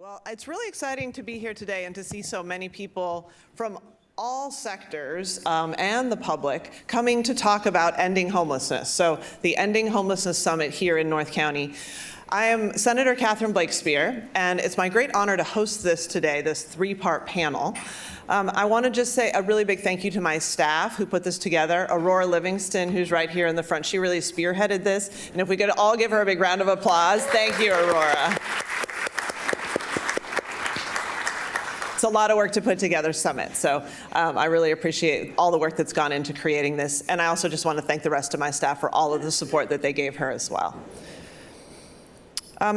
Well, it's really exciting to be here today and to see so many people from all sectors and the public coming to talk about ending homelessness. So the Ending Homelessness Summit here in North County. I am Senator Catherine Blakespear, and it's my great honor to host this today, this three-part panel. I want to just say a really big thank you to my staff who put this together. Aurora Livingston, who's right here in the front, she really spearheaded this. And if we could all give her a big round of applause. Thank you, Aurora. It's a lot of work to put together Summit, so I really appreciate all the work that's gone into creating this. And I also just want to thank the rest of my staff for all of the support that they gave her as well.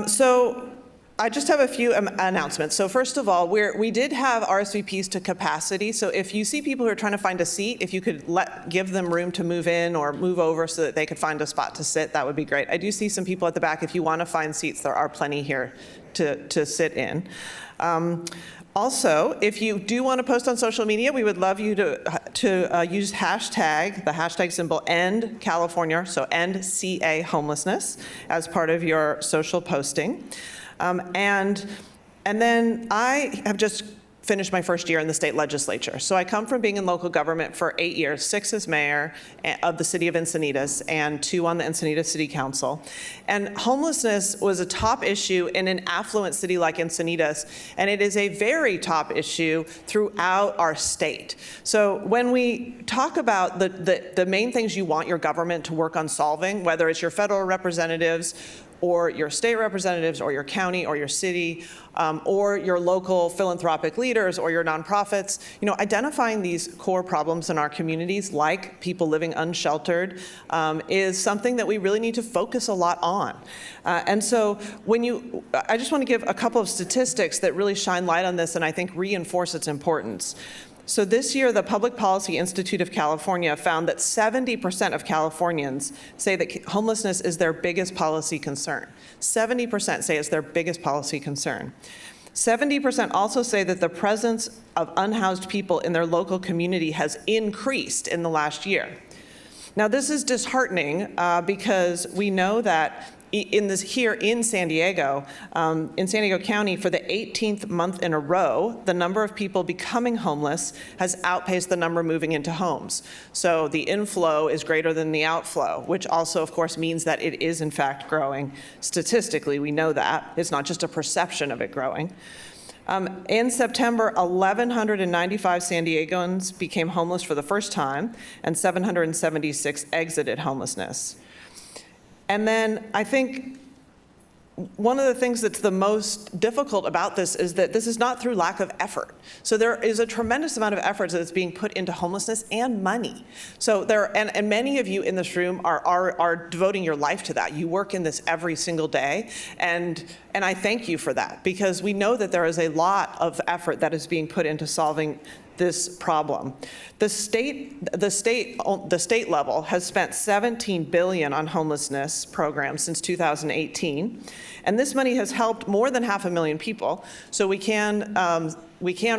So I just have a few announcements. So first of all, we did have RSVPs to capacity. So if you see people who are trying to find a seat, if you could give them room to move in or move over so that they could find a spot to sit, that would be great. I do see some people at the back. If you want to find seats, there are plenty here to sit in. Also, if you do want to post on social media, we would love you to use the hashtag symbol End California, so End CA Homelessness, as part of your social posting. And then I have just finished my first year in the state legislature. So I come from being in local government for 8 years, 6 as mayor of the city of Encinitas and 2 on the Encinitas City Council. And homelessness was a top issue in an affluent city like Encinitas, and it is a very top issue throughout our state. So when we talk about the main things you want your government to work on solving, whether it's your federal representatives or your state representatives or your county or your city or your local philanthropic leaders or your nonprofits, identifying these core problems in our communities, like people living unsheltered, is something that we really need to focus a lot on. And so I just want to give a couple of statistics that really shine light on this and I think reinforce its importance. So this year, the Public Policy Institute of California found that 70% of Californians say that homelessness is their biggest policy concern. 70% say it's their biggest policy concern. 70% also say that the presence of unhoused people in their local community has increased in the last year. Now, this is disheartening because we know that here in San Diego County, for the 18th month in a row, the number of people becoming homeless has outpaced the number moving into homes. So the inflow is greater than the outflow, which also, of course, means that it is in fact growing. Statistically, we know that. It's not just a perception of it growing. In September, 1,195 San Diegans became homeless for the first time, and 776 exited homelessness. And then I think one of the things that's the most difficult about this is that this is not through lack of effort. So there is a tremendous amount of effort that's being put into homelessness and money. So and many of you in this room are devoting your life to that. You work in this every single day, and I thank you for that, because we know that there is a lot of effort that is being put into solving this problem. The state level has spent $17 billion on homelessness programs since 2018, and this money has helped more than 500,000 people. So we can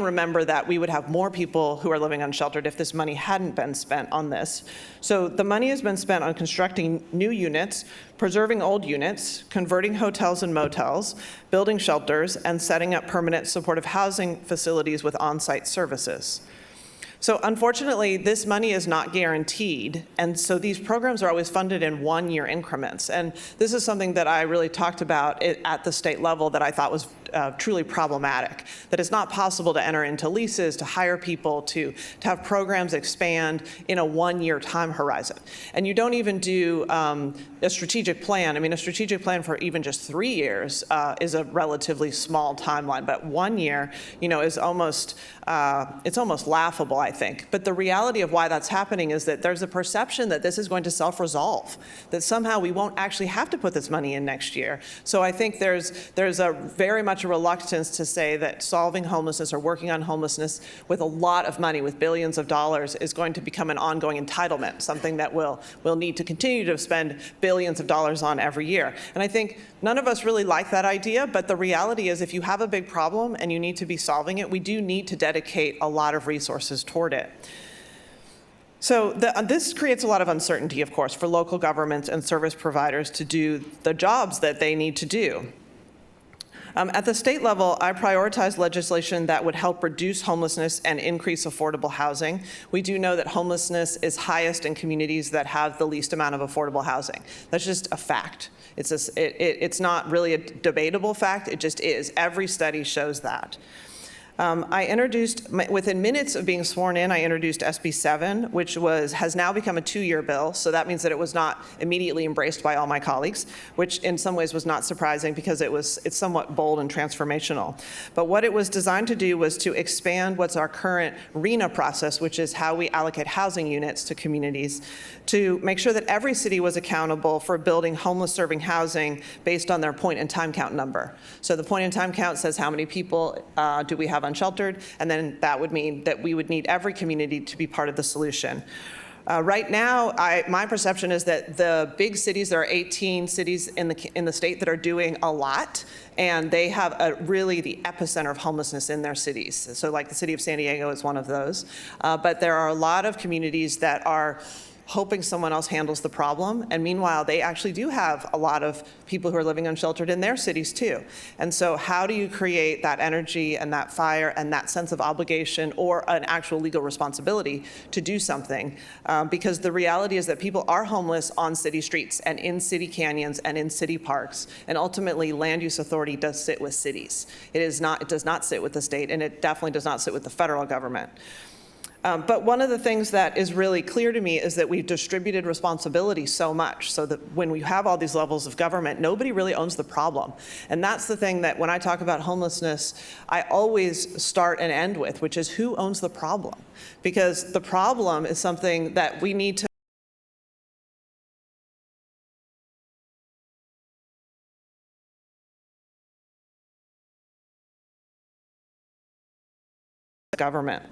remember that we would have more people who are living unsheltered if this money hadn't been spent on this. So the money has been spent on constructing new units, preserving old units, converting hotels and motels, building shelters, and setting up permanent supportive housing facilities with on-site services. So unfortunately, this money is not guaranteed, and so these programs are always funded in one-year increments. And this is something that I really talked about at the state level that I thought was truly problematic, that it's not possible to enter into leases, to hire people, to have programs expand in a one-year time horizon. And you don't even do a strategic plan. I mean, a strategic plan for even just 3 years is a relatively small timeline, but 1 year, is almost, it's almost laughable, I think. But the reality of why that's happening is that there's a perception that this is going to self-resolve, that somehow we won't actually have to put this money in next year. So I think there's a very much a reluctance to say that solving homelessness or working on homelessness with a lot of money, with billions of dollars, is going to become an ongoing entitlement, something that we'll need to continue to spend billions of dollars on every year. And I think none of us really like that idea, but the reality is if you have a big problem and you need to be solving it, we do need to dedicate a lot of resources toward it. So this creates a lot of uncertainty, of course, for local governments and service providers to do the jobs that they need to do. At the state level, I prioritize legislation that would help reduce homelessness and increase affordable housing. We do know that homelessness is highest in communities that have the least amount of affordable housing. That's just a fact. It's not really a debatable fact, it just is. Every study shows that. I introduced, within minutes of being sworn in, I introduced SB 7, which has now become a 2-year bill. So that means that it was not immediately embraced by all my colleagues, which in some ways was not surprising because it's somewhat bold and transformational. But what it was designed to do was to expand what's our current RENA process, which is how we allocate housing units to communities, to make sure that every city was accountable for building homeless serving housing based on their point in time count number. So the point in time count says how many people do we have unsheltered, and then that would mean that we would need every community to be part of the solution. Right now, my perception is that the big cities, there are 18 cities in the state that are doing a lot, and they have really the epicenter of homelessness in their cities. So like the city of San Diego is one of those. But there are a lot of communities that are hoping someone else handles the problem. And meanwhile, they actually do have a lot of people who are living unsheltered in their cities too. And so how do you create that energy and that fire and that sense of obligation or an actual legal responsibility to do something? Because the reality is that people are homeless on city streets and in city canyons and in city parks. And ultimately, land use authority does sit with cities. It does not sit with the state, and it definitely does not sit with the federal government. But one of the things that is really clear to me is that we've distributed responsibility so much so that when we have all these levels of government, nobody really owns the problem. And that's the thing that when I talk about homelessness, I always start and end with, which is who owns the problem? Because the problem is something that we need to government.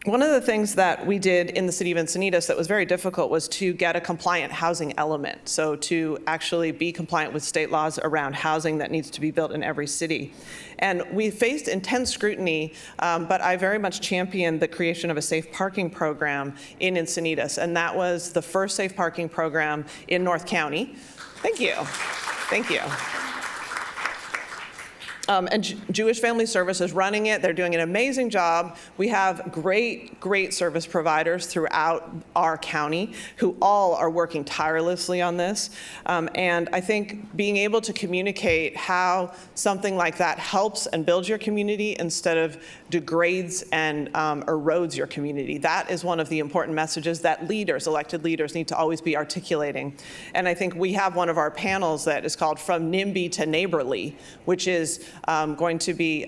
One of the things that we did in the city of Encinitas that was very difficult was to get a compliant housing element. So to actually be compliant with state laws around housing that needs to be built in every city. And we faced intense scrutiny, but I very much championed the creation of a safe parking program in Encinitas. And that was the first safe parking program in North County. Thank you. Thank you. And Jewish Family Service is running it. They're doing an amazing job. We have great service providers throughout our county who all are working tirelessly on this. And I think being able to communicate how something like that helps and builds your community instead of degrades and erodes your community, that is one of the important messages that elected leaders, need to always be articulating. And I think we have one of our panels that is called From NIMBY to Neighborly, which is going to be,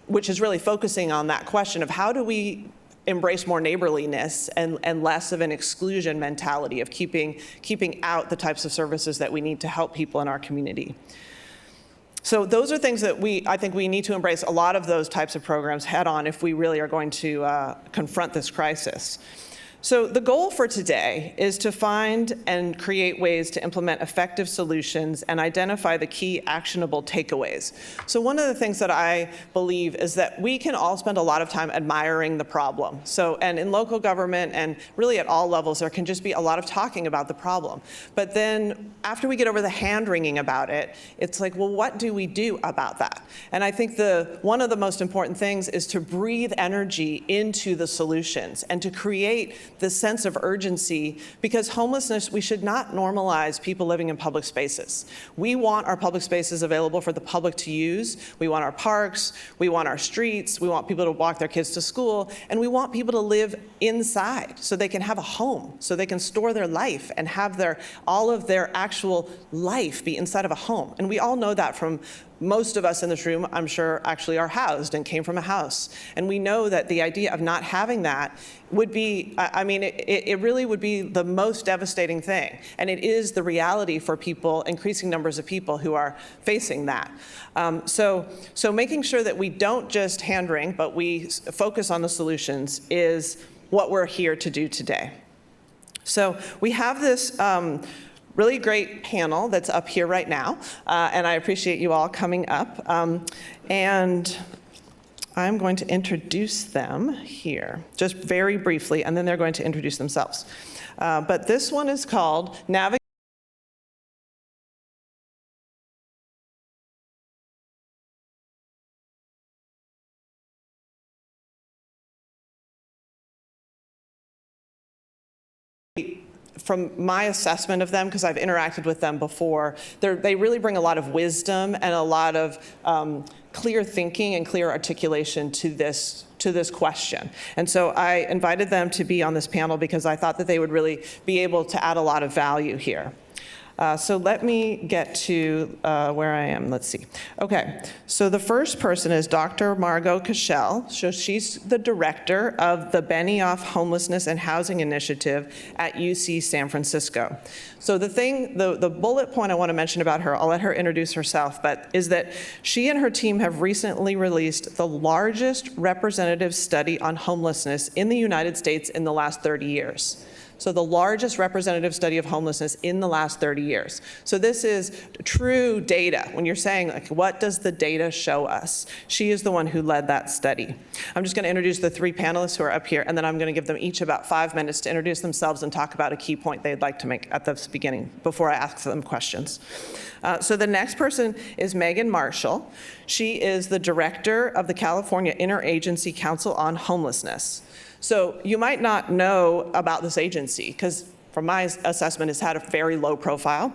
which is really focusing on that question of how do we embrace more neighborliness and less of an exclusion mentality of keeping out the types of services that we need to help people in our community. So those are things that I think we need to embrace a lot of those types of programs head on if we really are going to confront this crisis. So the goal for today is to find and create ways to implement effective solutions and identify the key actionable takeaways. So one of the things that I believe is that we can all spend a lot of time admiring the problem. And in local government and really at all levels, there can just be a lot of talking about the problem. But then after we get over the hand-wringing about it, it's like, well, what do we do about that? And I think one of the most important things is to breathe energy into the solutions and to create this sense of urgency, because homelessness, we should not normalize people living in public spaces. We want our public spaces available for the public to use. We want our parks, we want our streets, we want people to walk their kids to school, and we want people to live inside so they can have a home, so they can store their life and have all of their actual life be inside of a home. And we all know that from most of us in this room, I'm sure, actually are housed and came from a house. And we know that the idea of not having that would be, it really would be the most devastating thing. And it is the reality for people, increasing numbers of people who are facing that. So making sure that we don't just hand-wring, but we focus on the solutions is what we're here to do today. So we have this really great panel that's up here right now, and I appreciate you all coming up. And I'm going to introduce them here, just very briefly, and then they're going to introduce themselves. But this one is called Navigating From my assessment of them, because I've interacted with them before, they really bring a lot of wisdom and a lot of clear thinking and clear articulation to this question. And so I invited them to be on this panel because I thought that they would really be able to add a lot of value here. So let me get to where I am. Let's see. Okay, so the first person is Dr. Margot Cashel. So she's the director of the Benioff Homelessness and Housing Initiative at UC San Francisco. So the bullet point I want to mention about her, I'll let her introduce herself, but is that she and her team have recently released the largest representative study on homelessness in the United States in the last 30 years. So the largest representative study of homelessness in the last 30 years. So this is true data. When you're saying, like, what does the data show us? She is the one who led that study. I'm just going to introduce the three panelists who are up here, and then I'm going to give them each about 5 minutes to introduce themselves and talk about a key point they'd like to make at the beginning before I ask them questions. So the next person is Megan Marshall. She is the director of the California Interagency Council on Homelessness. So you might not know about this agency because from my assessment has had a very low profile.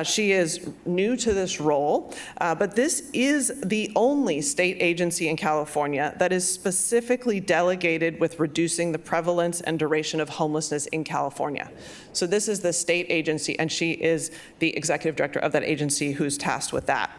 She is new to this role, but this is the only state agency in California that is specifically delegated with reducing the prevalence and duration of homelessness in California. So this is the state agency, and she is the executive director of that agency who's tasked with that.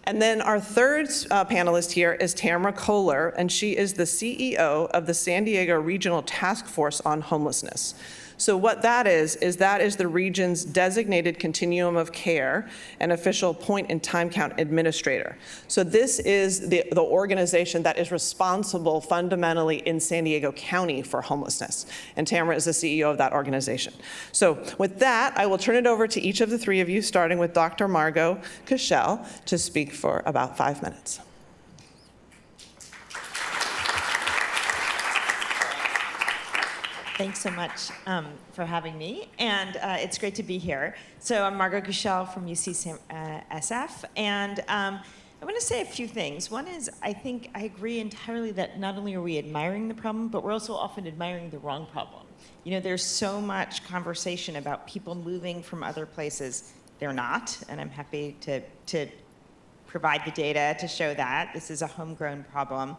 And then our third panelist here is Tamara Kohler, and she is the CEO of the San Diego Regional Task Force on Homelessness. So what that is the region's designated continuum of care and official point and time count administrator. So this is the organization that is responsible fundamentally in San Diego County for homelessness. And Tamara is the CEO of that organization. So with that, I will turn it over to each of the three of you, starting with Dr. Margot Cashel, to speak for about 5 minutes. Thanks so much for having me, and it's great to be here. So I'm Margot Cashel from UC SF, and I want to say a few things. One is, I think I agree entirely that not only are we admiring the problem, but we're also often admiring the wrong problem. You know, there's so much conversation about people moving from other places. They're not, and I'm happy to provide the data to show that. This is a homegrown problem.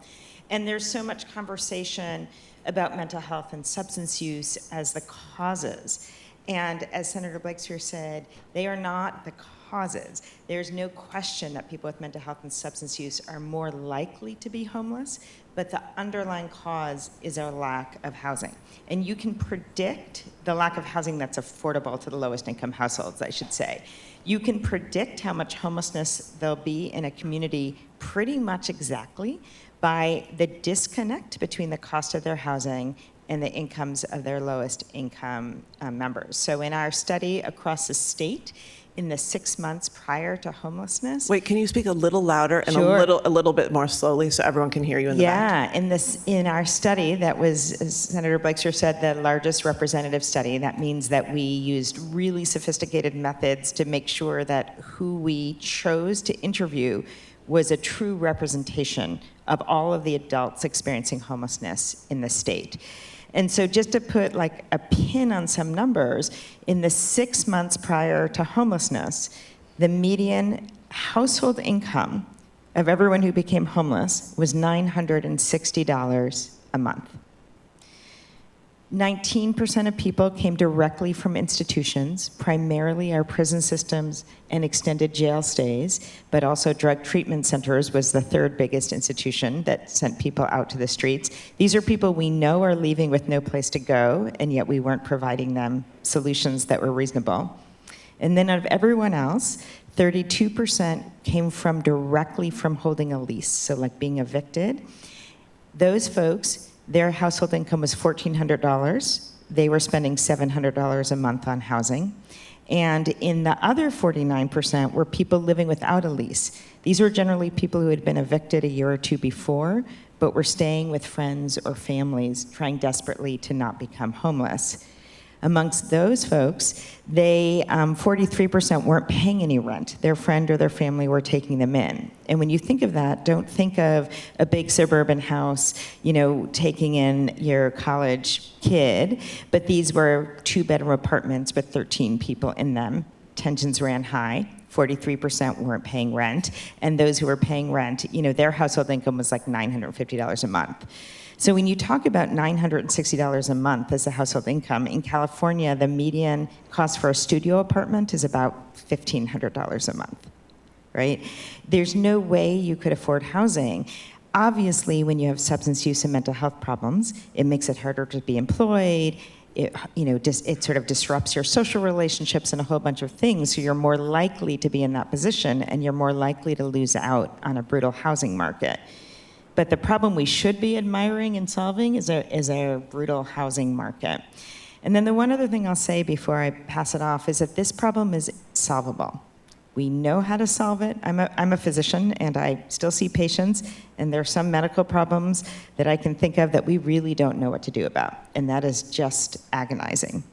And there's so much conversation about mental health and substance use as the causes. And as Senator Blakespear said, they are not the causes. There's no question that people with mental health and substance use are more likely to be homeless, but the underlying cause is our lack of housing. And you can predict the lack of housing that's affordable to the lowest income households, I should say. You can predict how much homelessness there'll be in a community pretty much exactly by the disconnect between the cost of their housing and the incomes of their lowest income members. So in our study across the state, in the 6 months prior to homelessness. Wait, can you speak a little louder and Sure. a little bit more slowly so everyone can hear you in the back? Yeah, in our study that was, as Senator Blakespear said, the largest representative study. That means that we used really sophisticated methods to make sure that who we chose to interview was a true representation of all of the adults experiencing homelessness in the state. And so just to put like a pin on some numbers, in the 6 months prior to homelessness, the median household income of everyone who became homeless was $960 a month. 19% of people came directly from institutions, primarily our prison systems and extended jail stays, but also drug treatment centers was the third biggest institution that sent people out to the streets. These are people we know are leaving with no place to go, and yet we weren't providing them solutions that were reasonable. And then of everyone else, 32% came from directly from holding a lease, so like being evicted. Those folks, their household income was $1,400. They were spending $700 a month on housing. And in the other 49% were people living without a lease. These were generally people who had been evicted a year or two before, but were staying with friends or families, trying desperately to not become homeless. Amongst those folks, they 43% weren't paying any rent. Their friend or their family were taking them in. And when you think of that, don't think of a big suburban house, taking in your college kid, but these were 2-bedroom apartments with 13 people in them. Tensions ran high. 43% weren't paying rent, and those who were paying rent, their household income was like $950 a month. So when you talk about $960 a month as a household income, in California, the median cost for a studio apartment is about $1,500 a month, right? There's no way you could afford housing. Obviously, when you have substance use and mental health problems, it makes it harder to be employed. It sort of disrupts your social relationships and a whole bunch of things, so you're more likely to be in that position, and you're more likely to lose out on a brutal housing market. But the problem we should be admiring and solving is a brutal housing market. And then the one other thing I'll say before I pass it off is that this problem is solvable. We know how to solve it. I'm a physician, and I still see patients, and there are some medical problems that I can think of that we really don't know what to do about, and that is just agonizing.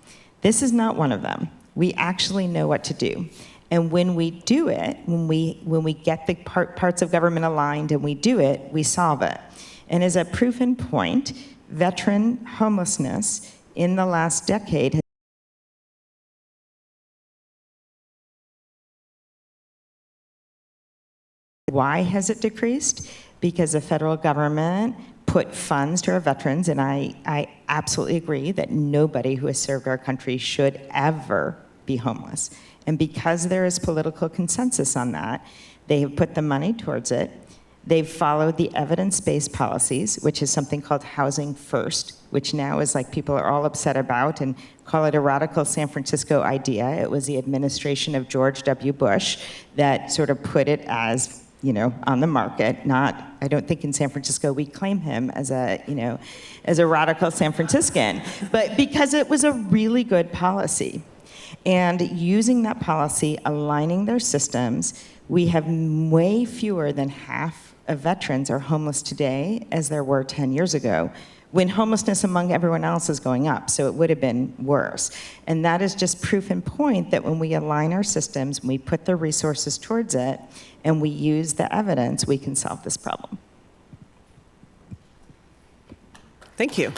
This is not one of them. We actually know what to do. And when we do it, when we get the parts of government aligned and we do it, we solve it. And as a proof in point, veteran homelessness in the last decade. Why has it decreased? Because the federal government put funds to our veterans, and I absolutely agree that nobody who has served our country should ever be homeless. And because there is political consensus on that, they have put the money towards it. They've followed the evidence-based policies, which is something called Housing First, which now is like people are all upset about and call it a radical San Francisco idea. It was the administration of George W. Bush that sort of put it as, on the market. I don't think in San Francisco we claim him as a radical San Franciscan, but because it was a really good policy. And using that policy, aligning their systems, we have way fewer than half of veterans are homeless today as there were 10 years ago, when homelessness among everyone else is going up, so it would have been worse. And that is just proof in point that when we align our systems, when we put the resources towards it, and we use the evidence, we can solve this problem. Thank you.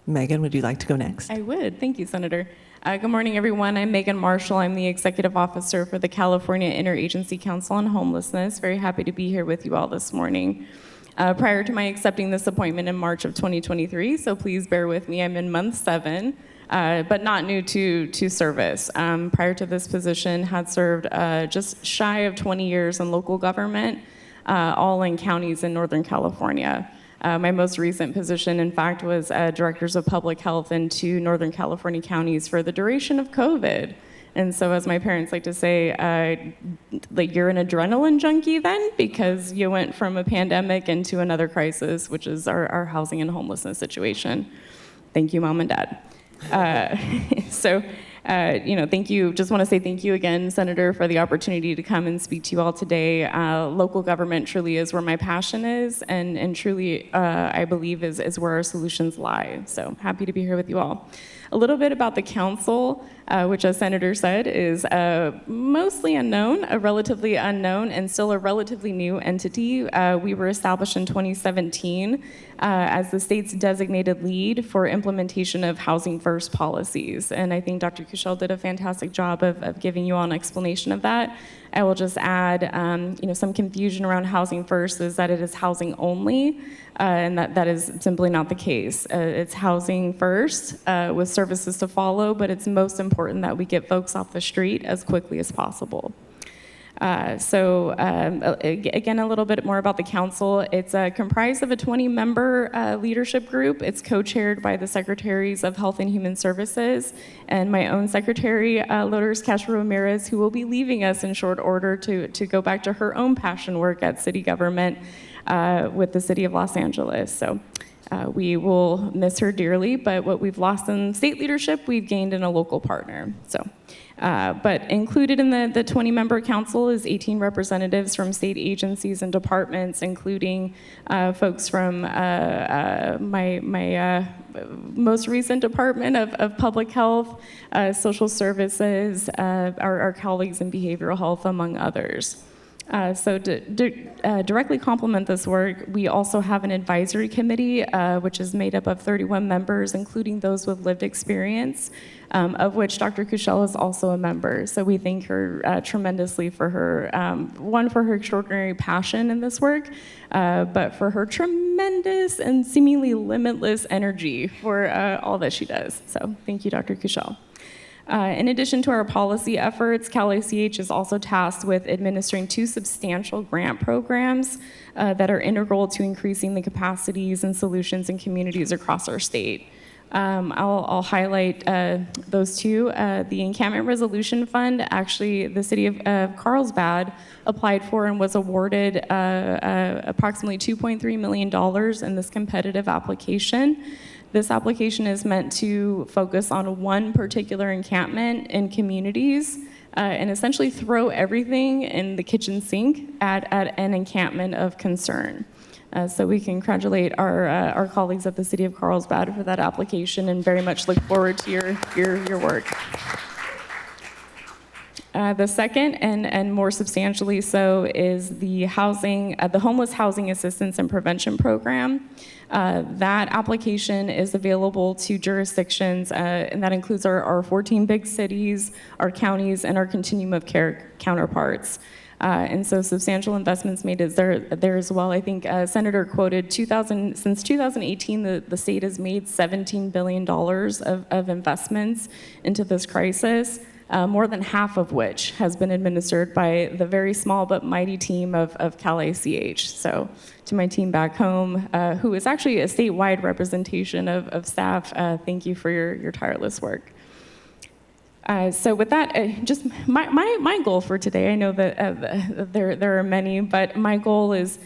Megan, would you like to go next? I would. Thank you, Senator. Good morning, everyone. I'm Megan Marshall. I'm the Executive Officer for the California Interagency Council on Homelessness. Very happy to be here with you all this morning. Prior to my accepting this appointment in March of 2023, so please bear with me, I'm in month 7, but not new to service. Prior to this position, had served just shy of 20 years in local government, all in counties in Northern California. My most recent position, in fact, was Directors of Public Health in 2 Northern California counties for the duration of COVID. And so as my parents like to say, you're an adrenaline junkie then, because you went from a pandemic into another crisis, which is our housing and homelessness situation. Thank you, Mom and Dad. Thank you. Just want to say thank you again, Senator, for the opportunity to come and speak to you all today. Local government truly is where my passion is, and truly, I believe, is where our solutions lie. So happy to be here with you all. A little bit about the council, which, as Senator said, is mostly unknown, a relatively unknown, and still a relatively new entity. We were established in 2017 as the state's designated lead for implementation of Housing First policies. And I think Dr. Kushel did a fantastic job of giving you all an explanation of that. I will just add, some confusion around Housing First is that it is housing only, and that is simply not the case. It's housing first with services to follow, but it's most important that we get folks off the street as quickly as possible. Again, a little bit more about the council. It's comprised of a 20-member leadership group. It's co-chaired by the Secretaries of Health and Human Services and my own secretary, Lourdes Castro Ramirez, who will be leaving us in short order to go back to her own passion work at city government with the city of Los Angeles. So We will miss her dearly, but what we've lost in state leadership, we've gained in a local partner. But included in the 20-member council is 18 representatives from state agencies and departments, including folks from my most recent department of public health, social services, our colleagues in behavioral health, among others. So to directly complement this work, we also have an advisory committee, which is made up of 31 members, including those with lived experience, of which Dr. Kushel is also a member. So we thank her tremendously for her, one, for her extraordinary passion in this work, but for her tremendous and seemingly limitless energy for all that she does. So thank you, Dr. Kushel. In addition to our policy efforts, Cal-ICH is also tasked with administering 2 substantial grant programs that are integral to increasing the capacities and solutions in communities across our state. I'll highlight those 2. The Encampment Resolution Fund, actually the city of Carlsbad applied for and was awarded approximately $2.3 million in this competitive application. This application is meant to focus on one particular encampment in communities and essentially throw everything in the kitchen sink at an encampment of concern. So we congratulate our colleagues at the City of Carlsbad for that application and very much look forward to your work. The second, and more substantially so, is the Homeless Housing Assistance and Prevention Program. That application is available to jurisdictions, and that includes our 14 big cities, our counties, and our continuum of care counterparts. And so substantial investments made there as well. I think Senator quoted since 2018, the state has made $17 billion of investments into this crisis. More than half of which has been administered by the very small but mighty team of Cal-ICH. So to my team back home, who is actually a statewide representation of staff, thank you for your tireless work. So with that, just my goal for today, I know that there are many, but my goal is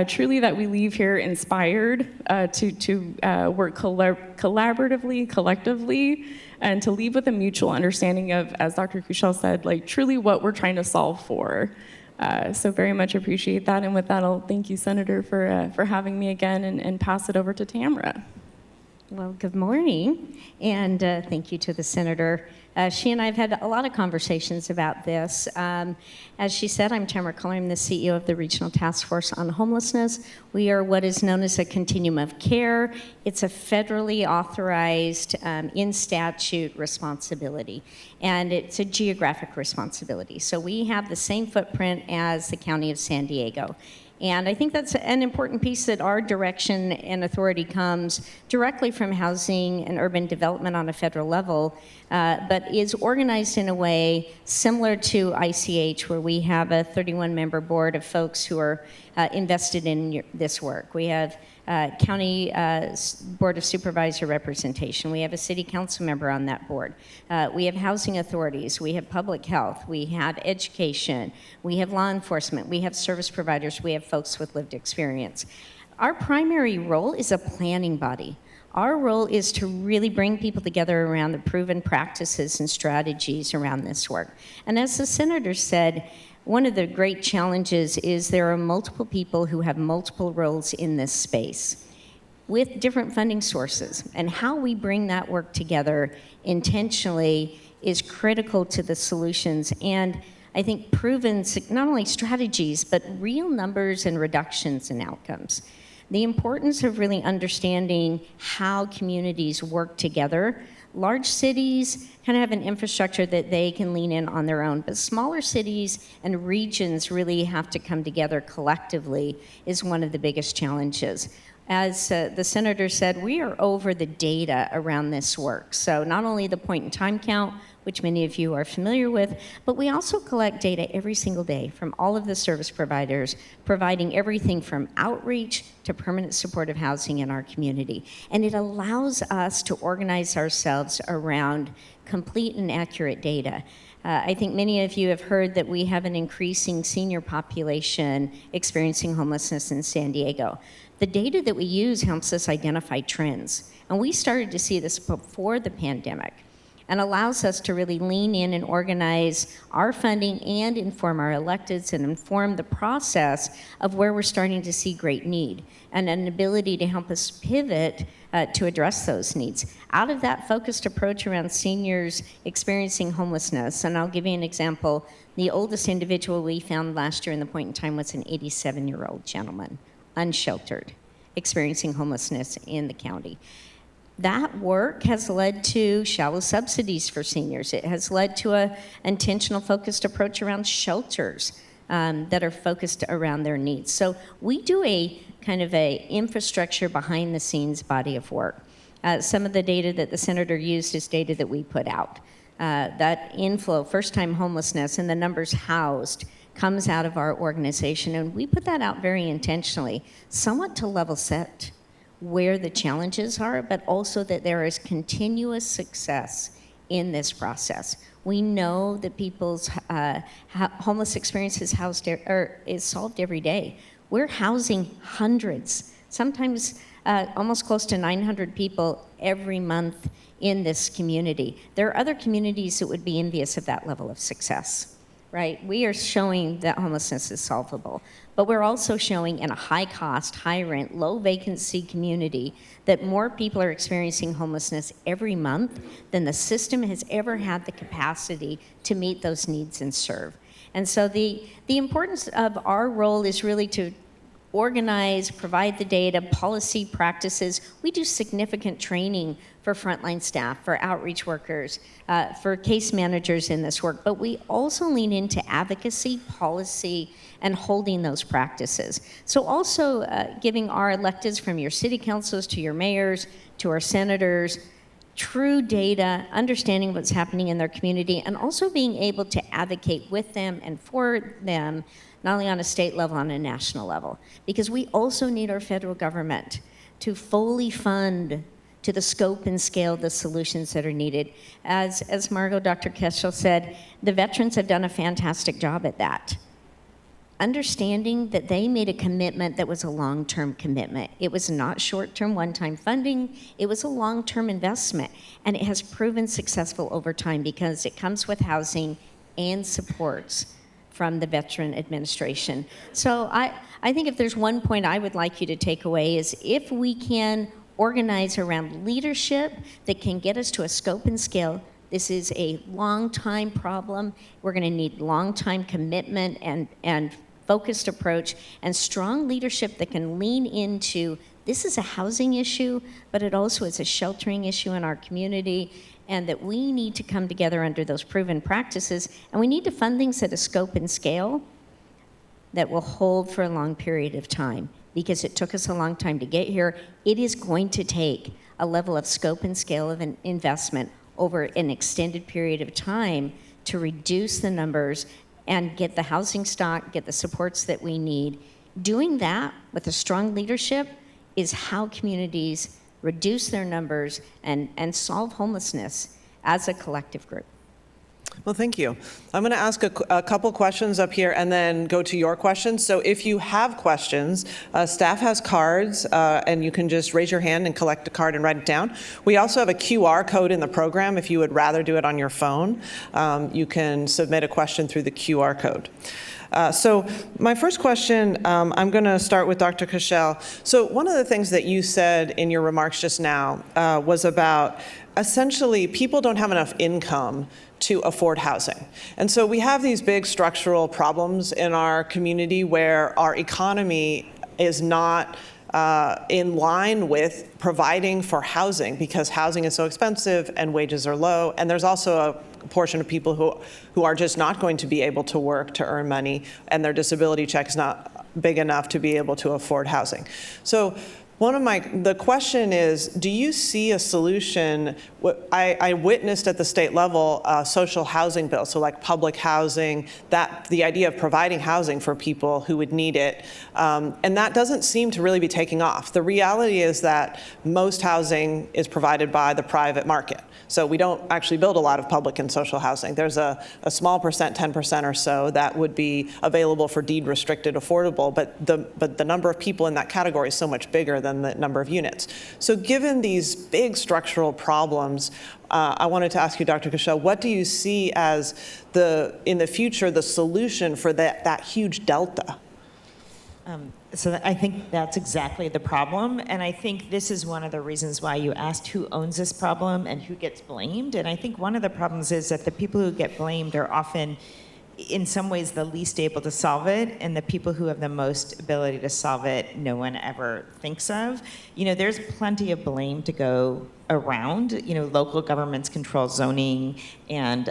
truly that we leave here inspired to work collaboratively, collectively, and to leave with a mutual understanding of, as Dr. Kushel said, like truly what we're trying to solve for. So very much appreciate that. And with that, I'll thank you, Senator, for having me again and pass it over to Tamara. Well, good morning, and thank you to the Senator. She and I have had a lot of conversations about this. As she said, I'm Tamara Culler. I'm the CEO of the Regional Task Force on Homelessness. We are what is known as a continuum of care. It's a federally authorized, in statute responsibility, and it's a geographic responsibility. So we have the same footprint as the County of San Diego. And I think that's an important piece, that our direction and authority comes directly from housing and urban development on a federal level, but is organized in a way similar to ICH, where we have a 31-member board of folks who are invested in this work. We have county board of supervisor representation. We have a city council member on that board. We have housing authorities. We have public health. We have education. We have law enforcement. We have service providers. We have folks with lived experience. Our primary role is a planning body. Our role is to really bring people together around the proven practices and strategies around this work. And as the senator said, one of the great challenges is there are multiple people who have multiple roles in this space with different funding sources. And how we bring that work together intentionally is critical to the solutions. And I think proven not only strategies, but real numbers and reductions in outcomes. The importance of really understanding how communities work together. Large cities kind of have an infrastructure that they can lean in on their own, but smaller cities and regions really have to come together collectively is one of the biggest challenges. As the senator said, we are over the data around this work. So not only the point in time count, which many of you are familiar with, but we also collect data every single day from all of the service providers, providing everything from outreach to permanent supportive housing in our community. And it allows us to organize ourselves around complete and accurate data. I think many of you have heard that we have an increasing senior population experiencing homelessness in San Diego. The data that we use helps us identify trends. And we started to see this before the pandemic, and allows us to really lean in and organize our funding and inform our electeds and inform the process of where we're starting to see great need, and an ability to help us pivot to address those needs. Out of that focused approach around seniors experiencing homelessness, and I'll give you an example, the oldest individual we found last year in the point in time was an 87-year-old gentleman, unsheltered, experiencing homelessness in the county. That work has led to shallow subsidies for seniors. It has led to an intentional focused approach around shelters that are focused around their needs. So we do a kind of a infrastructure behind the scenes body of work. Some of the data that the senator used is data that we put out. That inflow, first-time homelessness, and the numbers housed comes out of our organization, and we put that out very intentionally, somewhat to level set where the challenges are, but also that there is continuous success in this process. We know that people's homeless experience is solved every day. We're housing hundreds, sometimes almost close to 900 people every month in this community. There are other communities that would be envious of that level of success, right? We are showing that homelessness is solvable, but we're also showing in a high cost, high rent, low vacancy community that more people are experiencing homelessness every month than the system has ever had the capacity to meet those needs and serve. And so the importance of our role is really to organize, provide the data, policy practices. We do significant training for frontline staff, for outreach workers, for case managers in this work, but we also lean into advocacy, policy, and holding those practices. So also giving our electeds, from your city councils to your mayors to our senators, true data, understanding what's happening in their community, and also being able to advocate with them and for them, not only on a state level, on a national level. Because we also need our federal government to fully fund to the scope and scale the solutions that are needed. As Margot, Dr. Keschel said, the veterans have done a fantastic job at that. Understanding that they made a commitment that was a long-term commitment. It was not short-term one-time funding, it was a long-term investment. And it has proven successful over time because it comes with housing and supports from the Veteran Administration. So I think if there's one point I would like you to take away is if we can organize around leadership that can get us to a scope and scale. This is a long-time problem. We're going to need long-time commitment and focused approach and strong leadership that can lean into this is a housing issue, but it also is a sheltering issue in our community, and that we need to come together under those proven practices, and we need to fund things at a scope and scale that will hold for a long period of time. Because it took us a long time to get here, it is going to take a level of scope and scale of an investment over an extended period of time to reduce the numbers and get the housing stock, get the supports that we need. Doing that with a strong leadership is how communities reduce their numbers and solve homelessness as a collective group. Well, thank you. I'm going to ask a couple questions up here and then go to your questions. So if you have questions, staff has cards, and you can just raise your hand and collect a card and write it down. We also have a QR code in the program. If you would rather do it on your phone, you can submit a question through the QR code. So my first question, I'm going to start with Dr. Keschel. So one of the things that you said in your remarks just now was about essentially people don't have enough income to afford housing. And so we have these big structural problems in our community where our economy is not in line with providing for housing because housing is so expensive and wages are low. And there's also a portion of people who are just not going to be able to work to earn money, and their disability check is not big enough to be able to afford housing. So The question is, do you see a solution? I witnessed at the state level a social housing bill, so like public housing, that the idea of providing housing for people who would need it, and that doesn't seem to really be taking off. The reality is that most housing is provided by the private market. So we don't actually build a lot of public and social housing. There's a small percent, 10% or so, that would be available for deed restricted affordable, but the number of people in that category is so much bigger than the number of units. So given these big structural problems, I wanted to ask you, Dr. Kushel, what do you see as in the future, the solution for that huge delta? So I think that's exactly the problem, and I think this is one of the reasons why you asked who owns this problem and who gets blamed. And I think one of the problems is that the people who get blamed are often, in some ways, the least able to solve it, and the people who have the most ability to solve it, no one ever thinks of. There's plenty of blame to go around. Local governments control zoning and,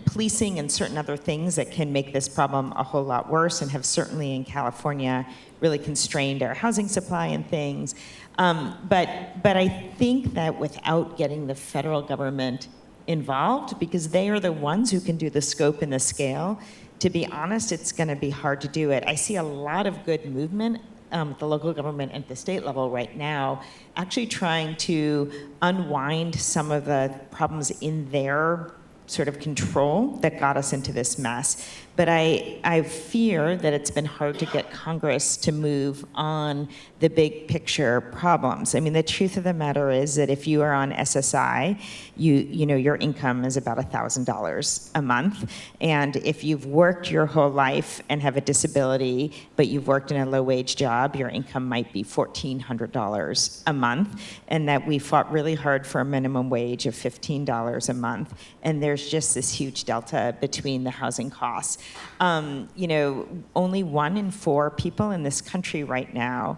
policing and certain other things that can make this problem a whole lot worse, and have certainly in California really constrained our housing supply and things. But I think that without getting the federal government involved, because they are the ones who can do the scope and the scale, to be honest, it's going to be hard to do it. I see a lot of good movement at the local government and at the state level right now, actually trying to unwind some of the problems in their sort of control that got us into this mess. But I fear that it's been hard to get Congress to move on the big picture problems. I mean, the truth of the matter is that if you are on SSI, your income is about $1,000 a month. And if you've worked your whole life and have a disability, but you've worked in a low-wage job, your income might be $1,400 a month. And that we fought really hard for a minimum wage of $15 a month. And there's just this huge delta between the housing costs. Only 1 in 4 people in this country right now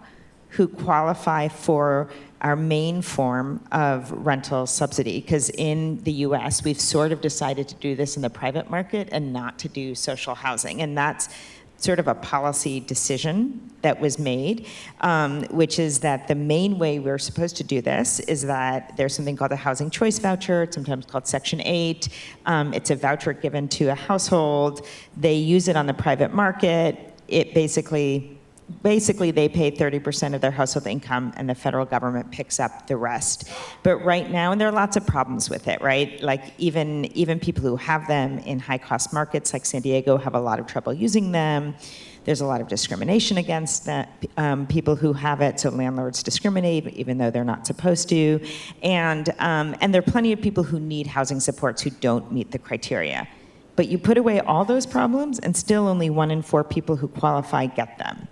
who qualify for our main form of rental subsidy, because in the US, we've sort of decided to do this in the private market and not to do social housing. And that's sort of a policy decision that was made, which is that the main way we're supposed to do this is that there's something called a housing choice voucher. It's sometimes called Section 8. It's a voucher given to a household. They use it on the private market. It basically they pay 30% of their household income, and the federal government picks up the rest. But right now, and there are lots of problems with it, right? Like even people who have them in high-cost markets like San Diego have a lot of trouble using them. There's a lot of discrimination against people who have it, so landlords discriminate even though they're not supposed to. And there are plenty of people who need housing supports who don't meet the criteria. But you put away all those problems, and still only 1 in 4 people who qualify get them.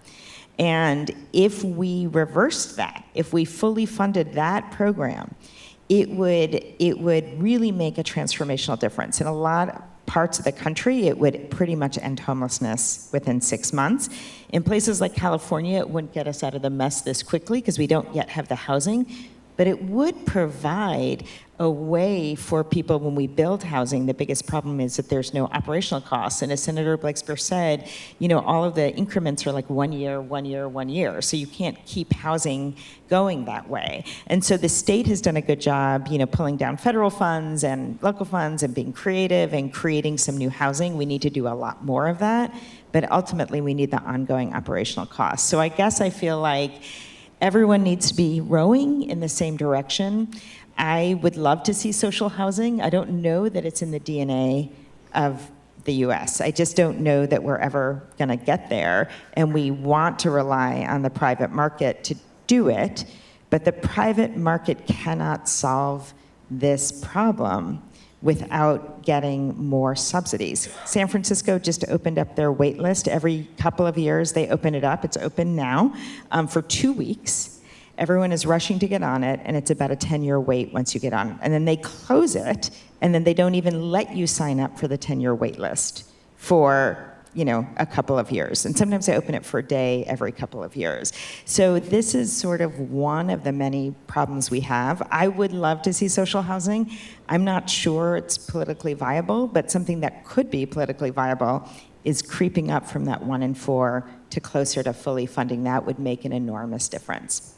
And if we reversed that, if we fully funded that program, it would really make a transformational difference. In a lot of parts of the country, it would pretty much end homelessness within 6 months. In places like California, it wouldn't get us out of the mess this quickly because we don't yet have the housing, but it would provide a way for people when we build housing. The biggest problem is that there's no operational costs. And as Senator Blakespear said, all of the increments are like 1 year, 1 year, 1 year. So you can't keep housing going that way. And so the state has done a good job, pulling down federal funds and local funds and being creative and creating some new housing. We need to do a lot more of that. But ultimately, we need the ongoing operational costs. So I guess I feel like everyone needs to be rowing in the same direction. I would love to see social housing. I don't know that it's in the DNA of the US. I just don't know that we're ever going to get there. And we want to rely on the private market to do it. But the private market cannot solve this problem without getting more subsidies. San Francisco just opened up their wait list. Every couple of years, they open it up. It's open now for 2 weeks. Everyone is rushing to get on it, and it's about a 10-year wait once you get on it. And then they close it, and then they don't even let you sign up for the 10-year wait list for a couple of years. And sometimes they open it for a day every couple of years. So this is sort of one of the many problems we have. I would love to see social housing. I'm not sure it's politically viable, but something that could be politically viable is creeping up from that 1 in 4 to closer to fully funding that would make an enormous difference.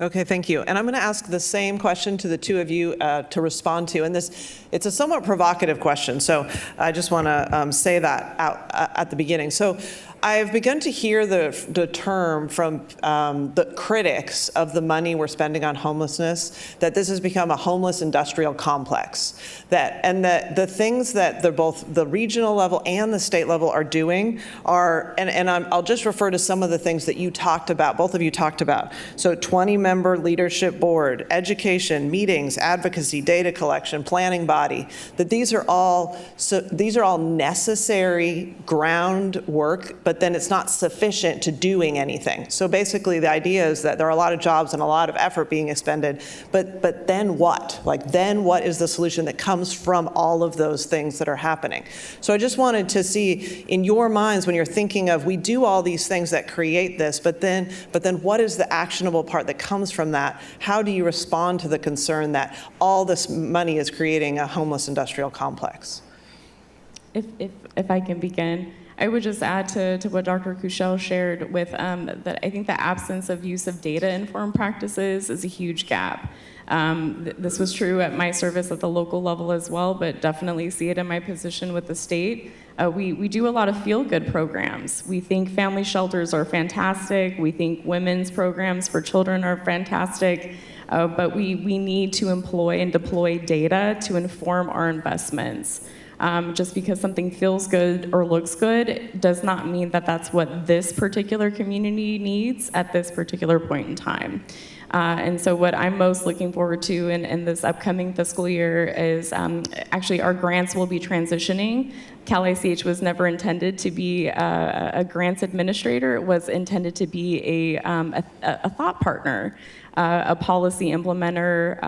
Okay, thank you. And I'm going to ask the same question to the two of you to respond to. And it's a somewhat provocative question, so I just want to say that out at the beginning. So I've begun to hear the term from the critics of the money we're spending on homelessness, that this has become a homeless industrial complex. That the things that both the regional level and the state level are doing are, I'll just refer to some of the things that you talked about, both of you talked about. So 20-member leadership board, education, meetings, advocacy, data collection, planning body, that these are all necessary groundwork, but then it's not sufficient to doing anything. So basically the idea is that there are a lot of jobs and a lot of effort being expended, but then what? Like, then what is the solution that comes from all of those things that are happening? So I just wanted to see in your minds, when you're thinking of, we do all these things that create this, but then what is the actionable part that comes from that? How do you respond to the concern that all this money is creating a homeless industrial complex? If I can begin, I would just add to what Dr. Kuchel shared with that I think the absence of use of data-informed practices is a huge gap. This was true at my service at the local level as well, but definitely see it in my position with the state. We do a lot of feel-good programs. We think family shelters are fantastic. We think women's programs for children are fantastic. But we need to employ and deploy data to inform our investments. Just because something feels good or looks good does not mean that that's what this particular community needs at this particular point in time. And so what I'm most looking forward to in this upcoming fiscal year is actually our grants will be transitioning. Cal ICH was never intended to be a grants administrator. It was intended to be a thought partner, a policy implementer,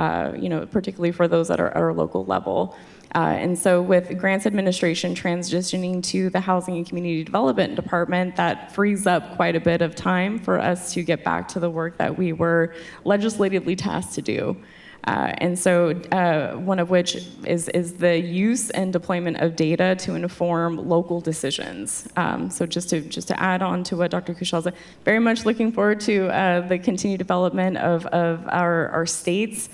particularly for those at our local level. And so with grants administration transitioning to the Housing and Community Development Department, that frees up quite a bit of time for us to get back to the work that we were legislatively tasked to do. And so one of which is the use and deployment of data to inform local decisions. So just to add on to what Dr. Kuchel said, very much looking forward to the continued development of our state's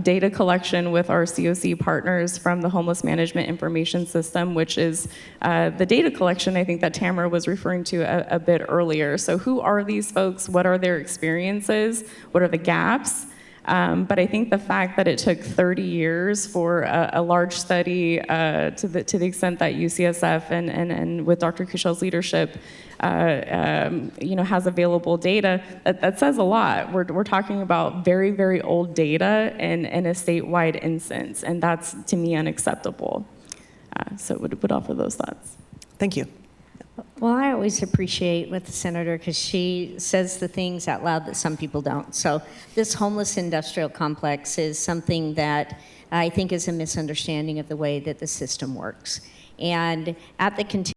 data collection with our COC partners from the Homeless Management Information System, which is the data collection I think that Tamara was referring to a bit earlier. So who are these folks? What are their experiences? What are the gaps? But I think the fact that it took 30 years for a large study to the extent that UCSF and with Dr. Kuchel's leadership has available data, that says a lot. We're talking about very, very old data in a statewide instance, and that's, to me, unacceptable. So would offer those thoughts. Thank you. Well, I always appreciate with the senator because she says the things out loud that some people don't. So this homeless industrial complex is something that I think is a misunderstanding of the way that the system works. And at the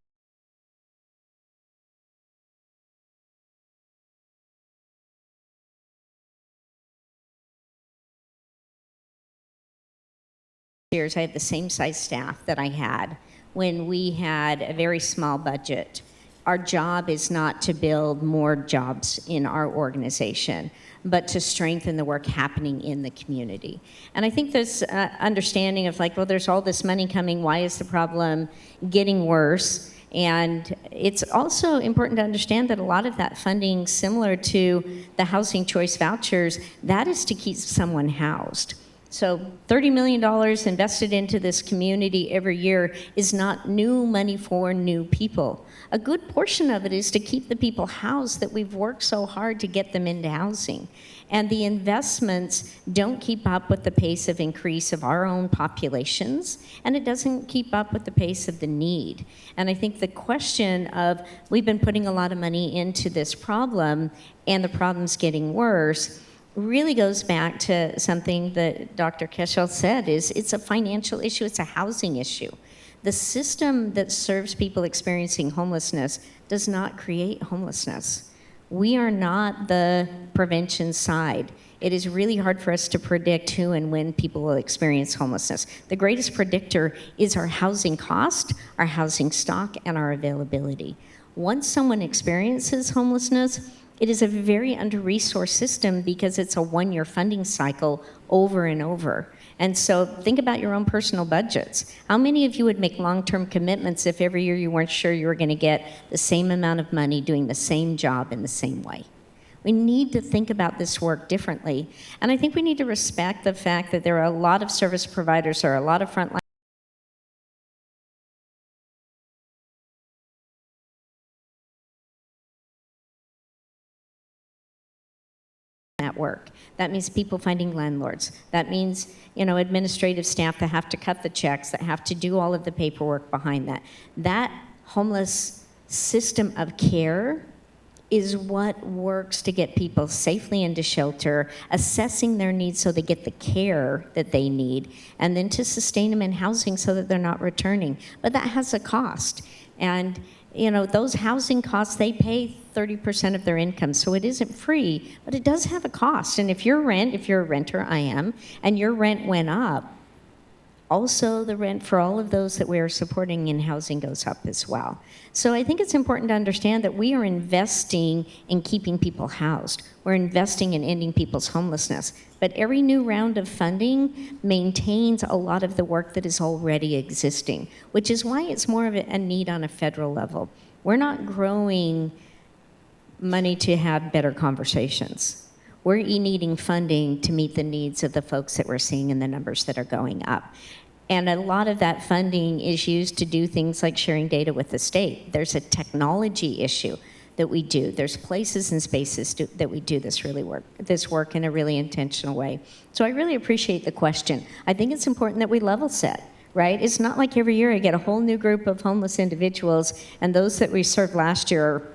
years, I have the same size staff that I had when we had a very small budget. Our job is not to build more jobs in our organization, but to strengthen the work happening in the community. And I think this understanding of like, well, there's all this money coming, why is the problem getting worse? And it's also important to understand that a lot of that funding, similar to the housing choice vouchers, that is to keep someone housed. So $30 million invested into this community every year is not new money for new people. A good portion of it is to keep the people housed that we've worked so hard to get them into housing. And the investments don't keep up with the pace of increase of our own populations, and it doesn't keep up with the pace of the need. And I think the question of, we've been putting a lot of money into this problem, and the problem's getting worse, really goes back to something that Dr. Kuchel said, is it's a financial issue, it's a housing issue. The system that serves people experiencing homelessness does not create homelessness. We are not the prevention side. It is really hard for us to predict who and when people will experience homelessness. The greatest predictor is our housing cost, our housing stock, and our availability. Once someone experiences homelessness, It is a very under-resourced system because it's a one-year funding cycle over and over. And so think about your own personal budgets. How many of you would make long-term commitments if every year you weren't sure you were going to get the same amount of money doing the same job in the same way? We need to think about this work differently. And I think we need to respect the fact that there are a lot of service providers, there are a lot of frontline at work. That means people finding landlords. That means, administrative staff that have to cut the checks, that have to do all of the paperwork behind that. That homeless system of care is what works to get people safely into shelter, assessing their needs so they get the care that they need, and then to sustain them in housing so that they're not returning. But that has a cost. And those housing costs, they pay 30% of their income, so it isn't free, but it does have a cost. And if you're a renter, I am, and your rent went up, also the rent for all of those that we are supporting in housing goes up as well. So I think it's important to understand that we are investing in keeping people housed. We're investing in ending people's homelessness. But every new round of funding maintains a lot of the work that is already existing, which is why it's more of a need on a federal level. We're not growing money to have better conversations. We're needing funding to meet the needs of the folks that we're seeing in the numbers that are going up. And a lot of that funding is used to do things like sharing data with the state. There's a technology issue that we do. There's places and spaces that we do this work in a really intentional way. So I really appreciate the question. I think it's important that we level set, right? It's not like every year I get a whole new group of homeless individuals, and those that we served last year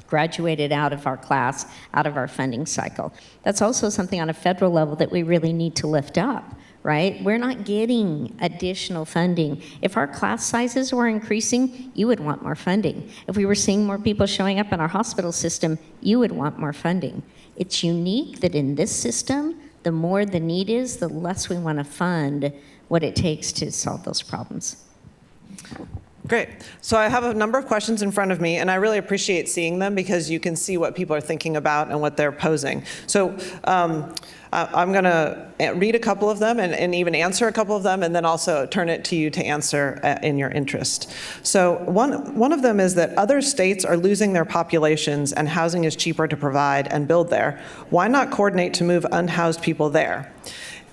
graduated out of our class, out of our funding cycle. That's also something on a federal level that we really need to lift up, right? We're not getting additional funding. If our class sizes were increasing, you would want more funding. If we were seeing more people showing up in our hospital system, you would want more funding. It's unique that in this system, the more the need is, the less we want to fund what it takes to solve those problems. Great. So I have a number of questions in front of me, and I really appreciate seeing them because you can see what people are thinking about and what they're posing. So I'm going to read a couple of them and even answer a couple of them, and then also turn it to you to answer in your interest. So one of them is that other states are losing their populations and housing is cheaper to provide and build there. Why not coordinate to move unhoused people there?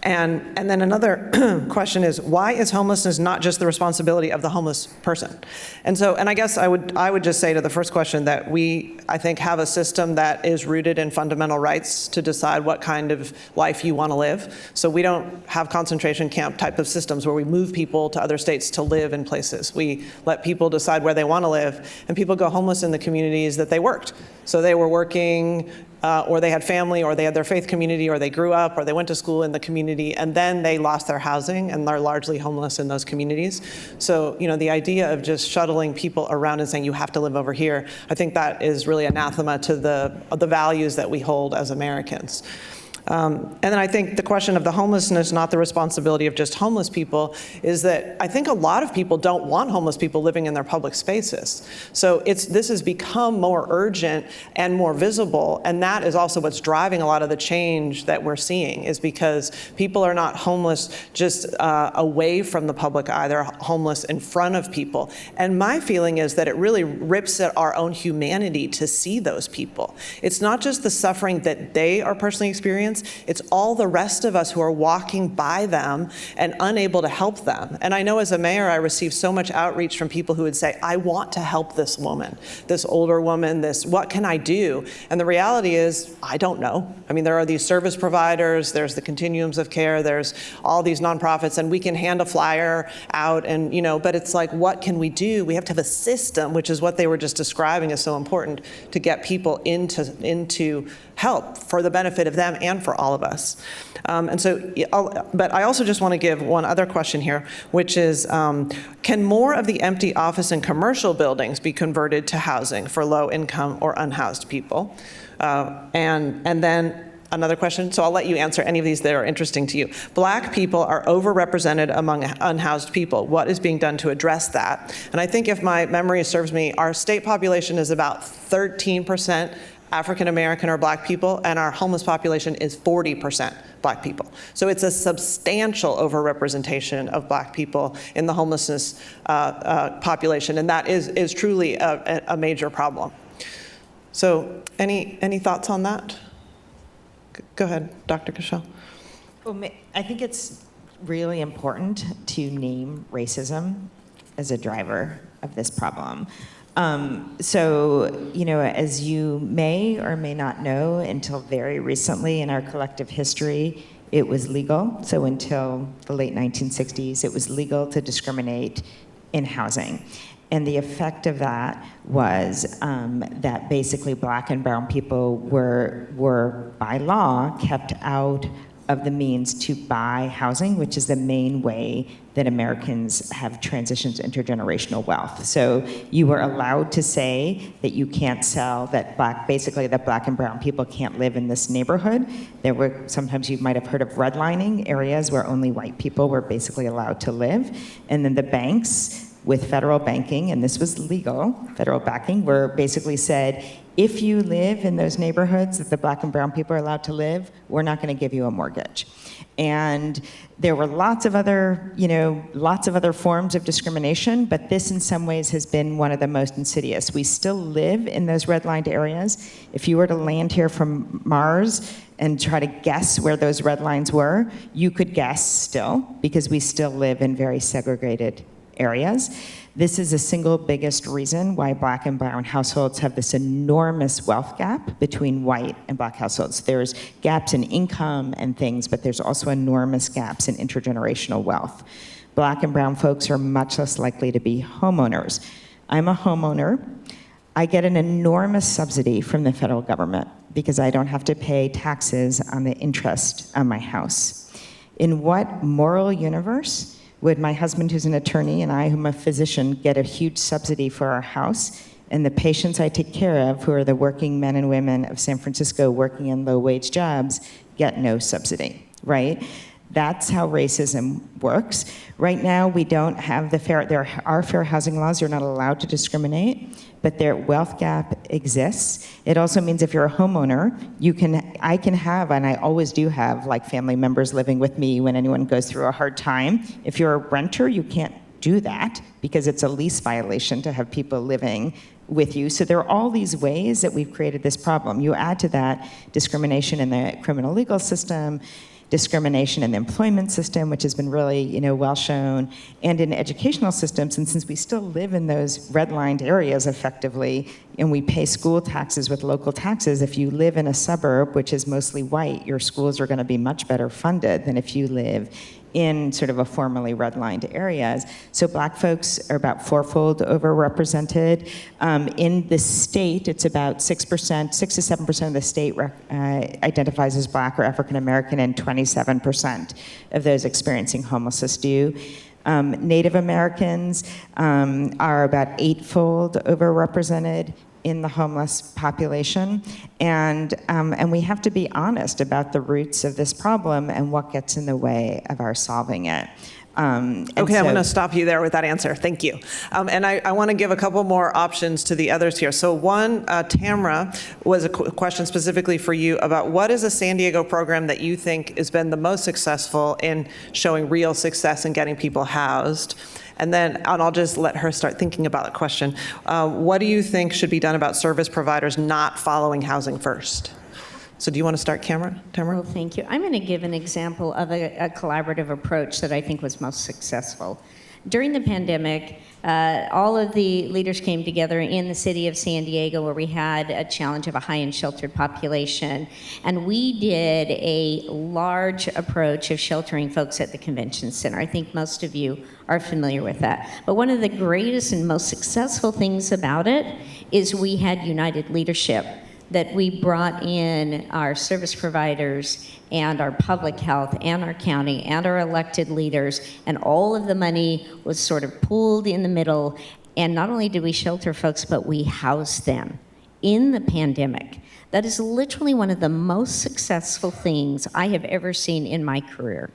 And then another question is, why is homelessness not just the responsibility of the homeless person? And I guess I would just say to the first question that I think, have a system that is rooted in fundamental rights to decide what kind of life you want to live. So we don't have concentration camp type of systems where we move people to other states to live in places. We let people decide where they want to live, and people go homeless in the communities that they worked. So they were working, or they had family, or they had their faith community, or they grew up, or they went to school in the community, and then they lost their housing, and they're largely homeless in those communities. So, the idea of just shuttling people around and saying you have to live over here, I think that is really anathema to the values that we hold as Americans. And then I think the question of the homelessness, not the responsibility of just homeless people, is that I think a lot of people don't want homeless people living in their public spaces. So this has become more urgent and more visible, and that is also what's driving a lot of the change that we're seeing, is because people are not homeless just away from the public eye, they're homeless in front of people. And my feeling is that it really rips at our own humanity to see those people. It's not just the suffering that they are personally experiencing, it's all the rest of us who are walking by them and unable to help them. And I know as a mayor, I receive so much outreach from people who would say, I want to help this woman, this older woman, what can I do? And the reality is, I don't know. I mean, there are these service providers, there's the continuums of care, there's all these nonprofits, and we can hand a flyer out and, but it's like, what can we do? We have to have a system, which is what they were just describing is so important, to get people into help for the benefit of them and for all of us. But I also just want to give one other question here, which is, can more of the empty office and commercial buildings be converted to housing for low-income or unhoused people? And then another question, so I'll let you answer any of these that are interesting to you. Black people are overrepresented among unhoused people. What is being done to address that? And I think if my memory serves me, our state population is about 13% African American or Black people, and our homeless population is 40% Black people. So it's a substantial overrepresentation of Black people in the homelessness population, and that is truly a major problem. So any thoughts on that? Go ahead, Dr. Cashel. Well, I think it's really important to name racism as a driver of this problem. So, as you may or may not know, until very recently in our collective history, it was legal. So until the late 1960s, it was legal to discriminate in housing. And the effect of that was that basically Black and brown people were by law kept out of the means to buy housing, which is the main way that Americans have transitioned to intergenerational wealth. So you were allowed to say that you can't sell, that Black and brown people can't live in this neighborhood. There were, sometimes you might have heard of redlining, areas where only white people were basically allowed to live. And then the banks, with federal banking, and this was legal, federal backing, were basically said, if you live in those neighborhoods that the Black and brown people are allowed to live, we're not going to give you a mortgage. And there were lots of other forms of discrimination, but this in some ways has been one of the most insidious. We still live in those redlined areas. If you were to land here from Mars and try to guess where those red lines were, you could guess still, because we still live in very segregated areas. This is the single biggest reason why Black and brown households have this enormous wealth gap between white and Black households. There's gaps in income and things, but there's also enormous gaps in intergenerational wealth. Black and brown folks are much less likely to be homeowners. I'm a homeowner. I get an enormous subsidy from the federal government because I don't have to pay taxes on the interest on my house. In what moral universe would my husband, who's an attorney, and I, who's a physician, get a huge subsidy for our house, and the patients I take care of, who are the working men and women of San Francisco working in low-wage jobs, get no subsidy, right? That's how racism works. Right now, we don't have there are fair housing laws. You're not allowed to discriminate, but their wealth gap exists. It also means if you're a homeowner, I can have, and I always do have, like family members living with me when anyone goes through a hard time. If you're a renter, you can't do that because it's a lease violation to have people living with you. So there are all these ways that we've created this problem. You add to that discrimination in the criminal legal system, discrimination in the employment system, which has been really, well shown, and in educational systems. And since we still live in those redlined areas effectively, and we pay school taxes with local taxes, if you live in a suburb, which is mostly white, your schools are going to be much better funded than if you live in sort of a formerly redlined areas. So Black folks are about fourfold overrepresented. In the state, it's about 6% to 7% of the state identifies as Black or African American, and 27% of those experiencing homelessness do. Native Americans are about eightfold overrepresented in the homeless population, and we have to be honest about the roots of this problem and what gets in the way of our solving it. Okay, I'm going to stop you there with that answer. Thank you. And I want to give a couple more options to the others here. So one, Tamara, was a question specifically for you about what is a San Diego program that you think has been the most successful in showing real success in getting people housed? And I'll just let her start thinking about the question. What do you think should be done about service providers not following housing first? So do you want to start, Tamara? Well, thank you. I'm going to give an example of a collaborative approach that I think was most successful. During the pandemic, all of the leaders came together in the city of San Diego, where we had a challenge of a high and sheltered population. And we did a large approach of sheltering folks at the convention center. I think most of you are familiar with that. But one of the greatest and most successful things about it is we had united leadership, that we brought in our service providers and our public health and our county and our elected leaders, and all of the money was sort of pooled in the middle. And not only did we shelter folks, but we housed them in the pandemic. That is literally one of the most successful things I have ever seen in my career.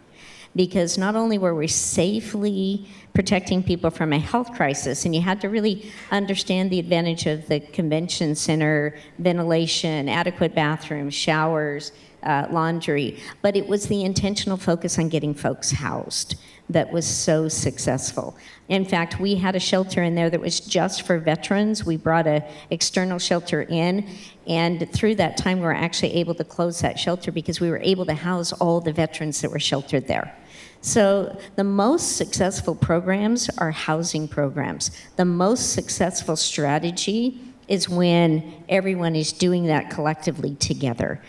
because not only were we safely protecting people from a health crisis, and you had to really understand the advantage of the convention center, ventilation, adequate bathrooms, showers, laundry, but it was the intentional focus on getting folks housed that was so successful. In fact, we had a shelter in there that was just for veterans. We brought an external shelter in, and through that time, we were actually able to close that shelter because we were able to house all the veterans that were sheltered there. So the most successful programs are housing programs. The most successful strategy is when everyone is doing that collectively together.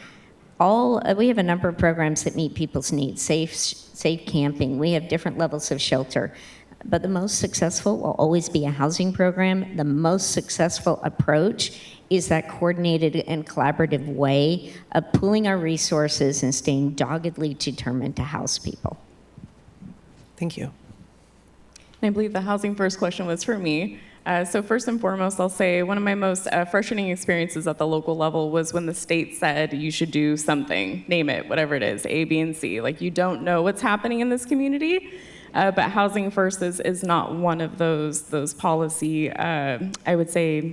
We have a number of programs that meet people's needs, safe camping. We have different levels of shelter. But the most successful will always be a housing program. The most successful approach is that coordinated and collaborative way of pooling our resources and staying doggedly determined to house people. Thank you. I believe the housing first question was for me. So first and foremost, I'll say one of my most frustrating experiences at the local level was when the state said you should do something, name it, whatever it is, A, B, and C. Like, you don't know what's happening in this community, but housing first is not one of those policy, I would say,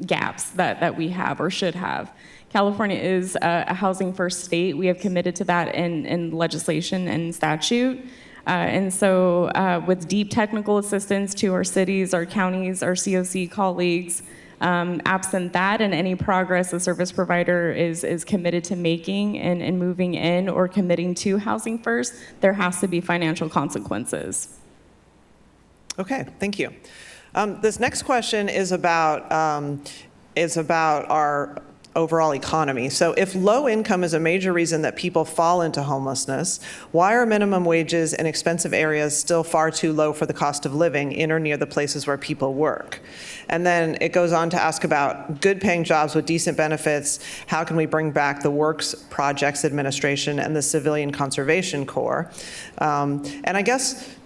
gaps that we have or should have. California is a housing first state. We have committed to that in legislation and statute. And so with deep technical assistance to our cities, our counties, our COC colleagues, absent that and any progress a service provider is committed to making and moving in or committing to housing first, there has to be financial consequences. Okay, thank you. This next question is about our overall economy. So if low income is a major reason that people fall into homelessness, why are minimum wages in expensive areas still far too low for the cost of living in or near the places where people work? And then it goes on to ask about good paying jobs with decent benefits. How can we bring back the Works Projects Administration and the Civilian Conservation Corps? And I guess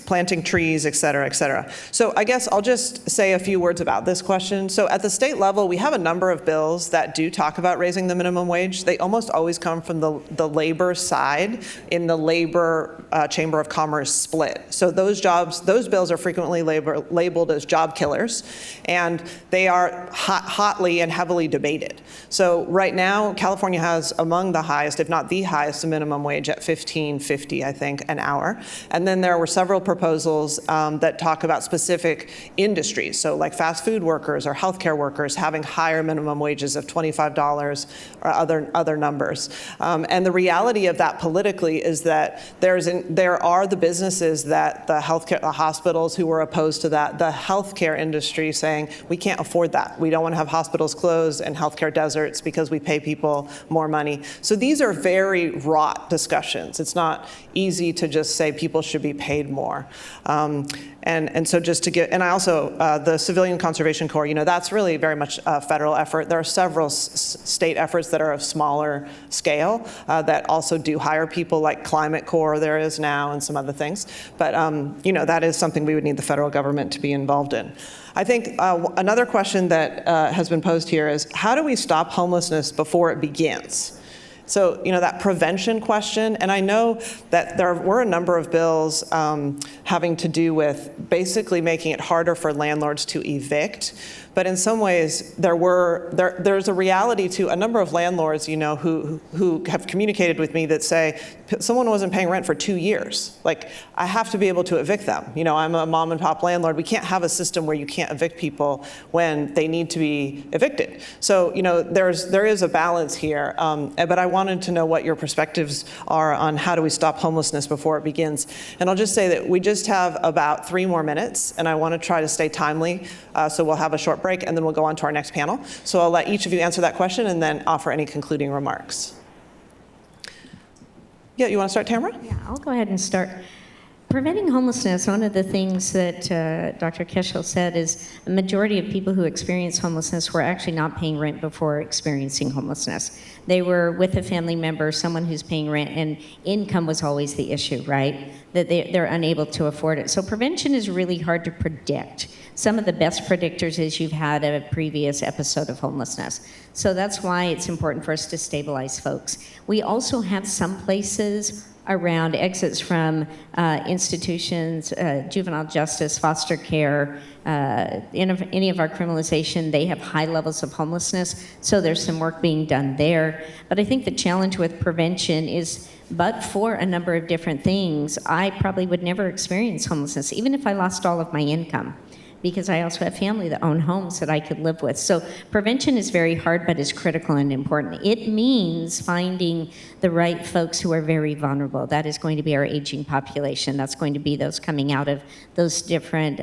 planting trees, et cetera, et cetera. So I guess I'll just say a few words about this question. So at the state level, we have a number of bills that do talk about raising the minimum wage. They almost always come from the labor side in the labor Chamber of Commerce split. So those bills are frequently labeled as job killers, and they are hotly and heavily debated. So right now, California has among the highest, if not the highest, minimum wage at $15.50, I think, an hour. And then there were several proposals that talk about specific industries, so like fast food workers or healthcare workers having higher minimum wages of $25 or other numbers. And the reality of that politically is that there are the businesses that the hospitals who were opposed to that, the healthcare industry saying we can't afford that. We don't want to have hospitals closed and healthcare deserts because we pay people more money. So these are very wrought discussions. It's not easy to just say people should be paid more. And so just to get, and I also, the Civilian Conservation Corps, that's really very much a federal effort. There are several state efforts that are of smaller scale that also do hire people, like Climate Corps there is now and some other things. But, that is something we would need the federal government to be involved in. I think another question that has been posed here is, how do we stop homelessness before it begins? So, that prevention question, and I know that there were a number of bills having to do with basically making it harder for landlords to evict. But in some ways, there's a reality to a number of landlords, who have communicated with me that say, someone wasn't paying rent for 2 years. Like, I have to be able to evict them. I'm a mom and pop landlord. We can't have a system where you can't evict people when they need to be evicted. So, there is a balance here. But I wanted to know what your perspectives are on how do we stop homelessness before it begins. And I'll just say that we just have about 3 more minutes, and I want to try to stay timely. So we'll have a short break, and then we'll go on to our next panel. So I'll let each of you answer that question and then offer any concluding remarks. Yeah, you want to start, Tamara? Yeah, I'll go ahead and start. Preventing homelessness, one of the things that Dr. Keschel said is a majority of people who experience homelessness were actually not paying rent before experiencing homelessness. They were with a family member, someone who's paying rent, and income was always the issue, right? That they're unable to afford it. So prevention is really hard to predict. Some of the best predictors is you've had a previous episode of homelessness. So that's why it's important for us to stabilize folks. We also have some places around exits from institutions, juvenile justice, foster care, any of our criminalization. They have high levels of homelessness, so there's some work being done there. But I think the challenge with prevention is, but for a number of different things, I probably would never experience homelessness, even if I lost all of my income, because I also have family that own homes that I could live with. So prevention is very hard, but is critical and important. It means finding the right folks who are very vulnerable. That is going to be our aging population. That's going to be those coming out of those different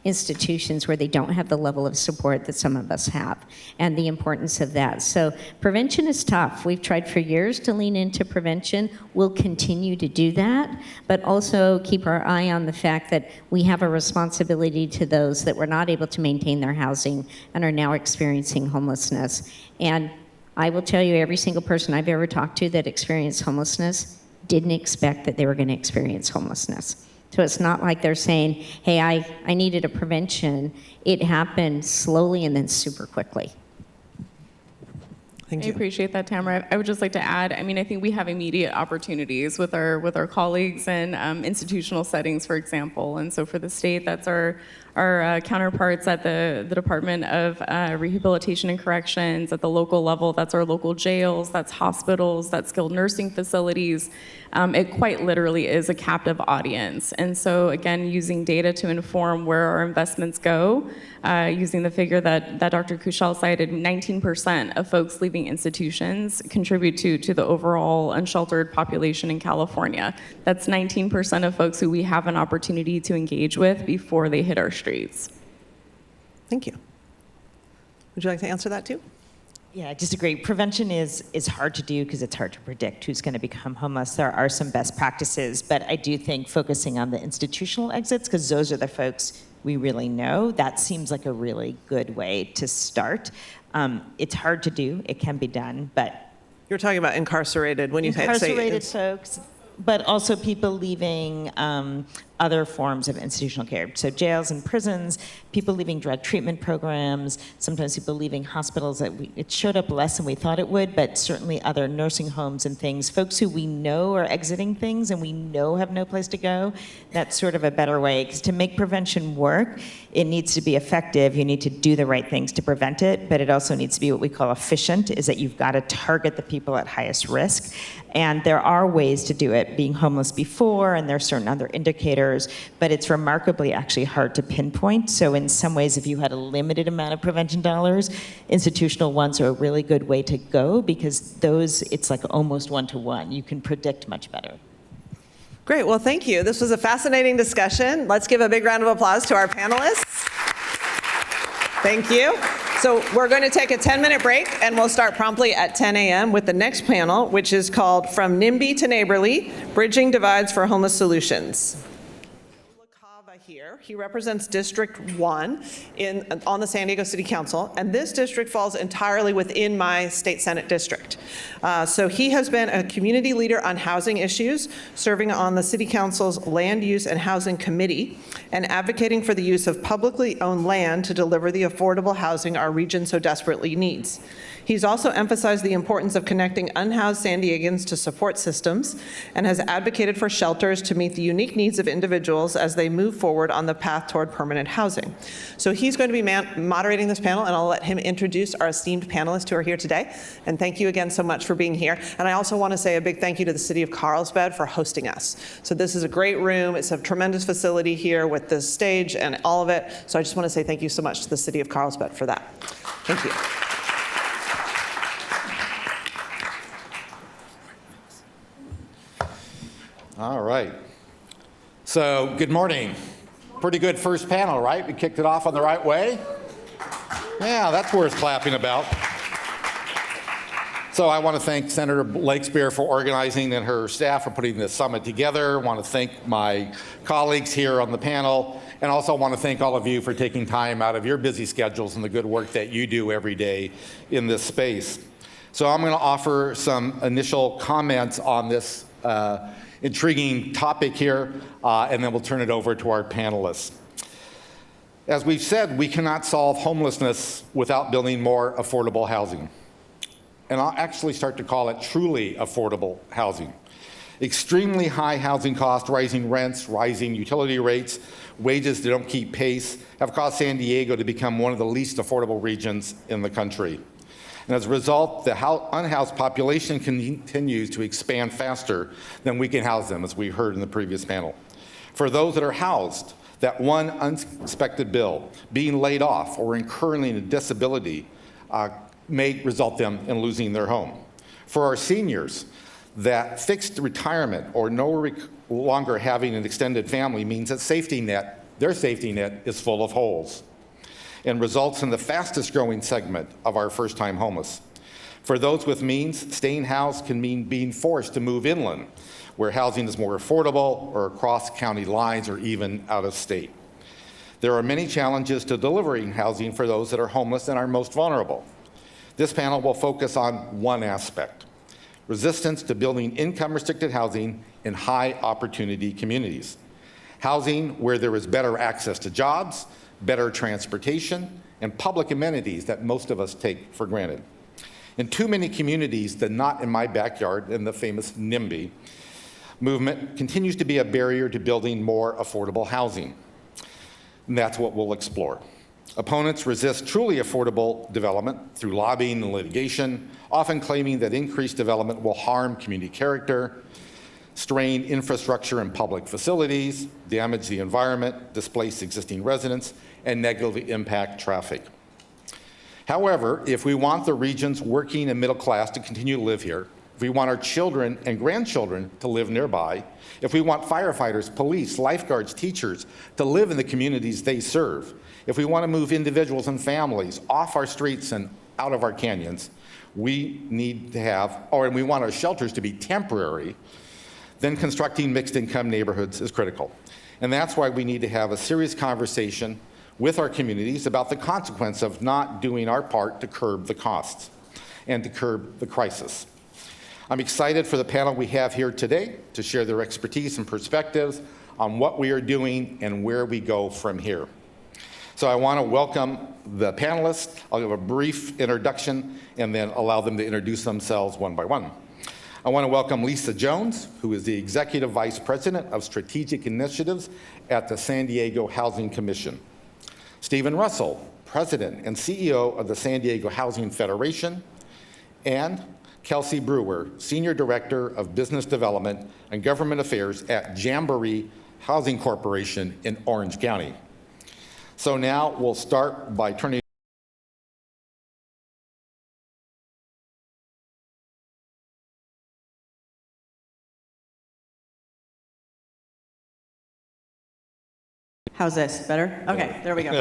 institutions where they don't have the level of support that some of us have, and the importance of that. So prevention is tough. We've tried for years to lean into prevention. We'll continue to do that, but also keep our eye on the fact that we have a responsibility to those that were not able to maintain their housing and are now experiencing homelessness. And I will tell you, every single person I've ever talked to that experienced homelessness didn't expect that they were going to experience homelessness. So it's not like they're saying, hey, I needed a prevention. It happened slowly and then super quickly. Thank I you. appreciate that, Tamara. I would just like to add, I mean, I think we have immediate opportunities with our colleagues in institutional settings, for example. And so for the state, that's our counterparts at the Department of Rehabilitation and Corrections. At the local level, that's our local jails, that's hospitals, that's skilled nursing facilities. It quite literally is a captive audience. And so again, using data to inform where our investments go, using the figure that Dr. Kushal cited, 19% of folks leaving institutions contribute to the overall unsheltered population in California. That's 19% of folks who we have an opportunity to engage with before they hit our streets. Thank you. Would you like to answer that too? Yeah, I just agree. Prevention is hard to do because it's hard to predict who's going to become homeless. There are some best practices, but I do think focusing on the institutional exits, because those are the folks we really know, that seems like a really good way to start. It's hard to do. It can be done, but You're talking about incarcerated when you say incarcerated folks, but also people leaving other forms of institutional care. So jails and prisons, people leaving drug treatment programs, sometimes people leaving hospitals. It showed up less than we thought it would, but certainly other nursing homes and things. Folks who we know are exiting things and we know have no place to go, that's sort of a better way. Because to make prevention work, it needs to be effective. You need to do the right things to prevent it, but it also needs to be what we call efficient, is that you've got to target the people at highest risk. And there are ways to do it, being homeless before, and there are certain other indicators, but it's remarkably actually hard to pinpoint. So in some ways, if you had a limited amount of prevention dollars, institutional ones are a really good way to go, because those, it's like almost one-to-one. You can predict much better. Great, well, thank you. This was a fascinating discussion. Let's give a big round of applause to our panelists. Thank you. So we're going to take a 10-minute break, and we'll start promptly at 10 a.m. with the next panel, which is called From NIMBY to Neighborly, Bridging Divides for Homeless Solutions. Here. He represents District 1 on the San Diego City Council, and this district falls entirely within my state Senate district. So he has been a community leader on housing issues, serving on the City Council's Land Use and Housing Committee, and advocating for the use of publicly owned land to deliver the affordable housing our region so desperately needs. He's also emphasized the importance of connecting unhoused San Diegans to support systems, and has advocated for shelters to meet the unique needs of individuals as they move forward on the path toward permanent housing. So he's going to be moderating this panel, and I'll let him introduce our esteemed panelists who are here today. And thank you again so much for being here. And I also want to say a big thank you to the City of Carlsbad for hosting us. So this is a great room. It's a tremendous facility here with this stage and all of it. So I just want to say thank you so much to the City of Carlsbad for that. Thank you. All right. So, good morning. Pretty good first panel, right? We kicked it off on the right way? Yeah, that's worth clapping about. So I want to thank Senator Blakespear for organizing and her staff for putting this summit together. I want to thank my colleagues here on the panel, and also want to thank all of you for taking time out of your busy schedules and the good work that you do every day in this space. So I'm going to offer some initial comments on this intriguing topic here, and then we'll turn it over to our panelists. As we've said, we cannot solve homelessness without building more affordable housing. And I'll actually start to call it truly affordable housing. Extremely high housing costs, rising rents, rising utility rates, wages that don't keep pace have caused San Diego to become one of the least affordable regions in the country. And as a result, the unhoused population continues to expand faster than we can house them, as we heard in the previous panel. For those that are housed, that one unexpected bill, being laid off or incurring a disability, may result them in losing their home. For our seniors, that fixed retirement or no longer having an extended family means that their safety net is full of holes and results in the fastest growing segment of our first-time homeless. For those with means, staying housed can mean being forced to move inland, where housing is more affordable, or across county lines, or even out of state. There are many challenges to delivering housing for those that are homeless and are most vulnerable. This panel will focus on one aspect: resistance to building income-restricted housing in high-opportunity communities. Housing where there is better access to jobs, better transportation, and public amenities that most of us take for granted. In too many communities, the Not in My Backyard and the famous NIMBY movement continues to be a barrier to building more affordable housing. And that's what we'll explore. Opponents resist truly affordable development through lobbying and litigation, often claiming that increased development will harm community character, strain infrastructure and public facilities, damage the environment, displace existing residents, and negatively impact traffic. However, if we want the region's working and middle class to continue to live here, if we want our children and grandchildren to live nearby, if we want firefighters, police, lifeguards, teachers to live in the communities they serve, if we want to move individuals and families off our streets and out of our canyons, we need to have, and we want our shelters to be temporary, then constructing mixed income neighborhoods is critical. And that's why we need to have a serious conversation with our communities about the consequence of not doing our part to curb the costs and to curb the crisis. I'm excited for the panel we have here today to share their expertise and perspectives on what we are doing and where we go from here. So I want to welcome the panelists. I'll give a brief introduction and then allow them to introduce themselves one by one. I want to welcome Lisa Jones, who is the Executive Vice President of Strategic Initiatives at the San Diego Housing Commission. Stephen Russell, President and CEO of the San Diego Housing Federation, and Kelsey Brewer, Senior Director of Business Development and Government Affairs at Jamboree Housing Corporation in Orange County. So now we'll start by turning How's this? Better? Okay, there we go.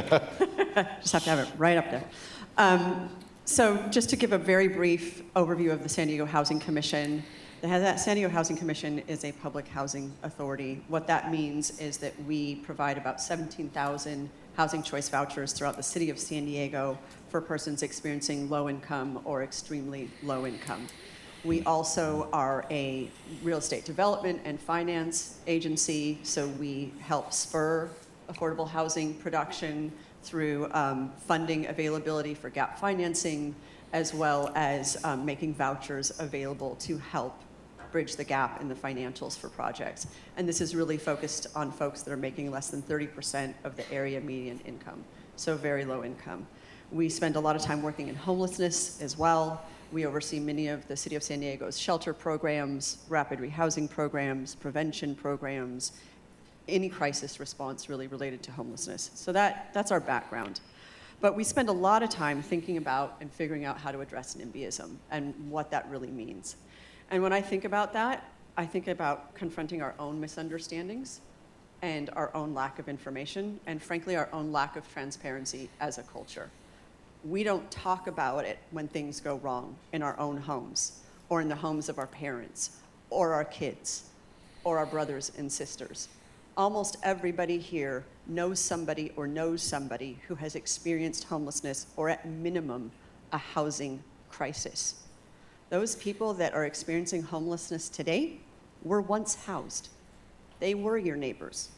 Just have to have it right up there. So just to give a very brief overview of the San Diego Housing Commission, the San Diego Housing Commission is a public housing authority. What that means is that we provide about 17,000 housing choice vouchers throughout the city of San Diego for persons experiencing low income or extremely low income. We also are a real estate development and finance agency, so we help spur affordable housing production through funding availability for gap financing, as well as making vouchers available to help bridge the gap in the financials for projects. And this is really focused on folks that are making less than 30% of the area median income, so very low income. We spend a lot of time working in homelessness as well. We oversee many of the City of San Diego's shelter programs, rapid rehousing programs, prevention programs, any crisis response really related to homelessness. So that's our background. But we spend a lot of time thinking about and figuring out how to address NIMBYism and what that really means. And when I think about that, I think about confronting our own misunderstandings and our own lack of information, and frankly, our own lack of transparency as a culture. We don't talk about it when things go wrong in our own homes, or in the homes of our parents, or our kids, or our brothers and sisters. Almost everybody here knows somebody who has experienced homelessness, or at minimum, a housing crisis. Those people that are experiencing homelessness today were once housed. They were your neighbors.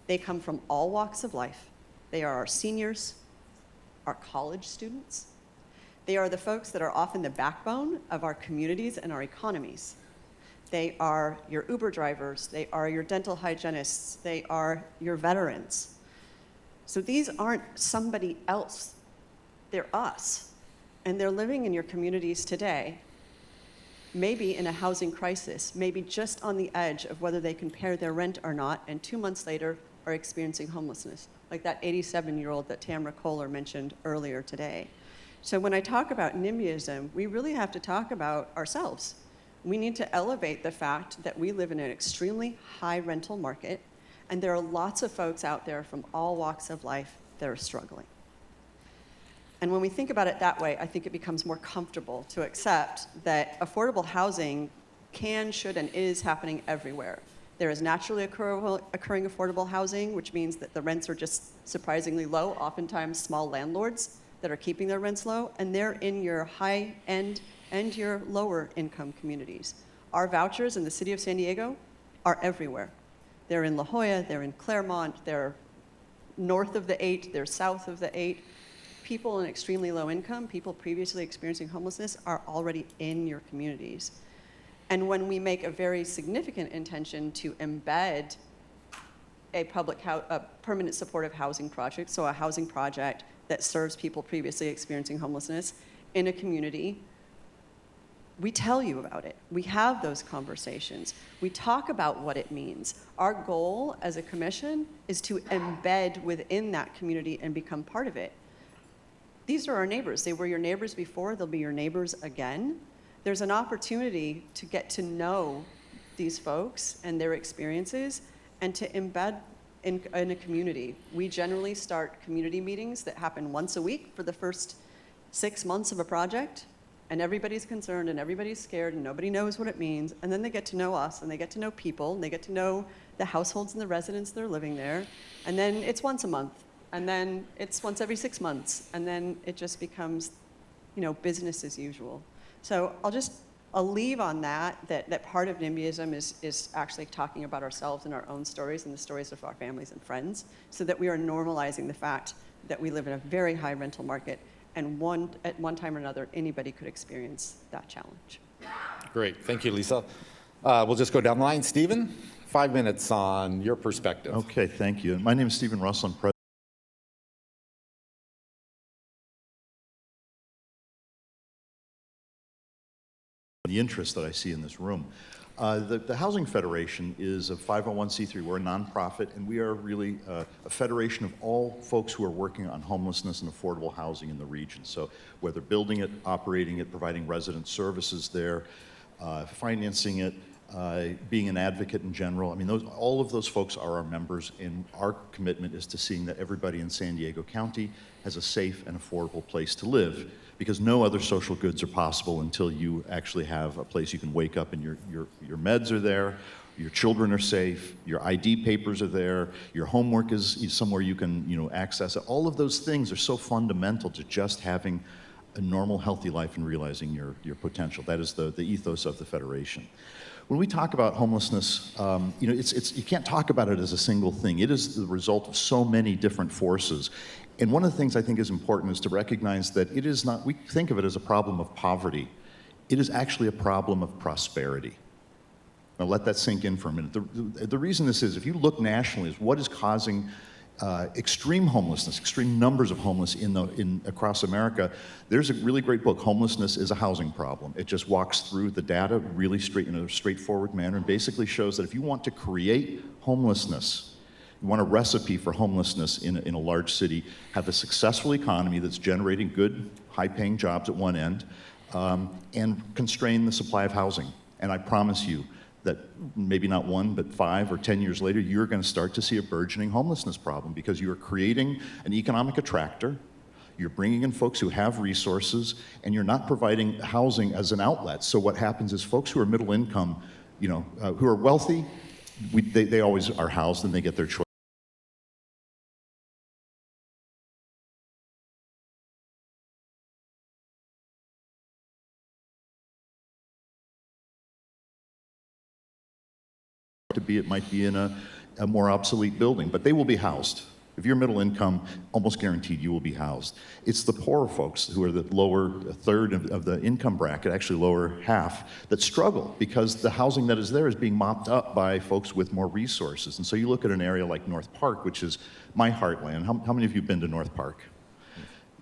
They come from all walks of life. They are our seniors, our college students. They are the folks that are often the backbone of our communities and our economies. They are your Uber drivers. They are your dental hygienists. They are your veterans. So these aren't somebody else. They're us. And they're living in your communities today, maybe in a housing crisis, maybe just on the edge of whether they can pay their rent or not, and 2 months later are experiencing homelessness, like that 87-year-old that Tamara Kohler mentioned earlier today. So when I talk about NIMBYism, we really have to talk about ourselves. We need to elevate the fact that we live in an extremely high rental market, and there are lots of folks out there from all walks of life that are struggling. And when we think about it that way, I think it becomes more comfortable to accept that affordable housing can, should, and is happening everywhere. There is naturally occurring affordable housing, which means that the rents are just surprisingly low, oftentimes small landlords that are keeping their rents low, and they're in your high-end and your lower-income communities. Our vouchers in the city of San Diego are everywhere. They're in La Jolla, they're in Claremont, they're north of the 8, they're south of the 8. People in extremely low income, people previously experiencing homelessness, are already in your communities. And when we make a very significant intention to embed a permanent supportive housing project, so a housing project that serves people previously experiencing homelessness in a community, we tell you about it. We have those conversations. We talk about what it means. Our goal as a commission is to embed within that community and become part of it. These are our neighbors. They were your neighbors before, they'll be your neighbors again. There's an opportunity to get to know these folks and their experiences and to embed in a community. We generally start community meetings that happen once a week for the first 6 months of a project, and everybody's concerned and everybody's scared and nobody knows what it means, and then they get to know us and they get to know people and they get to know the households and the residents that are living there, and then it's once a month, and then it's once every 6 months, and then it just becomes, business as usual. So I'll leave on that part of NIMBYism is actually talking about ourselves and our own stories and the stories of our families and friends, so that we are normalizing the fact that we live in a very high rental market, and at one time or another, anybody could experience that challenge. Great, thank you, Lisa. We'll just go down the line. Stephen, 5 minutes on your perspective. Okay, thank you. My name is Stephen Russell. I'm president. The interest that I see in this room. The Housing Federation is a 501c3. We're a nonprofit, and we are really a federation of all folks who are working on homelessness and affordable housing in the region. So whether building it, operating it, providing resident services there, financing it, being an advocate in general. I mean, all of those folks are our members, and our commitment is to seeing that everybody in San Diego County has a safe and affordable place to live, because no other social goods are possible until you actually have a place you can wake up and your meds are there, your children are safe, your ID papers are there, your homework is somewhere you can access it. All of those things are so fundamental to just having a normal, healthy life and realizing your potential. That is the ethos of the Federation. When we talk about homelessness, you can't talk about it as a single thing. It is the result of so many different forces. And one of the things I think is important is to recognize that it is not, we think of it as a problem of poverty. It is actually a problem of prosperity. Now let that sink in for a minute. The reason this is, if you look nationally, is what is causing extreme homelessness, extreme numbers of homeless across America. There's a really great book, Homelessness is a Housing Problem. It just walks through the data really in a straightforward manner, and basically shows that if you want to create homelessness, you want a recipe for homelessness in a large city, have a successful economy that's generating good, high-paying jobs at one end, and constrain the supply of housing. And I promise you that maybe not 1, but 5 or 10 years later, you're going to start to see a burgeoning homelessness problem, because you are creating an economic attractor, you're bringing in folks who have resources, and you're not providing housing as an outlet. So what happens is folks who are middle income, who are wealthy, they always are housed and they get their choice. It might be in a more obsolete building, but they will be housed. If you're middle income, almost guaranteed you will be housed. It's the poorer folks who are the lower third of the income bracket, actually lower half, that struggle because the housing that is there is being mopped up by folks with more resources. And so you look at an area like North Park, which is my heartland. How many of you have been to North Park?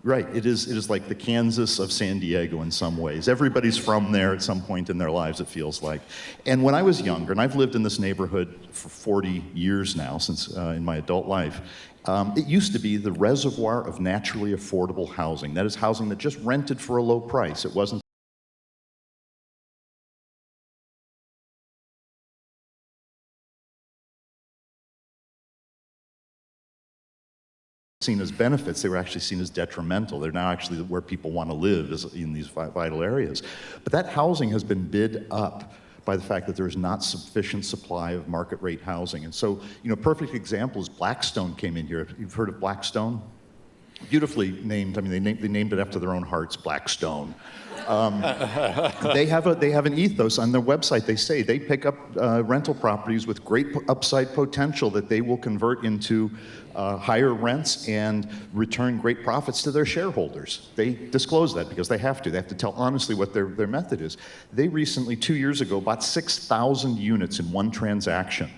Right, it is like the Kansas of San Diego in some ways. Everybody's from there at some point in their lives, it feels like. And when I was younger, and I've lived in this neighborhood for 40 years now, since in my adult life, it used to be the reservoir of naturally affordable housing. That is housing that just rented for a low price. It wasn't seen as benefits, they were actually seen as detrimental. They're now actually where people want to live, is in these vital areas. But that housing has been bid up by the fact that there is not sufficient supply of market rate housing. And so, a perfect example is Blackstone came in here. You've heard of Blackstone? Beautifully named. I mean, they named it after their own hearts, Blackstone. They have an ethos on their website. They say they pick up rental properties with great upside potential that they will convert into higher rents and return great profits to their shareholders. They disclose that because they have to. They have to tell honestly what their method is. They recently, 2 years ago, bought 6,000 units in one transaction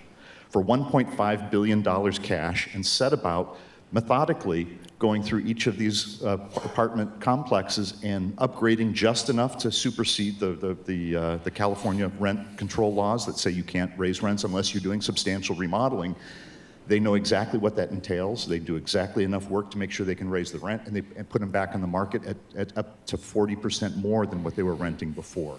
for $1.5 billion cash and set about methodically going through each of these apartment complexes and upgrading just enough to supersede the California rent control laws that say you can't raise rents unless you're doing substantial remodeling. They know exactly what that entails. They do exactly enough work to make sure they can raise the rent, and they put them back on the market at up to 40% more than what they were renting before.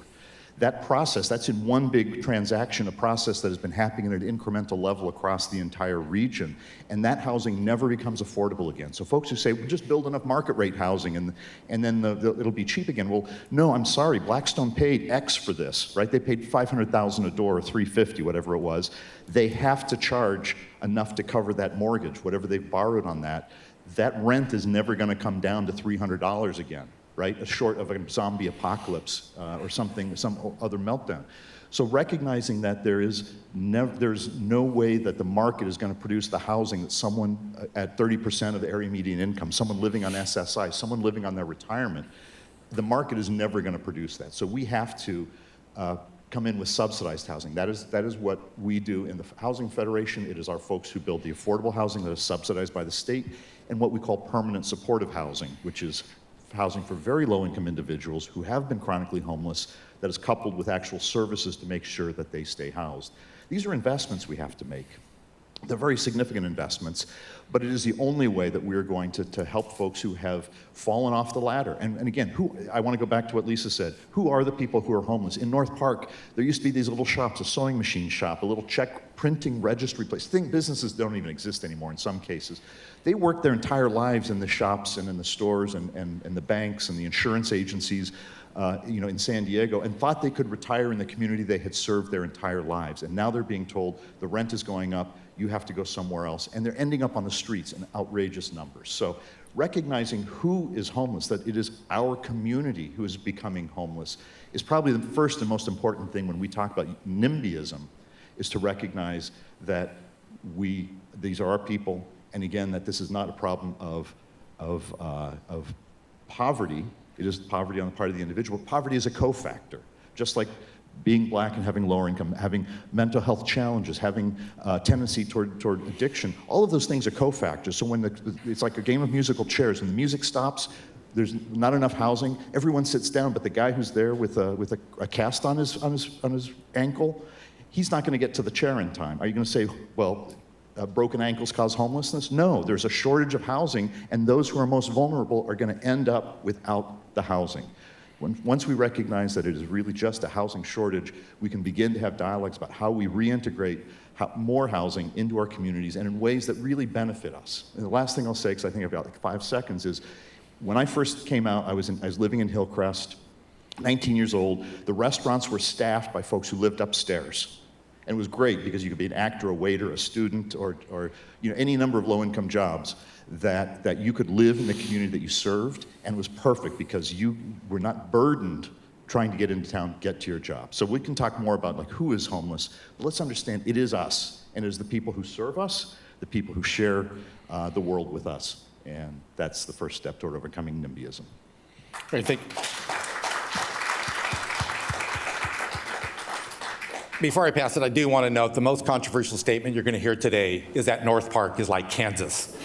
That process, that's in one big transaction, a process that has been happening at an incremental level across the entire region, and that housing never becomes affordable again. So folks who say, well, just build enough market rate housing and then it'll be cheap again. Well, no, I'm sorry, Blackstone paid X for this, right? They paid $500,000 a door, or $350,000, whatever it was. They have to charge enough to cover that mortgage, whatever they've borrowed on that. That rent is never gonna come down to $300 again, right? Short of a zombie apocalypse or some other meltdown. So recognizing that there's no way that the market is going to produce the housing that someone at 30% of the area median income, someone living on SSI, someone living on their retirement, the market is never going to produce that. So we have to come in with subsidized housing. That is what we do in the Housing Federation. It is our folks who build the affordable housing that is subsidized by the state, and what we call permanent supportive housing, which is housing for very low-income individuals who have been chronically homeless that is coupled with actual services to make sure that they stay housed. These are investments we have to make. They're very significant investments, but it is the only way that we're going to help folks who have fallen off the ladder. And again, I want to go back to what Lisa said. Who are the people who are homeless? In North Park, there used to be these little shops, a sewing machine shop, a little check printing registry place. Businesses don't even exist anymore in some cases. They worked their entire lives in the shops and in the stores and the banks and the insurance agencies in San Diego, and thought they could retire in the community they had served their entire lives. And now they're being told the rent is going up, you have to go somewhere else. And they're ending up on the streets in outrageous numbers. So recognizing who is homeless, that it is our community who is becoming homeless, is probably the first and most important thing when we talk about NIMBYism, is to recognize that these are our people, and again, that this is not a problem of poverty. It is poverty on the part of the individual. Poverty is a cofactor, just like being black and having lower income, having mental health challenges, having a tendency toward addiction. All of those things are cofactors. So when it's like a game of musical chairs. When the music stops, there's not enough housing. Everyone sits down, but the guy who's there with a cast on his ankle, he's not going to get to the chair in time. Are you going to say, well, broken ankles cause homelessness? No, there's a shortage of housing, and those who are most vulnerable are going to end up without the housing. Once we recognize that it is really just a housing shortage, we can begin to have dialogues about how we reintegrate more housing into our communities and in ways that really benefit us. And the last thing I'll say, because I think I've got like 5 seconds, is when I first came out, I was living in Hillcrest, 19 years old. The restaurants were staffed by folks who lived upstairs. And it was great because you could be an actor, a waiter, a student, or any number of low-income jobs that you could live in the community that you served, and it was perfect because you were not burdened trying to get into town, get to your job. So we can talk more about who is homeless, but let's understand it is us, and it is the people who serve us the people who share the world with us. And that's the first step toward overcoming NIMBYism. Great, thank you. Before I pass it, I do want to note the most controversial statement you're going to hear today is that North Park is like Kansas.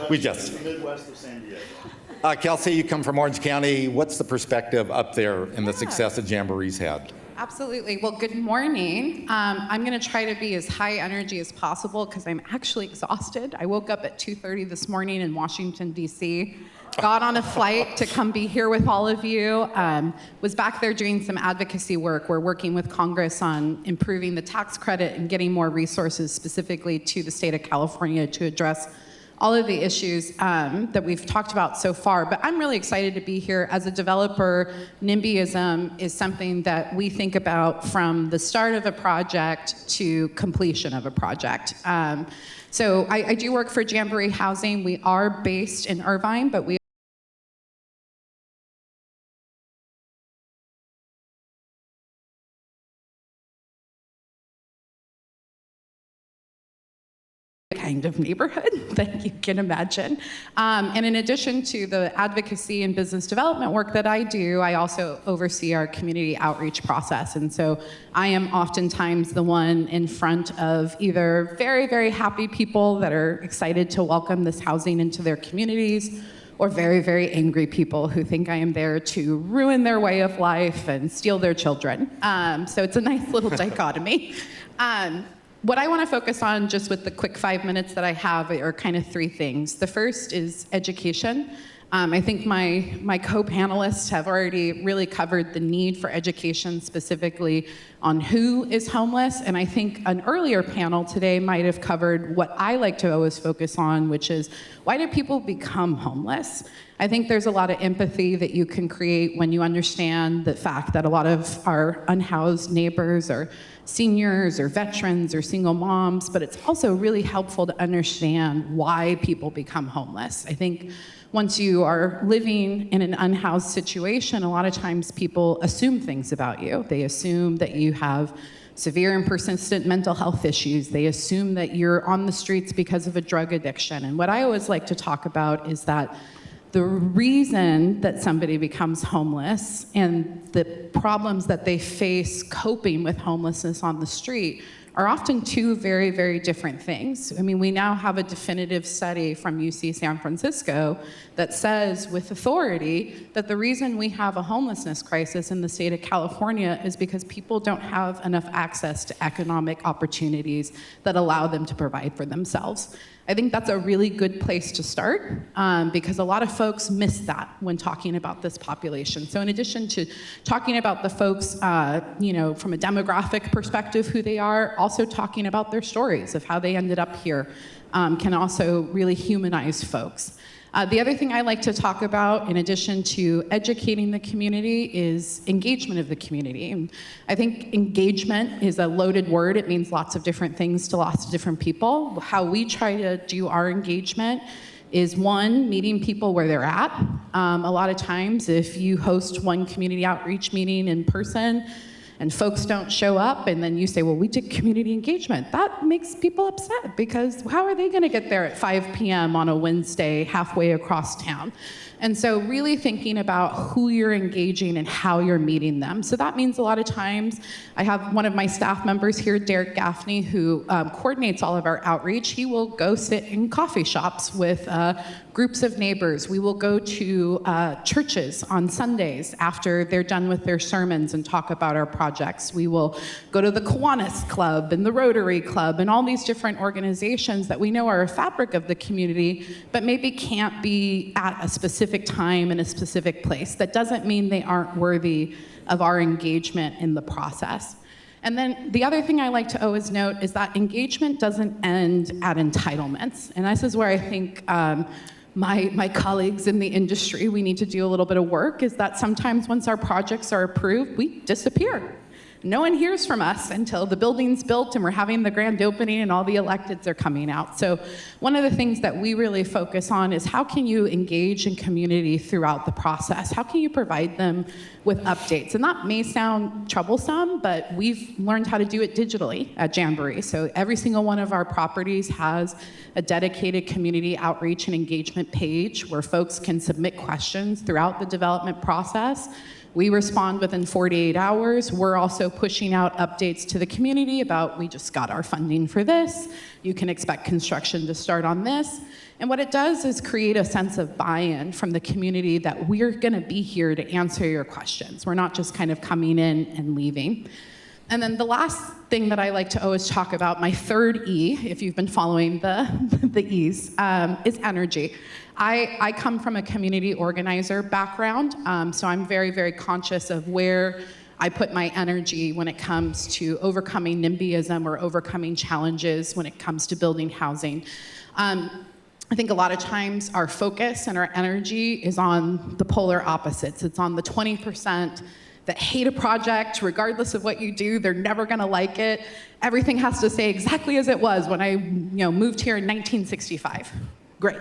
We just. The Midwest of San Diego. Kelsey, you come from Orange County. What's the perspective up there and the success that Jamboree's had? Absolutely. Well, good morning. I'm going to try to be as high energy as possible because I'm actually exhausted. I woke up at 2:30 this morning in Washington, D.C., got on a flight to come be here with all of you, was back there doing some advocacy work. We're working with Congress on improving the tax credit and getting more resources specifically to the state of California to address all of the issues that we've talked about so far. But I'm really excited to be here. As a developer, NIMBYism is something that we think about from the start of a project to completion of a project. So I do work for Jamboree Housing. We are based in Irvine, but we kind of neighborhood that you can imagine. And in addition to the advocacy and business development work that I do, I also oversee our community outreach process. And so I am oftentimes the one in front of either very, very happy people that are excited to welcome this housing into their communities, or very, very angry people who think I am there to ruin their way of life and steal their children. So it's a nice little dichotomy. What I want to focus on just with the quick 5 minutes that I have are kind of three things. The first is education. I think my co-panelists have already really covered the need for education specifically on who is homeless, and I think an earlier panel today might have covered what I like to always focus on, which is why do people become homeless? I think there's a lot of empathy that you can create when you understand the fact that a lot of our unhoused neighbors are seniors or veterans or single moms, but it's also really helpful to understand why people become homeless. I think once you are living in an unhoused situation, a lot of times people assume things about you. They assume that you have severe and persistent mental health issues. They assume that you're on the streets because of a drug addiction. And what I always like to talk about is that the reason that somebody becomes homeless and the problems that they face coping with homelessness on the street are often two very, very different things. I mean, we now have a definitive study from UC San Francisco that says with authority that the reason we have a homelessness crisis in the state of California is because people don't have enough access to economic opportunities that allow them to provide for themselves. I think that's a really good place to start because a lot of folks miss that when talking about this population. So in addition to talking about the folks, from a demographic perspective, who they are, also talking about their stories of how they ended up here can also really humanize folks. The other thing I like to talk about, in addition to educating the community, is engagement of the community. And I think engagement is a loaded word. It means lots of different things to lots of different people. How we try to do our engagement is, one, meeting people where they're at. A lot of times, if you host one community outreach meeting in person, and folks don't show up, and then you say, well, we did community engagement. That makes people upset because how are they gonna get there at 5 p.m. on a Wednesday halfway across town? And so really thinking about who you're engaging and how you're meeting them. So that means a lot of times, I have one of my staff members here, Derek Gaffney, who coordinates all of our outreach. He will go sit in coffee shops with groups of neighbors. We will go to churches on Sundays after they're done with their sermons and talk about our projects. We will go to the Kiwanis Club and the Rotary Club and all these different organizations that we know are a fabric of the community, but maybe can't be at a specific time in a specific place. That doesn't mean they aren't worthy of our engagement in the process. And then the other thing I like to always note is that engagement doesn't end at entitlements. And this is where I think my colleagues in the industry, we need to do a little bit of work, is that sometimes once our projects are approved, we disappear. no one hears from us until the building's built and we're having the grand opening and all the electeds are coming out. So one of the things that we really focus on is how can you engage in community throughout the process? How can you provide them with updates? And that may sound troublesome, but we've learned how to do it digitally at Jamboree. So every single one of our properties has a dedicated community outreach and engagement page where folks can submit questions throughout the development process. We respond within 48 hours. We're also pushing out updates to the community about, we just got our funding for this. You can expect construction to start on this. And what it does is create a sense of buy-in from the community that we're gonna be here to answer your questions. We're not just kind of coming in and leaving. And then the last thing that I like to always talk about, my third E, if you've been following the E's, is energy. I come from a community organizer background, so I'm very, very conscious of where I put my energy when it comes to overcoming NIMBYism or overcoming challenges when it comes to building housing. I think a lot of times our focus and our energy is on the polar opposites. It's on the 20% that hate a project, regardless of what you do, they're never gonna like it. Everything has to stay exactly as it was when I moved here in 1965. Great.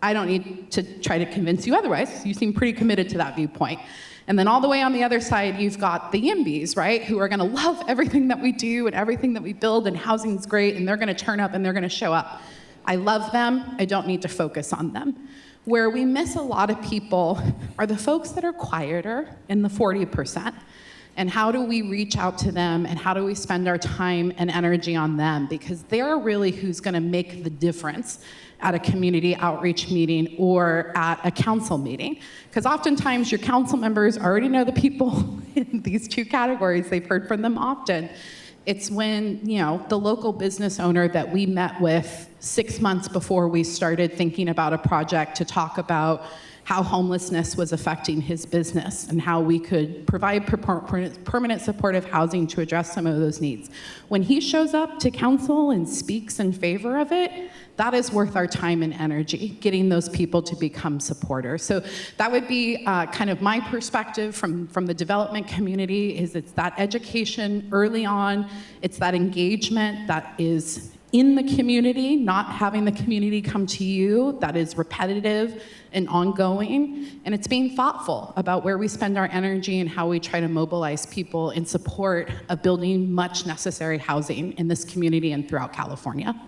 I don't need to try to convince you otherwise. You seem pretty committed to that viewpoint. And then all the way on the other side, you've got the YIMBYs, right? Who are gonna love everything that we do and everything that we build, and housing's great, and they're gonna turn up and they're gonna show up. I love them, I don't need to focus on them. Where we miss a lot of people are the folks that are quieter in the 40%. And how do we reach out to them, and how do we spend our time and energy on them? Because they're really who's gonna make the difference at a community outreach meeting or at a council meeting. Because oftentimes your council members already know the people in these two categories, they've heard from them often. It's when, the local business owner that we met with 6 months before we started thinking about a project to talk about how homelessness was affecting his business and how we could provide permanent supportive housing to address some of those needs. When he shows up to council and speaks in favor of it, that is worth our time and energy, getting those people to become supporters. So that would be kind of my perspective from the development community, is it's that education early on, it's that engagement that is in the community, not having the community come to you, that is repetitive and ongoing, and it's being thoughtful about where we spend our energy and how we try to mobilize people in support of building much necessary housing in this community and throughout California.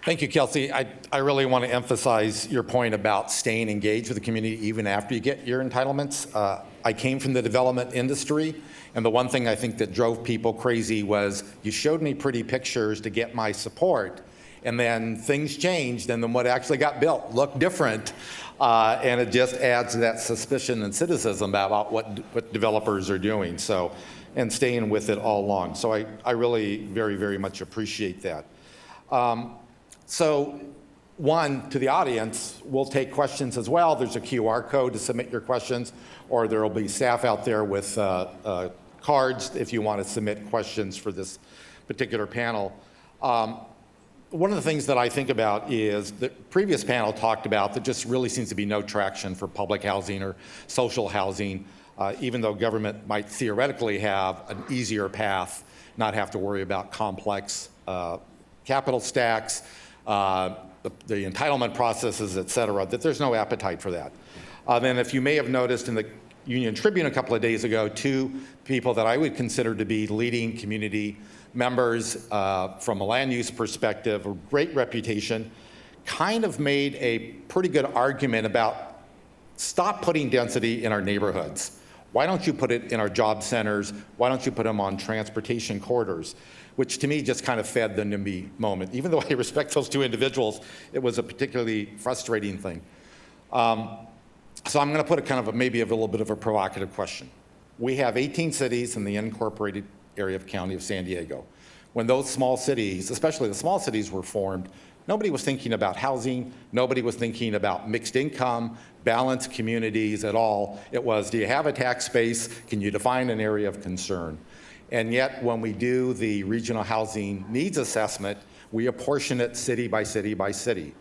Thank you, Kelsey. I really want to emphasize your point about staying engaged with the community even after you get your entitlements. I came from the development industry, and the one thing I think that drove people crazy was you showed me pretty pictures to get my support, and then things changed, and then what actually got built looked different, and it just adds to that suspicion and cynicism about what developers are doing. So, and staying with it all along. So I really very, very much appreciate that. So one, to the audience, we'll take questions as well. There's a QR code to submit your questions, or there will be staff out there with cards if you want to submit questions for this particular panel. One of the things that I think about is the previous panel talked about that just really seems to be no traction for public housing or social housing, even though government might theoretically have an easier path, not have to worry about complex capital stacks, the entitlement processes, et cetera, that there's no appetite for that. Then if you may have noticed in the Union Tribune a couple of days ago, two people that I would consider to be leading community members from a land use perspective, a great reputation, kind of made a pretty good argument about stop putting density in our neighborhoods. Why don't you put it in our job centers? Why don't you put them on transportation corridors? Which to me just kind of fed the NIMBY moment. Even though I respect those two individuals, it was a particularly frustrating thing. So I'm going to put a kind of maybe a little bit of a provocative question. We have 18 cities in the unincorporated area of County of San Diego. When those small cities, especially the small cities, were formed, nobody was thinking about housing, nobody was thinking about mixed income, balanced communities at all. It was, do you have a tax base? Can you define an area of concern? And yet, when we do the regional housing needs assessment, we apportion it city by city by city.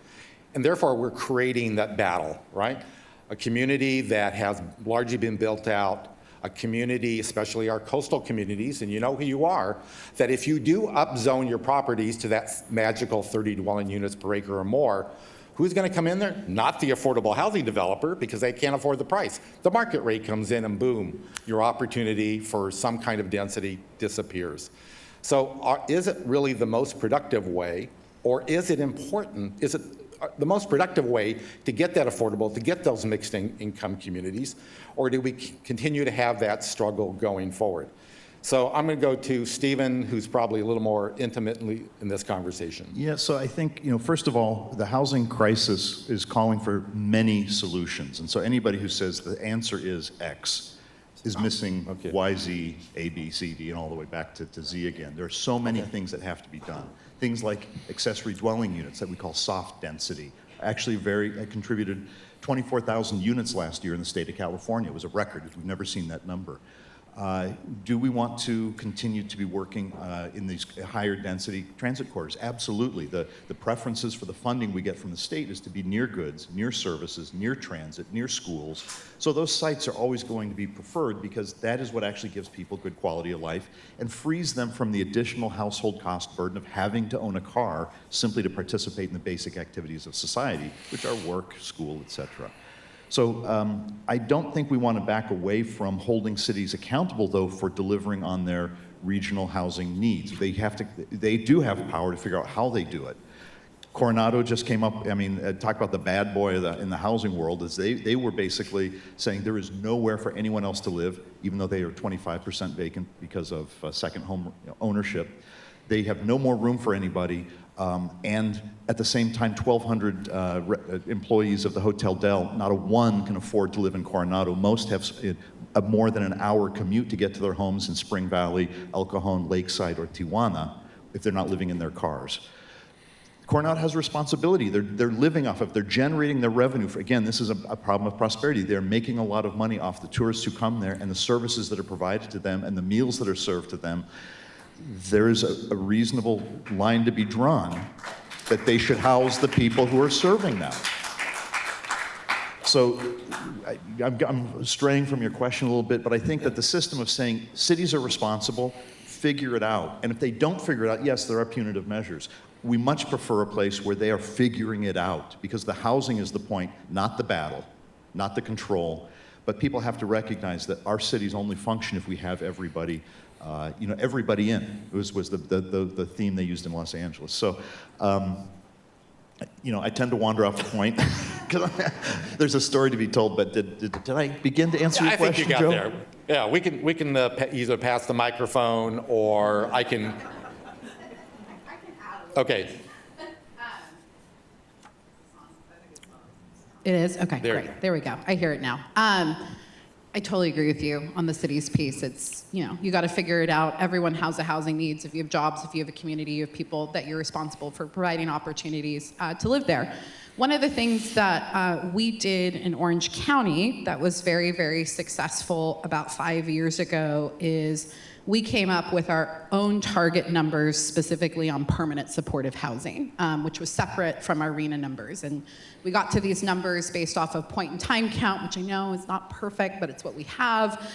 And therefore, we're creating that battle, right? A community that has largely been built out, a community, especially our coastal communities, and you know who you are, that if you do upzone your properties to that magical 30 dwelling units per acre or more, who's going to come in there? Not the affordable housing developer, because they can't afford the price. The market rate comes in and boom, your opportunity for some kind of density disappears. So is it really the most productive way, or is it important, is it the most productive way to get that affordable, to get those mixed income communities, or do we continue to have that struggle going forward? So I'm going to go to Stephen, who's probably a little more intimately in this conversation. Yeah, so I think, first of all, the housing crisis is calling for many solutions. And so anybody who says the answer is X is missing Y, Z, A, B, C, D, and all the way back to Z again. There are so many things that have to be done. Things like accessory dwelling units that we call soft density. Actually, contributed 24,000 units last year in the state of California. It was a record. We've never seen that number. Do we want to continue to be working in these higher density transit corridors? Absolutely. The preferences for the funding we get from the state is to be near goods, near services, near transit, near schools. So those sites are always going to be preferred because that is what actually gives people good quality of life and frees them from the additional household cost burden of having to own a car simply to participate in the basic activities of society, which are work, school, etc. So I don't think we want to back away from holding cities accountable, though, for delivering on their regional housing needs. They do have power to figure out how they do it. Coronado just came up, talk about the bad boy in the housing world, is they were basically saying there is nowhere for anyone else to live, even though they are 25% vacant because of second home ownership. They have no more room for anybody. And at the same time, 1,200 employees of the Hotel Del, not a one can afford to live in Coronado. Most have a more than an hour commute to get to their homes in Spring Valley, El Cajon, Lakeside, or Tijuana if they're not living in their cars. Coronado has a responsibility. They're living off of, they're generating their revenue. Again, this is a problem of prosperity. They're making a lot of money off the tourists who come there and the services that are provided to them and the meals that are served to them. There's a reasonable line to be drawn that they should house the people who are serving them. So I'm straying from your question a little bit, but I think that the system of saying cities are responsible, figure it out. And if they don't figure it out, yes, there are punitive measures. We much prefer a place where they are figuring it out because the housing is the point, not the battle, not the control. But people have to recognize that our cities only function if we have everybody everybody in. It was the theme they used in Los Angeles. So, I tend to wander off the point. There's a story to be told, but did I begin to answer your question, I think you got Joe? there. Yeah, we can either pass the microphone or I can. Okay. It is? Okay, There. great. There we go. I hear it now. I totally agree with you on the city's piece. It's, you got to figure it out. Everyone has the housing needs. If you have jobs, if you have a community, you have people that you're responsible for providing opportunities to live there. One of the things that we did in Orange County that was very, very successful about 5 years ago is we came up with our own target numbers specifically on permanent supportive housing, which was separate from our RENA numbers. And we got to these numbers based off of point in time count, which I know is not perfect, but it's what we have.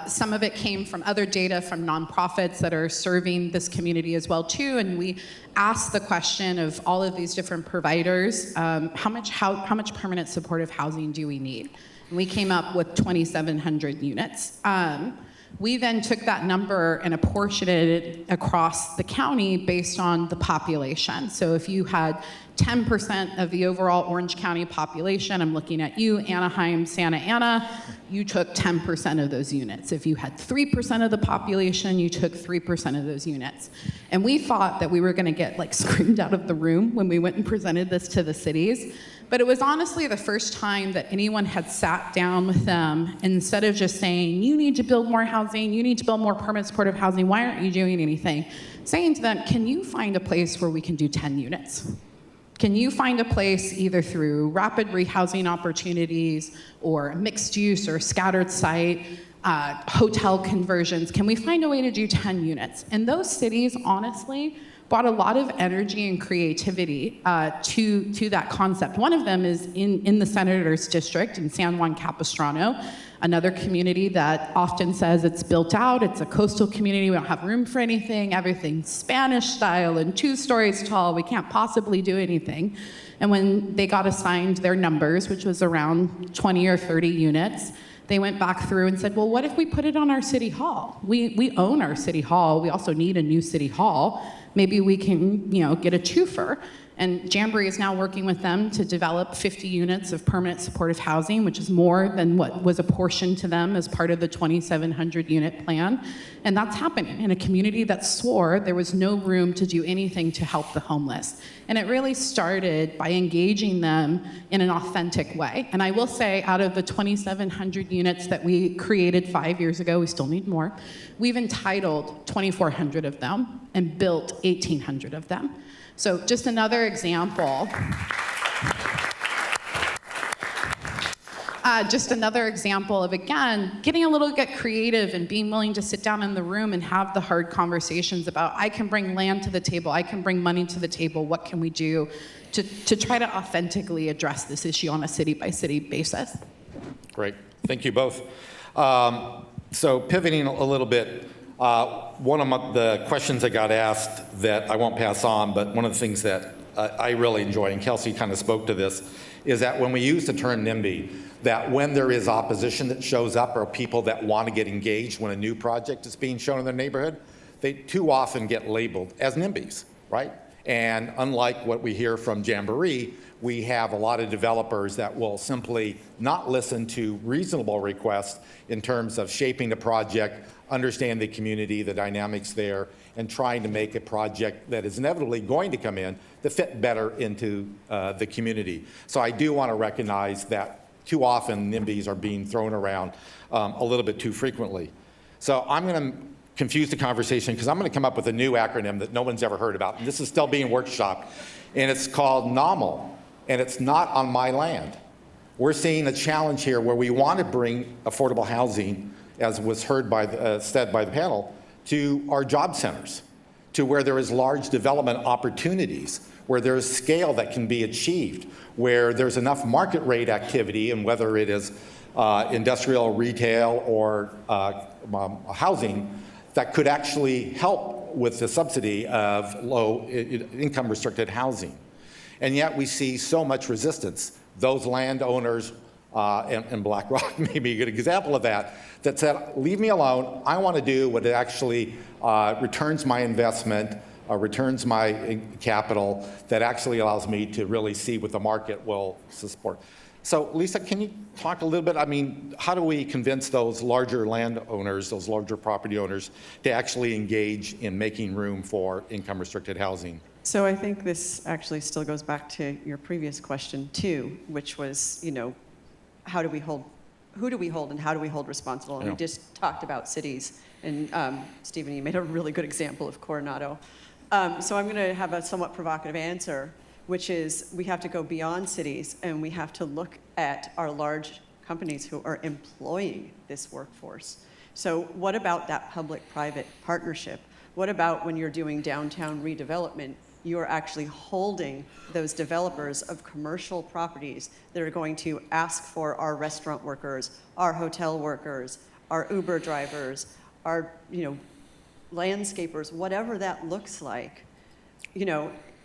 Some of it came from other data from nonprofits that are serving this community as well too. And we asked the question of all of these different providers, how much permanent supportive housing do we need? And we came up with 2,700 units. We then took that number and apportioned it across the county based on the population. So if you had 10% of the overall Orange County population, I'm looking at you, Anaheim, Santa Ana, you took 10% of those units. If you had 3% of the population, you took 3% of those units. And we thought that we were gonna get screamed out of the room when we went and presented this to the cities. But it was honestly the first time that anyone had sat down with them instead of just saying, you need to build more housing, you need to build more permanent supportive housing, why aren't you doing anything? Saying to them, can you find a place where we can do 10 units? Can you find a place either through rapid rehousing opportunities or mixed use or scattered site, hotel conversions? Can we find a way to do 10 units? And those cities, honestly, brought a lot of energy and creativity to that concept. One of them is in the Senator's District in San Juan Capistrano, another community that often says it's built out, it's a coastal community, we don't have room for anything, everything's Spanish style and 2 stories tall, we can't possibly do anything. And when they got assigned their numbers, which was around 20 or 30 units, they went back through and said, well, what if we put it on our city hall? We own our city hall. We also need a new city hall. Maybe we can, get a twofer. And Jamboree is now working with them to develop 50 units of permanent supportive housing, which is more than what was apportioned to them as part of the 2,700 unit plan. And that's happening in a community that swore there was no room to do anything to help the homeless. And it really started by engaging them in an authentic way. And I will say, out of the 2,700 units that we created 5 years ago, we still need more, we've entitled 2,400 of them and built 1,800 of them. So just another example. Of, again, getting a little bit creative and being willing to sit down in the room and have the hard conversations about, I can bring land to the table, I can bring money to the table, what can we do to try to authentically address this issue on a city-by-city basis? Great. Thank you both. So pivoting a little bit, one of the questions I got asked that I won't pass on, but one of the things that I really enjoy, and Kelsey kind of spoke to this, is that when we use the term NIMBY, that when there is opposition that shows up or people that want to get engaged when a new project is being shown in their neighborhood, they too often get labeled as NIMBYs, right? And unlike what we hear from Jamboree, we have a lot of developers that will simply not listen to reasonable requests in terms of shaping the project, understand the community, the dynamics there, and trying to make a project that is inevitably going to come in that fit better into the community. So I do want to recognize that too often NIMBYs are being thrown around a little bit too frequently. So I'm going to confuse the conversation because I'm going to come up with a new acronym that no one's ever heard about. And this is still being workshopped. And it's called NOML, and it's not on my land. We're seeing a challenge here where we want to bring affordable housing, as was heard said by the panel, to our job centers, to where there is large development opportunities, where there's scale that can be achieved, where there's enough market rate activity, and whether it is industrial, retail, or housing, that could actually help with the subsidy of low income restricted housing. And yet we see so much resistance. Those landowners, and Black Rock may be a good example of that, that said, leave me alone, I want to do what actually returns my investment, returns my capital, that actually allows me to really see what the market will support. So Lisa, can you talk a little bit, I mean, how do we convince those larger landowners, those larger property owners, to actually engage in making room for income restricted housing? So I think this actually still goes back to your previous question too, which was, how do we hold, who do we hold and how do we hold responsible? And we just talked about cities, and Stephen, you made a really good example of Coronado. So I'm going to have a somewhat provocative answer, which is we have to go beyond cities and we have to look at our large companies who are employing this workforce. So what about that public-private partnership? What about when you're doing downtown redevelopment, you're actually holding those developers of commercial properties that are going to ask for our restaurant workers, our hotel workers, our Uber drivers, our landscapers, whatever that looks like.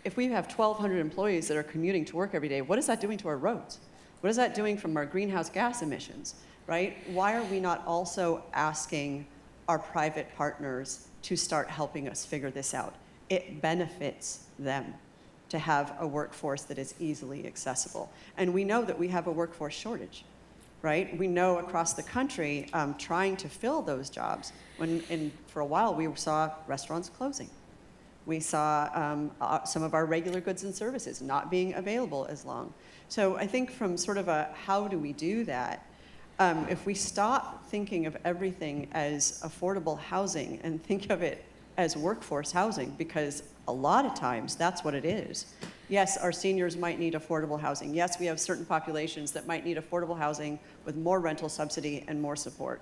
If we have 1,200 employees that are commuting to work every day, what is that doing to our roads? What is that doing from our greenhouse gas emissions, right? Why are we not also asking our private partners to start helping us figure this out? It benefits them to have a workforce that is easily accessible. And we know that we have a workforce shortage, right? We know across the country trying to fill those jobs, and for a while we saw restaurants closing. We saw some of our regular goods and services not being available as long. So I think from sort of a how do we do that, if we stop thinking of everything as affordable housing and think of it as workforce housing, because a lot of times that's what it is. Yes, our seniors might need affordable housing. Yes, we have certain populations that might need affordable housing with more rental subsidy and more support.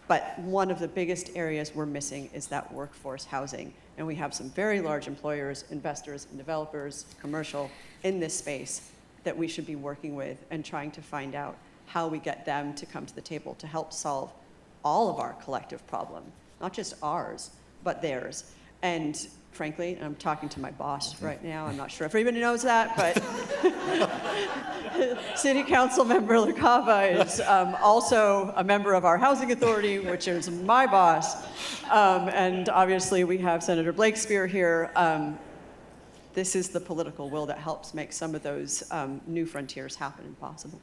But one of the biggest areas we're missing is that workforce housing. And we have some very large employers, investors, and developers, commercial, in this space that we should be working with and trying to find out how we get them to come to the table to help solve all of our collective problem, not just ours, but theirs. And frankly, I'm talking to my boss right now, I'm not sure if everybody knows that, but City Council Member LaCava is also a member of our Housing Authority, which is my boss. And obviously we have Senator Blakespear here. This is the political will that helps make some of those new frontiers happen and possible.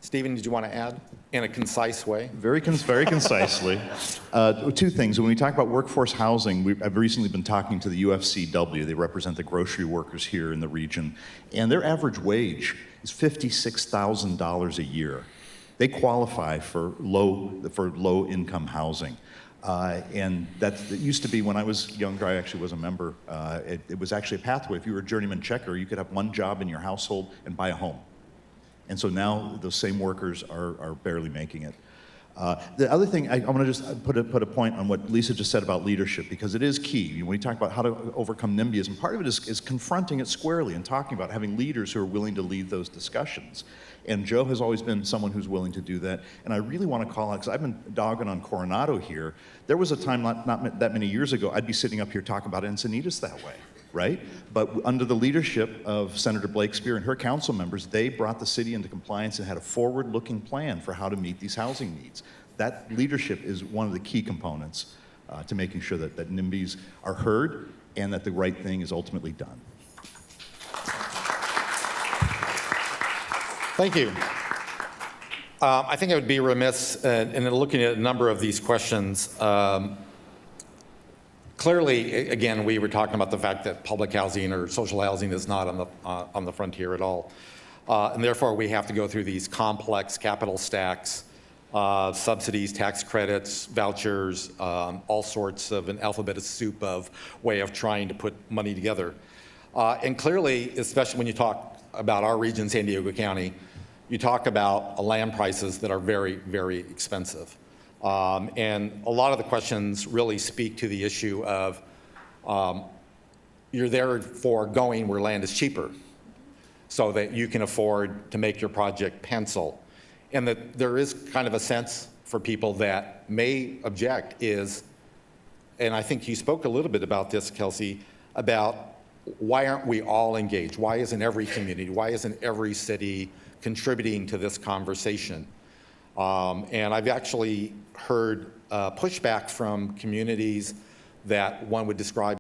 Stephen, did you want to add in a concise way? Very concisely. Two things. When we talk about workforce housing, I've recently been talking to the UFCW. They represent the grocery workers here in the region. And their average wage is $56,000 a year. They qualify for low income housing. And it used to be, when I was younger, I actually was a member, it was actually a pathway. If you were a journeyman checker, you could have one job in your household and buy a home. And so now those same workers are barely making it. The other thing, I want to just put a point on what Lisa just said about leadership, because it is key. When we talk about how to overcome NIMBYism, part of it is confronting it squarely and talking about having leaders who are willing to lead those discussions. And Joe has always been someone who's willing to do that. And I really want to call out, because I've been dogging on Coronado here. There was a time not that many years ago, I'd be sitting up here talking about Encinitas that way, right? But under the leadership of Senator Blakespear and her council members, they brought the city into compliance and had a forward-looking plan for how to meet these housing needs. That leadership is one of the key components to making sure that NIMBYs are heard and that the right thing is ultimately done. Thank you. I think I would be remiss in looking at a number of these questions. Clearly, again, we were talking about the fact that public housing or social housing is not on the frontier at all. And therefore, we have to go through these complex capital stacks, subsidies, tax credits, vouchers, all sorts of an alphabet soup of way of trying to put money together. And clearly, especially when you talk about our region, San Diego County, you talk about land prices that are very, very expensive. And a lot of the questions really speak to the issue of you're therefore going where land is cheaper so that you can afford to make your project pencil. And that there is kind of a sense for people that may object is, and I think you spoke a little bit about this, Kelsey, about why aren't we all engaged? Why isn't every community, why isn't every city contributing to this conversation? And I've actually heard pushback from communities that one would describe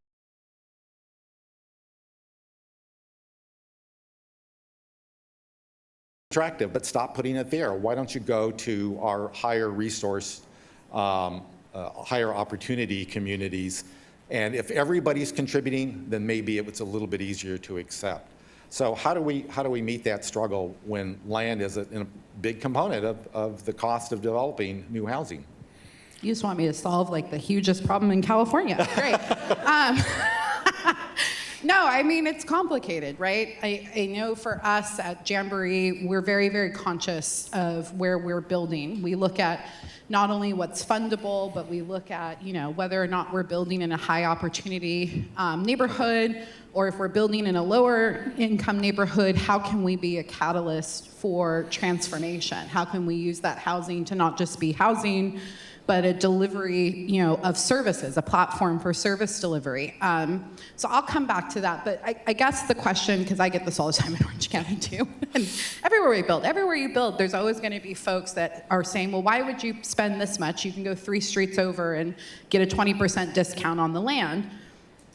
attractive, but stop putting it there. Why don't you go to our higher resource, higher opportunity communities? And if everybody's contributing, then maybe it's a little bit easier to accept. So how do we meet that struggle when land is a big component of the cost of developing new housing? You just want me to solve like the hugest problem in California. Great. No, I mean, it's complicated, right? I know for us at Jamboree, we're very, very conscious of where we're building. We look at not only what's fundable, but we look at, whether or not we're building in a high opportunity neighborhood, or if we're building in a lower income neighborhood, how can we be a catalyst for transformation? How can we use that housing to not just be housing, but a delivery, of services, a platform for service delivery. So I'll come back to that, but I guess the question, because I get this all the time in Orange County too, and everywhere you build, there's always going to be folks that are saying, well, why would you spend this much? You can go 3 streets over and get a 20% discount on the land.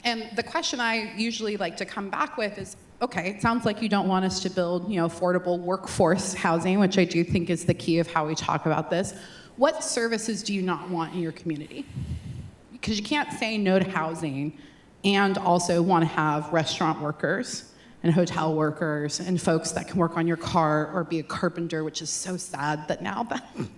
And the question I usually like to come back with is, okay, it sounds like you don't want us to build, affordable workforce housing, which I do think is the key of how we talk about this. What services do you not want in your community? Because you can't say no to housing and also want to have restaurant workers and hotel workers and folks that can work on your car or be a carpenter, which is so sad that now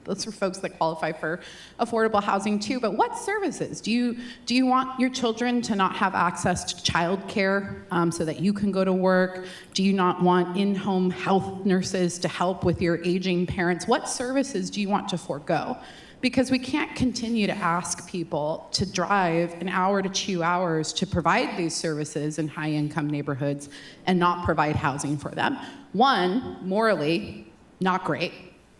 those are folks that qualify for affordable housing too. But what services? Do you want your children to not have access to childcare so that you can go to work? Do you not want in-home health nurses to help with your aging parents? What services do you want to forego? because we can't continue to ask people to drive an hour to 2 hours to provide these services in high-income neighborhoods and not provide housing for them. One, morally, not great.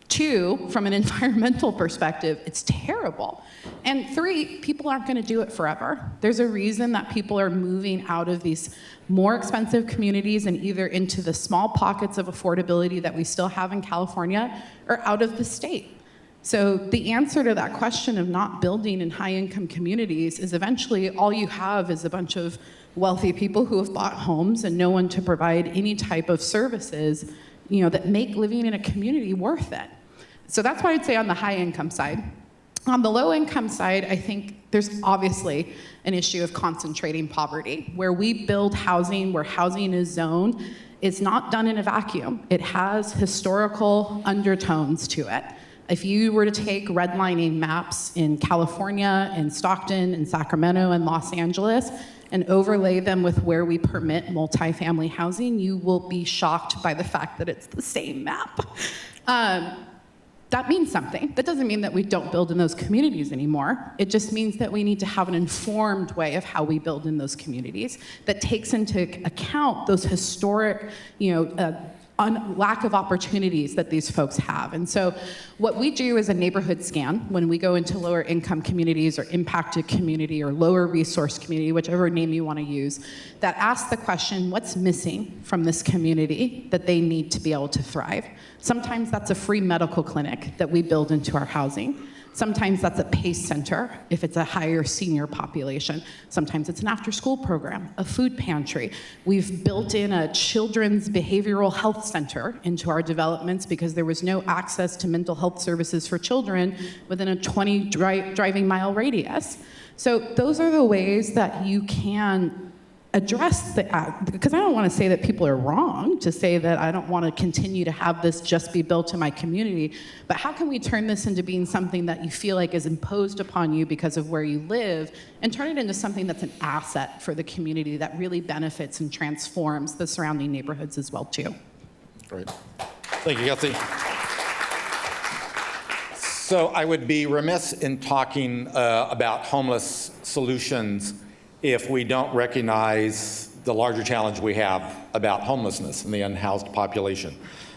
Two, from an environmental perspective, it's terrible. And three, people aren't going to do it forever. There's a reason that people are moving out of these more expensive communities and either into the small pockets of affordability that we still have in California or out of the state. So the answer to that question of not building in high-income communities is eventually all you have is a bunch of wealthy people who have bought homes and no one to provide any type of services, that make living in a community worth it. So that's what I'd say on the high-income side. On the low-income side, I think there's obviously an issue of concentrating poverty. Where we build housing, where housing is zoned, it's not done in a vacuum. It has historical undertones to it. If you were to take redlining maps in California, in Stockton, in Sacramento, and Los Angeles, and overlay them with where we permit multifamily housing, you will be shocked by the fact that it's the same map. That means something. That doesn't mean that we don't build in those communities anymore. It just means that we need to have an informed way of how we build in those communities that takes into account those historic, lack of opportunities that these folks have. And so what we do is a neighborhood scan when we go into lower income communities or impacted community or lower resource community, whichever name you want to use, that asks the question, what's missing from this community that they need to be able to thrive? Sometimes that's a free medical clinic that we build into our housing. Sometimes that's a PACE center if it's a higher senior population. Sometimes it's an after-school program, a food pantry. We've built in a children's behavioral health center into our developments because there was no access to mental health services for children within a 20 driving mile radius. So those are the ways that you can address because I don't want to say that people are wrong to say that I don't want to continue to have this just be built in my community, but how can we turn this into being something that you feel like is imposed upon you because of where you live and turn it into something that's an asset for the community that really benefits and transforms the surrounding neighborhoods as well too. Great. Thank you, Kelsey. So I would be remiss in talking about homeless solutions if we don't recognize the larger challenge we have about homelessness and the unhoused population.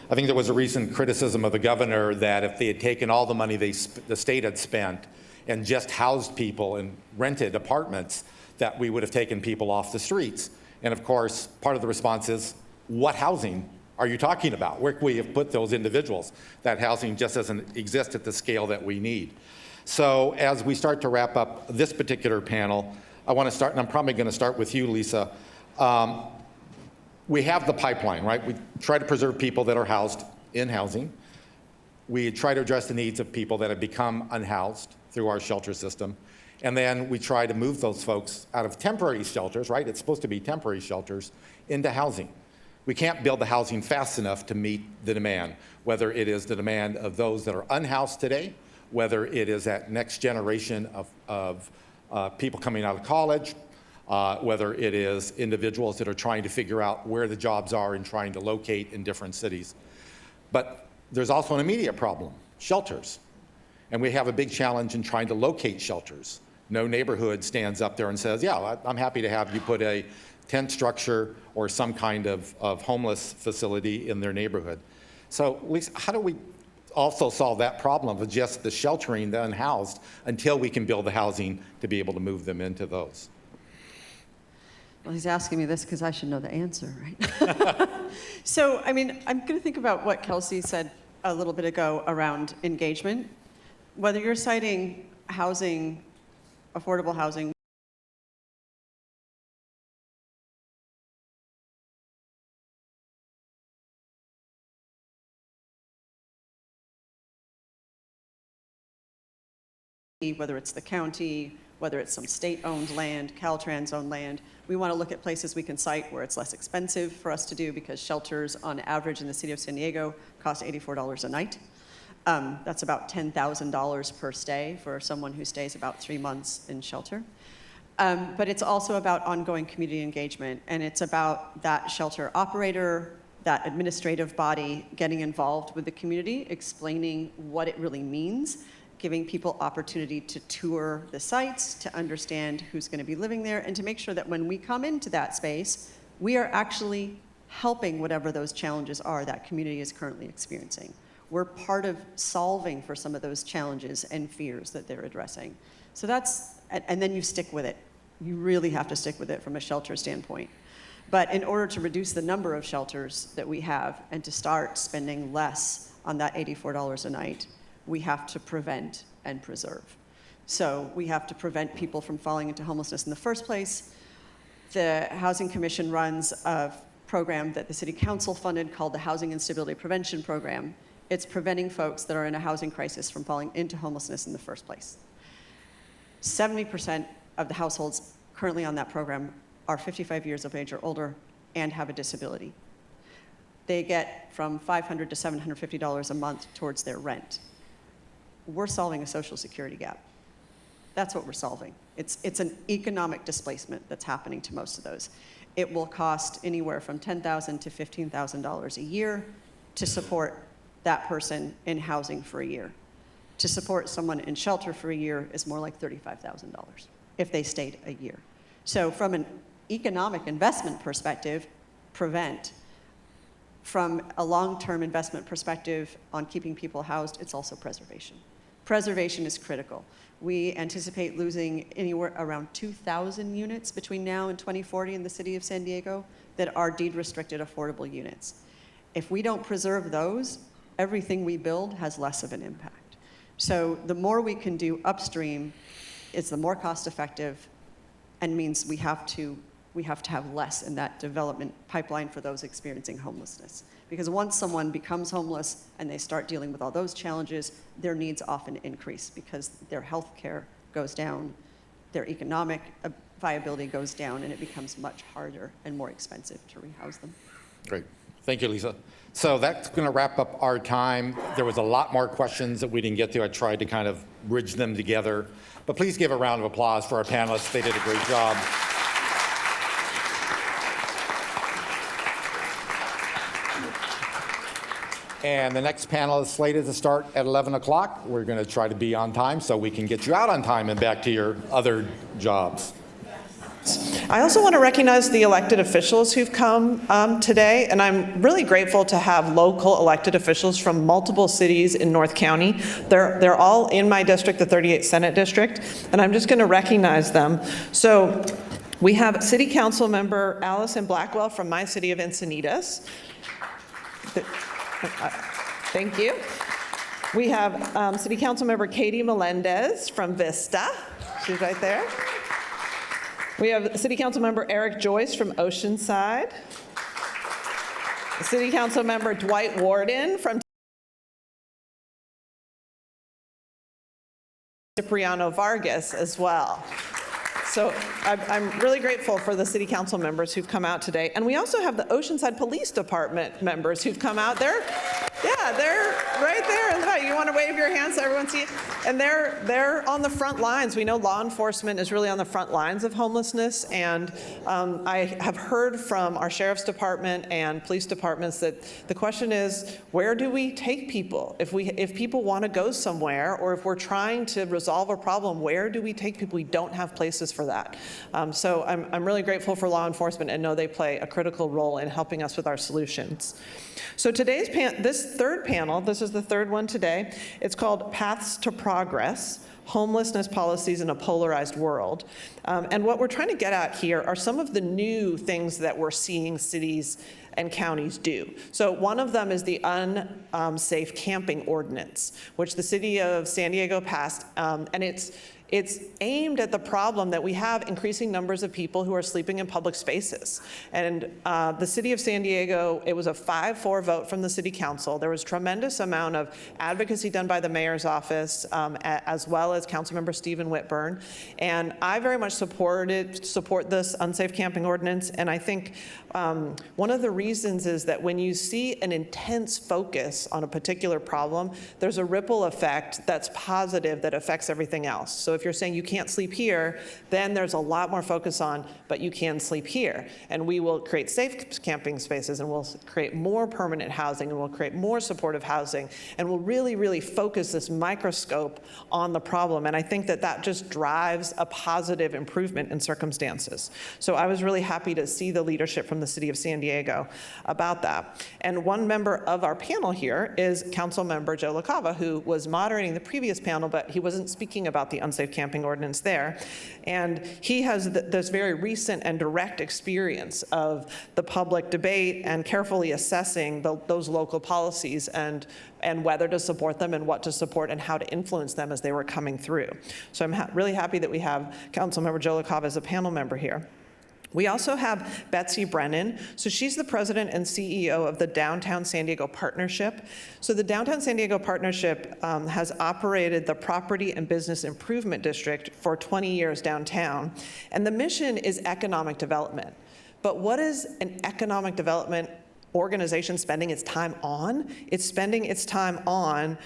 I think there was a recent criticism of the governor that if they had taken all the money the state had spent and just housed people in rented apartments, that we would have taken people off the streets. And of course, part of the response is, what housing are you talking about? Where can we have put those individuals? That housing just doesn't exist at the scale that we need. So as we start to wrap up this particular panel, I want to start, and I'm probably going to start with you, Lisa. We have the pipeline, right? We try to preserve people that are housed in housing. We try to address the needs of people that have become unhoused through our shelter system. And then we try to move those folks out of temporary shelters, right? It's supposed to be temporary shelters, into housing. We can't build the housing fast enough to meet the demand, whether it is the demand of those that are unhoused today, whether it is that next generation of people coming out of college, whether it is individuals that are trying to figure out where the jobs are and trying to locate in different cities. But there's also an immediate problem, shelters. And we have a big challenge in trying to locate shelters. No neighborhood stands up there and says, yeah, I'm happy to have you put a tent structure or some kind of homeless facility in their neighborhood. So Lisa, how do we also solve that problem of just the sheltering the unhoused until we can build the housing to be able to move them into those? Well, he's asking me this because I should know the answer, right? So, I'm going to think about what Kelsey said a little bit ago around engagement. Whether you're citing housing, affordable housing, whether it's the county, whether it's some state-owned land, Caltrans-owned land, we want to look at places we can cite where it's less expensive for us to do because shelters on average in the city of San Diego cost $84 a night. That's about $10,000 per stay for someone who stays about 3 months in shelter. But it's also about ongoing community engagement, and it's about that shelter operator, that administrative body getting involved with the community, explaining what it really means, giving people opportunity to tour the sites, to understand who's going to be living there, and to make sure that when we come into that space, we are actually helping whatever those challenges are that community is currently experiencing. We're part of solving for some of those challenges and fears that they're addressing. So that's, and then you stick with it. You really have to stick with it from a shelter standpoint. But in order to reduce the number of shelters that we have and to start spending less on that $84 a night, we have to prevent and preserve. So we have to prevent people from falling into homelessness in the first place. The Housing Commission runs a program that the City Council funded called the Housing Instability Prevention Program. It's preventing folks that are in a housing crisis from falling into homelessness in the first place. 70% of the households currently on that program are 55 years of age or older and have a disability. They get from $500 to $750 a month towards their rent. We're solving a Social Security gap. That's what we're solving. It's an economic displacement that's happening to most of those. It will cost anywhere from $10,000 to $15,000 a year to support that person in housing for a year. To support someone in shelter for a year is more like $35,000 if they stayed a year. So from an economic investment perspective, prevent. From a long-term investment perspective on keeping people housed, it's also preservation. Preservation is critical. We anticipate losing anywhere around 2,000 units between now and 2040 in the city of San Diego that are deed-restricted affordable units. If we don't preserve those, everything we build has less of an impact. So the more we can do upstream, it's the more cost-effective and means we have to have less in that development pipeline for those experiencing homelessness. Because once someone becomes homeless and they start dealing with all those challenges, their needs often increase because their health care goes down, their economic viability goes down, and it becomes much harder and more expensive to rehouse them. Great. Thank you, Lisa. So that's going to wrap up our time. There was a lot more questions that we didn't get to. I tried to kind of bridge them together. But please give a round of applause for our panelists. They did a great job. And the next panel is slated to start at 11 o'clock. We're going to try to be on time so we can get you out on time and back to your other jobs. I also want to recognize the elected officials who've come today, and I'm really grateful to have local elected officials from multiple cities in North County. They're all in my district, the 38th Senate District, and I'm just going to recognize them. So we have City Council Member Allison Blackwell from my city of Encinitas. Thank you. We have City Council Member Katie Melendez from Vista. She's right there. We have City Council Member Eric Joyce from Oceanside. City Council Member Dwight Warden from Cipriano Vargas as well. So I'm really grateful for the city council members who've come out today. And we also have the Oceanside Police Department members who've come out. They're right there in the back. You want to wave your hands so everyone sees? And they're on the front lines. We know law enforcement is really on the front lines of homelessness. And I have heard from our sheriff's department and police departments that the question is, where do we take people? If people want to go somewhere, or if we're trying to resolve a problem, where do we take people? We don't have places for that. So I'm really grateful for law enforcement and know they play a critical role in helping us with our solutions. So today's this third panel, this is the third one today, it's called Paths to Progress, Homelessness Policies in a Polarized World. And what we're trying to get at here are some of the new things that we're seeing cities and counties do. So one of them is the unsafe camping ordinance, which the city of San Diego passed, and it's aimed at the problem that we have increasing numbers of people who are sleeping in public spaces. And the city of San Diego, it was a 5-4 vote from the city council. There was tremendous amount of advocacy done by the mayor's office, as well as Councilmember Stephen Whitburn. And I very much support this unsafe camping ordinance. And I think one of the reasons is that when you see an intense focus on a particular problem, there's a ripple effect that's positive that affects everything else. So So if you're saying you can't sleep here, then there's a lot more focus on, but you can sleep here. And we will create safe camping spaces, and we'll create more permanent housing, and we'll create more supportive housing, and we'll really, really focus this microscope on the problem. And I think that that just drives a positive improvement in circumstances. So I was really happy to see the leadership from the city of San Diego about that. And one member of our panel here is Council Member Joe LaCava, who was moderating the previous panel, but he wasn't speaking about the unsafe camping ordinance there. And he has this very recent and direct experience of the public debate and carefully assessing those local policies and whether to support them and what to support and how to influence them as they were coming through. So I'm really happy that we have Councilmember Joe LaCava as a panel member here. We also have Betsy Brennan. So she's the president and CEO of the Downtown San Diego Partnership. So the Downtown San Diego Partnership has operated the Property and Business Improvement District for 20 years downtown. And the mission is economic development. But what is an economic development organization spending its time on? It's spending its time on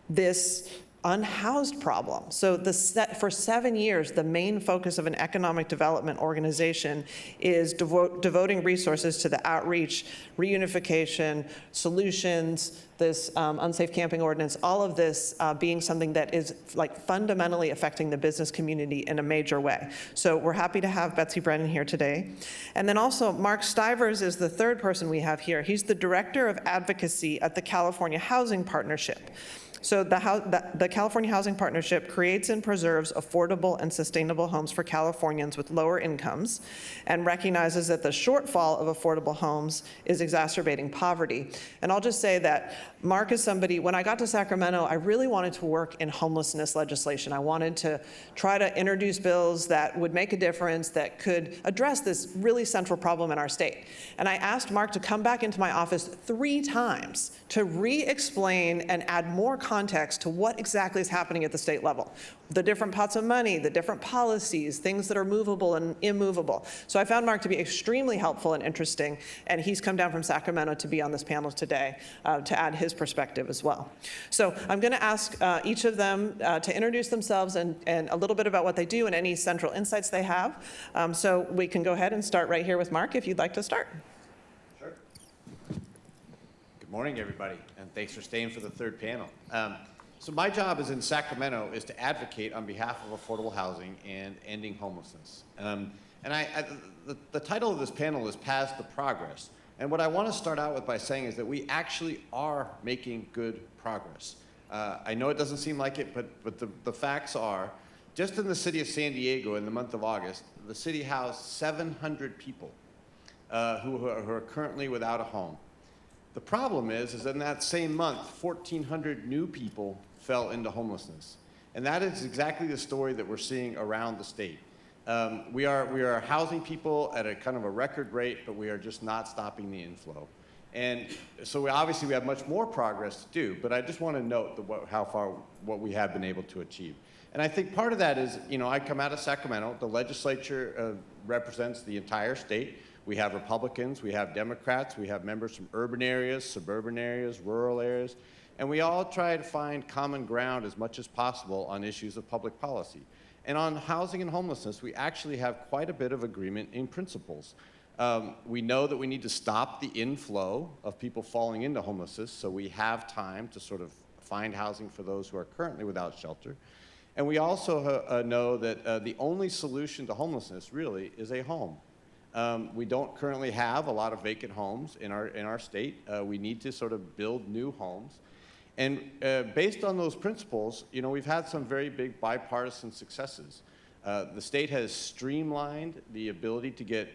this unhoused problem. So for 7 years, the main focus of an economic development organization is devoting resources to the outreach, reunification, solutions, this unsafe camping ordinance, all of this being something that is like fundamentally affecting the business community in a major way. So we're happy to have Betsy Brennan here today. And then also Mark Stivers is the third person we have here. He's the Director of Advocacy at the California Housing Partnership. So the California Housing Partnership creates and preserves affordable and sustainable homes for Californians with lower incomes and recognizes that the shortfall of affordable homes is exacerbating poverty. And I'll just say that Mark is somebody, when I got to Sacramento, I really wanted to work in homelessness legislation. I wanted to try to introduce bills that would make a difference, that could address this really central problem in our state. And I asked Mark to come back into my office 3 times to re-explain and add more context to what exactly is happening at the state level. The different pots of money, the different policies, things that are movable and immovable. So I found Mark to be extremely helpful and interesting, and he's come down from Sacramento to be on this panel today to add his perspective as well. So I'm going to ask each of them to introduce themselves and a little bit about what they do and any central insights they have. So we can go ahead and start right here with Mark, if you'd like to start. Sure. Good morning, everybody, and thanks for staying for the third panel. So my job is in Sacramento is to advocate on behalf of affordable housing and ending homelessness. The title of this panel is Paths to Progress. And what I want to start out with by saying is that we actually are making good progress. I know it doesn't seem like it, but the facts are, just in the city of San Diego in the month of August, the city housed 700 people who are currently without a home. The problem is in that same month, 1,400 new people fell into homelessness. And that is exactly the story that we're seeing around the state. We are housing people at a kind of a record rate, but we are just not stopping the inflow. And so we have much more progress to do, but I just want to note what we have been able to achieve. And I think part of that is, I come out of Sacramento. The legislature represents the entire state. We have Republicans, we have Democrats, we have members from urban areas, suburban areas, rural areas, and we all try to find common ground as much as possible on issues of public policy. And on housing and homelessness, we actually have quite a bit of agreement in principles. We know that we need to stop the inflow of people falling into homelessness, so we have time to sort of find housing for those who are currently without shelter. And we also know that the only solution to homelessness really is a home. We don't currently have a lot of vacant homes in our state. We need to sort of build new homes. And based on those principles, we've had some very big bipartisan successes. The state has streamlined the ability to get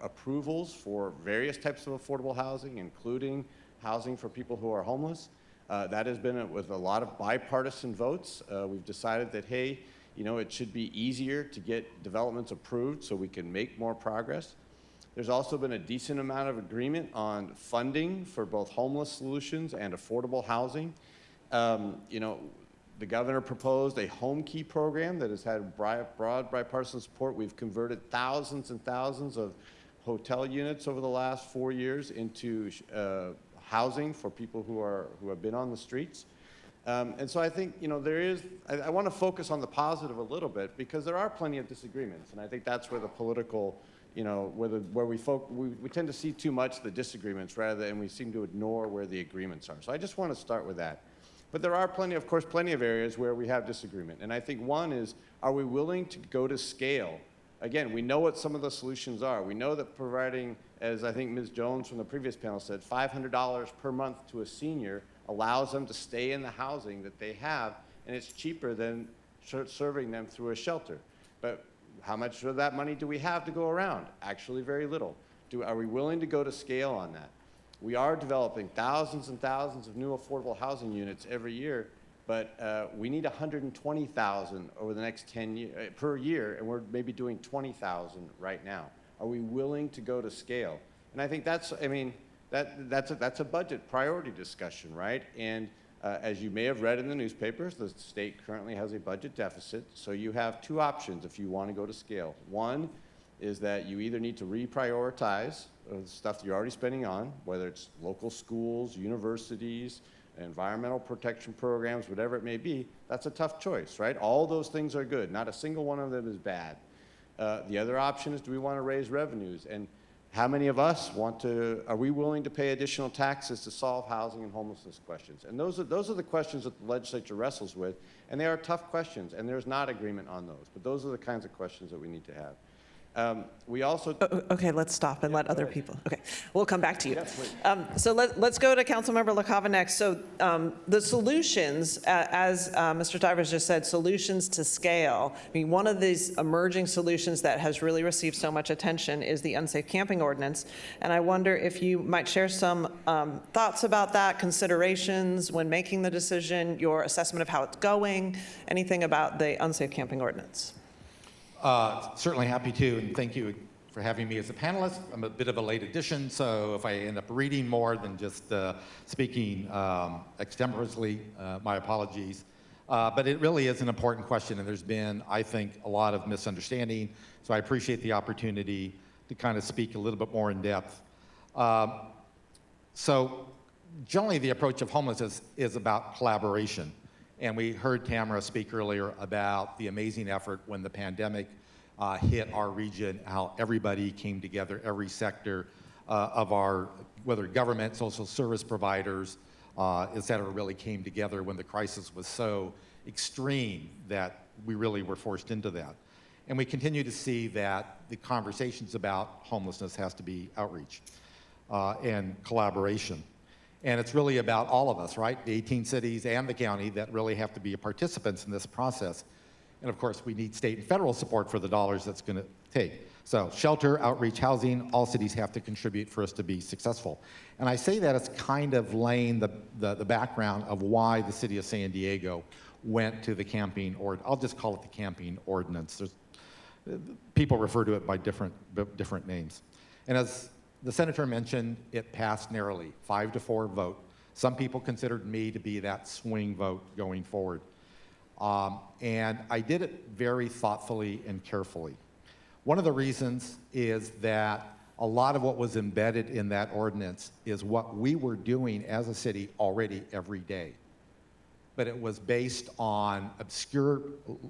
approvals for various types of affordable housing, including housing for people who are homeless. That has been with a lot of bipartisan votes. We've decided that, hey, it should be easier to get developments approved so we can make more progress. There's also been a decent amount of agreement on funding for both homeless solutions and affordable housing. The governor proposed a home key program that has had broad bipartisan support. We've converted thousands and thousands of hotel units over the last 4 years into housing for people who have been on the streets. And so I think, I want to focus on the positive a little bit because there are plenty of disagreements. And I think that's where the political, where we tend to see too much the disagreements rather than we seem to ignore where the agreements are. So I just want to start with that. But there are plenty of areas where we have disagreement. And I think one is, are we willing to go to scale? Again, we know what some of the solutions are. We know that providing, as I think Ms. Jones from the previous panel said, $500 per month to a senior allows them to stay in the housing that they have, and it's cheaper than serving them through a shelter. But how much of that money do we have to go around? Actually, very little. Are we willing to go to scale on that? We are developing thousands and thousands of new affordable housing units every year, but we need 120,000 over the next 10 years per year, and we're maybe doing 20,000 right now. Are we willing to go to scale? And I think that's a budget priority discussion, right? And as you may have read in the newspapers, the state currently has a budget deficit, so you have two options if you want to go to scale. One is that you either need to reprioritize the stuff that you're already spending on, whether it's local schools, universities, environmental protection programs, whatever it may be. That's a tough choice, right? All those things are good. Not a single one of them is bad. The other option is, do we want to raise revenues? And how many of us are we willing to pay additional taxes to solve housing and homelessness questions? And those are the questions that the legislature wrestles with, and they are tough questions, and there's not agreement on those. But those are the kinds of questions that we need to have. We also... Okay, let's stop and let other people... Okay, we'll come back to you. Yes, please. So let's go to Councilmember LaCava next. So the solutions, as Mr. Stivers just said, solutions to scale. I mean, one of these emerging solutions that has really received so much attention is the unsafe camping ordinance. And I wonder if you might share some thoughts about that, considerations when making the decision, your assessment of how it's going, anything about the unsafe camping ordinance. Certainly happy to, and thank you for having me as a panelist. I'm a bit of a late addition, so if I end up reading more than just speaking extemporaneously, my apologies. But it really is an important question, and there's been, I think, a lot of misunderstanding, so I appreciate the opportunity to kind of speak a little bit more in depth. So generally, the approach of homelessness is about collaboration. And we heard Tamara speak earlier about the amazing effort when the pandemic hit our region, how everybody came together, every sector of our, whether government, social service providers, et cetera, really came together when the crisis was so extreme that we really were forced into that. And we continue to see that the conversations about homelessness has to be outreach and collaboration. And it's really about all of us, right? The 18 cities and the county that really have to be participants in this process. And of course, we need state and federal support for the dollars that's going to take. So shelter, outreach, housing, all cities have to contribute for us to be successful. And I say that as kind of laying the background of why the city of San Diego went to the camping, or I'll just call it the camping ordinance. People refer to it by different names. And as the senator mentioned, it passed narrowly, 5-4 vote. Some people considered me to be that swing vote going forward. And I did it very thoughtfully and carefully. One of the reasons is that a lot of what was embedded in that ordinance is what we were doing as a city already every day. But it was based on obscure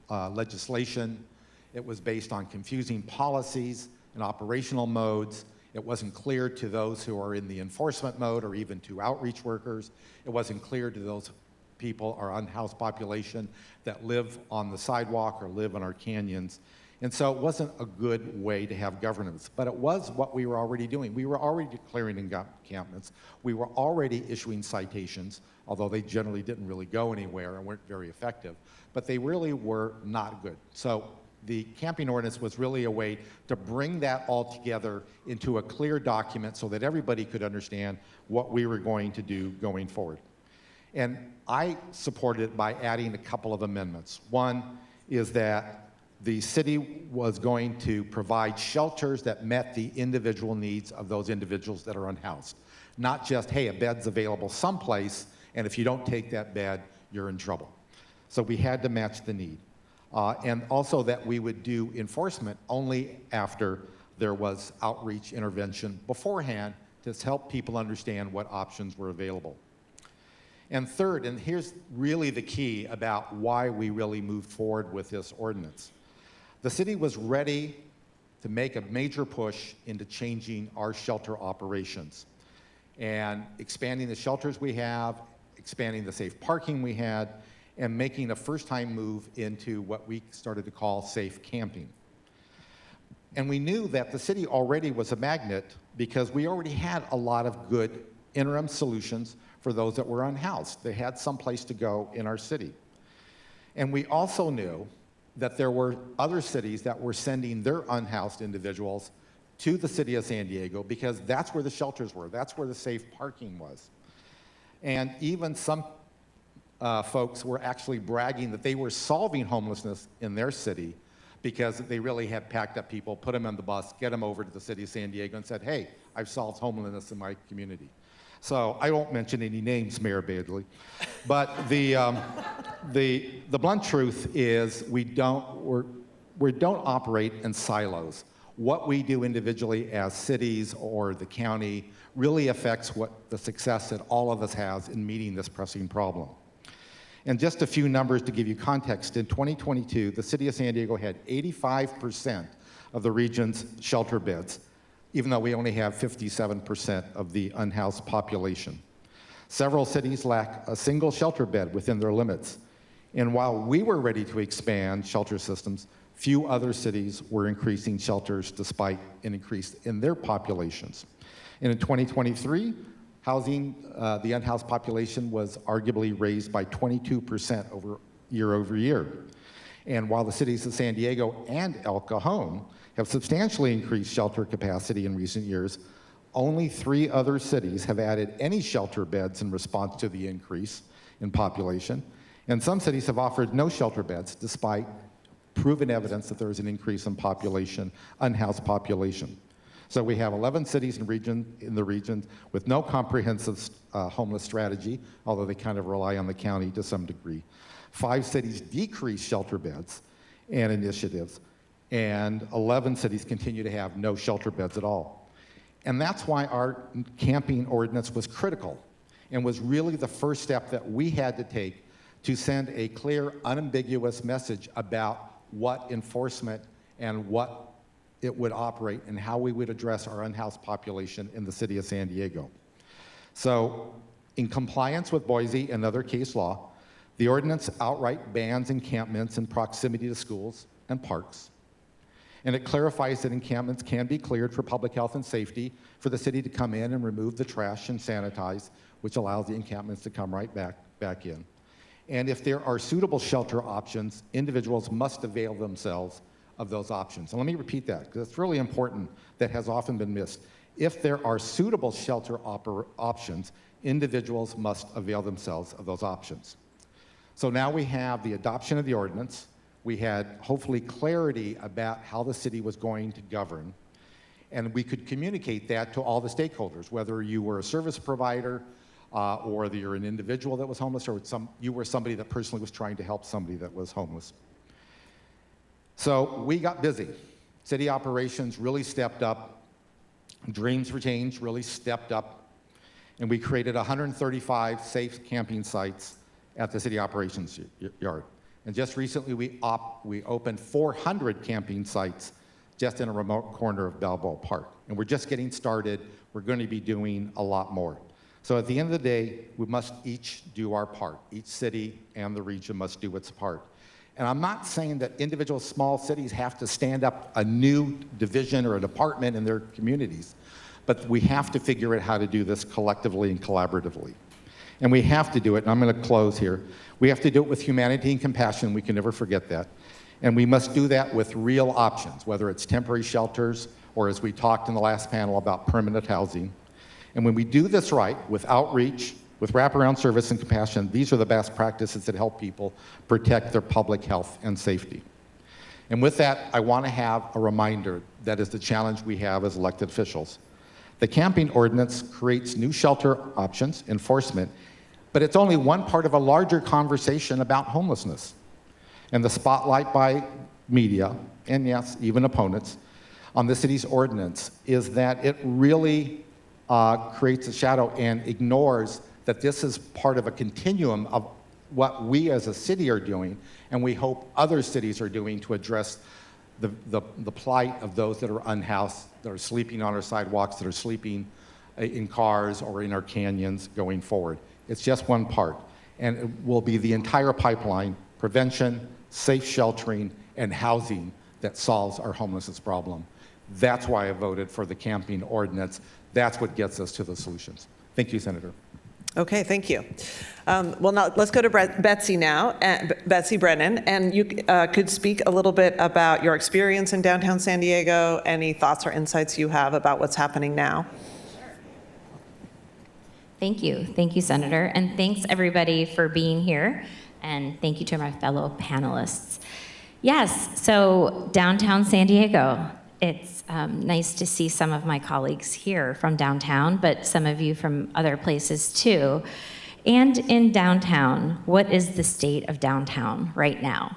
legislation. It was based on confusing policies and operational modes. It wasn't clear to those who are in the enforcement mode or even to outreach workers. It wasn't clear to those people, our unhoused population, that live on the sidewalk or live in our canyons. And so it wasn't a good way to have governance, but it was what we were already doing. We were already declaring encampments. We were already issuing citations, although they generally didn't really go anywhere and weren't very effective, but they really were not good. So the camping ordinance was really a way to bring that all together into a clear document so that everybody could understand what we were going to do going forward. And I supported it by adding a couple of amendments. One is that the city was going to provide shelters that met the individual needs of those individuals that are unhoused. Not just, hey, a bed's available someplace, and if you don't take that bed, you're in trouble. So we had to match the need. And also that we would do enforcement only after there was outreach intervention beforehand to help people understand what options were available. And third, and here's really the key about why we really moved forward with this ordinance. The city was ready to make a major push into changing our shelter operations and expanding the shelters we have, expanding the safe parking we had, and making a first-time move into what we started to call safe camping. And we knew that the city already was a magnet because we already had a lot of good interim solutions for those that were unhoused. They had some place to go in our city. And we also knew that there were other cities that were sending their unhoused individuals to the city of San Diego because that's where the shelters were, that's where the safe parking was. And even some folks were actually bragging that they were solving homelessness in their city because they really had packed up people, put them on the bus, get them over to the city of San Diego and said, hey, I've solved homelessness in my community. So I won't mention any names, Mayor Bailey, but the blunt truth is we don't operate in silos. What we do individually as cities or the county really affects what the success that all of us has in meeting this pressing problem. And just a few numbers to give you context. In 2022, the city of San Diego had 85% of the region's shelter beds, even though we only have 57% of the unhoused population. Several cities lack a single shelter bed within their limits. And while we were ready to expand shelter systems, few other cities were increasing shelters despite an increase in their populations. And in 2023, the unhoused population was arguably raised by 22% year over year. And while the cities of San Diego and El Cajon have substantially increased shelter capacity in recent years, only 3 other cities have added any shelter beds in response to the increase in population. And some cities have offered no shelter beds despite proven evidence that there is an increase in population, unhoused population. So we have 11 cities in the region with no comprehensive homeless strategy, although they kind of rely on the county to some degree. 5 cities decreased shelter beds and initiatives, and 11 cities continue to have no shelter beds at all. And that's why our camping ordinance was critical and was really the first step that we had to take to send a clear, unambiguous message about what enforcement and what it would operate and how we would address our unhoused population in the city of San Diego. So, in compliance with Boise and other case law, the ordinance outright bans encampments in proximity to schools and parks. And it clarifies that encampments can be cleared for public health and safety for the city to come in and remove the trash and sanitize, which allows the encampments to come right back in. And if there are suitable shelter options, individuals must avail themselves of those options. And let me repeat that, because it's really important, that has often been missed. If there are suitable shelter options, individuals must avail themselves of those options. So now we have the adoption of the ordinance. We had hopefully clarity about how the city was going to govern, and we could communicate that to all the stakeholders, whether you were a service provider, or whether you're an individual that was homeless, or you were somebody that personally was trying to help somebody that was homeless. So we got busy. City operations really stepped up. Dreams for Change really stepped up. And we created 135 safe camping sites at the city operations yard. And just recently, we opened 400 camping sites just in a remote corner of Balboa Park. And we're just getting started. We're going to be doing a lot more. So at the end of the day, we must each do our part. Each city and the region must do its part. And I'm not saying that individual small cities have to stand up a new division or a department in their communities, but we have to figure out how to do this collectively and collaboratively. And we have to do it, and I'm going to close here. We have to do it with humanity and compassion. We can never forget that. And we must do that with real options, whether it's temporary shelters or, as we talked in the last panel, about permanent housing. And when we do this right, with outreach, with wraparound service and compassion, these are the best practices that help people protect their public health and safety. And with that, I want to have a reminder that is the challenge we have as elected officials. The camping ordinance creates new shelter options, enforcement, but it's only one part of a larger conversation about homelessness. And the spotlight by media, and yes, even opponents, on the city's ordinance is that it really creates a shadow and ignores that this is part of a continuum of what we as a city are doing, and we hope other cities are doing to address the plight of those that are unhoused, that are sleeping on our sidewalks, that are sleeping in cars or in our canyons going forward. It's just one part, and it will be the entire pipeline, prevention, safe sheltering, and housing that solves our homelessness problem. That's why I voted for the camping ordinance. That's what gets us to the solutions. Thank you, Senator. Okay, thank you. Well, now let's go to Betsy now, Betsy Brennan, and you could speak a little bit about your experience in downtown San Diego, any thoughts or insights you have about what's happening now. Thank you. Thank you, Senator. And thanks, everybody, for being here. And thank you to my fellow panelists. Yes, so downtown San Diego. It's nice to see some of my colleagues here from downtown, but some of you from other places too. And in downtown, what is the state of downtown right now?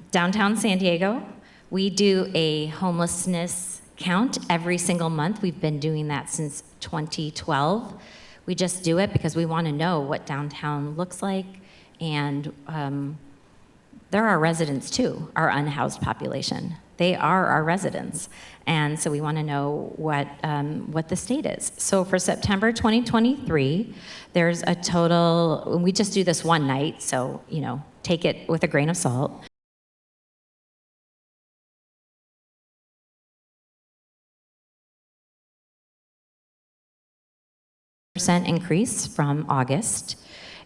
Downtown San Diego, we do a homelessness count every single month. We've been doing that since 2012. We just do it because we want to know what downtown looks like, and they're our residents too, our unhoused population. They are our residents, and so we want to know what the state is. So for September 2023, there's a total. We just do this one night, so take it with a grain of salt. % increase from August,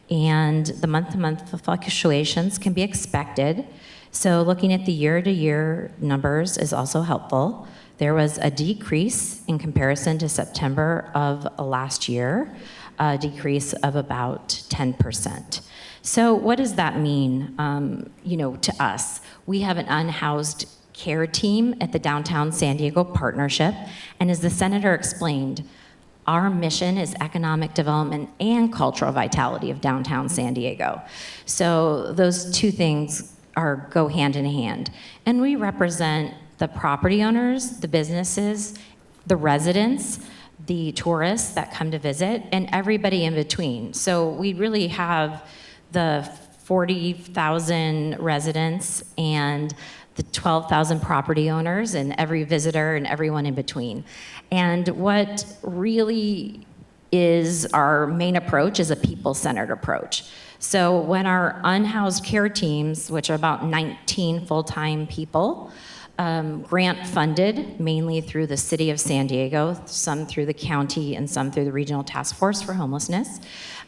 and the month-to-month fluctuations can be expected. So looking at the year-to-year numbers is also helpful. There was a decrease in comparison to September of last year, a decrease of about 10%. So what does that mean, to us? We have an unhoused care team at the Downtown San Diego Partnership, and as the Senator explained, our mission is economic development and cultural vitality of downtown San Diego. So those two things go hand in hand. And we represent the property owners, the businesses, the residents, the tourists that come to visit, and everybody in between. So we really have the 40,000 residents and the 12,000 property owners and every visitor and everyone in between. And what really is our main approach is a people-centered approach. So when our unhoused care teams, which are about 19 full-time people, grant funded mainly through the city of San Diego, some through the county and some through the Regional Task Force for Homelessness,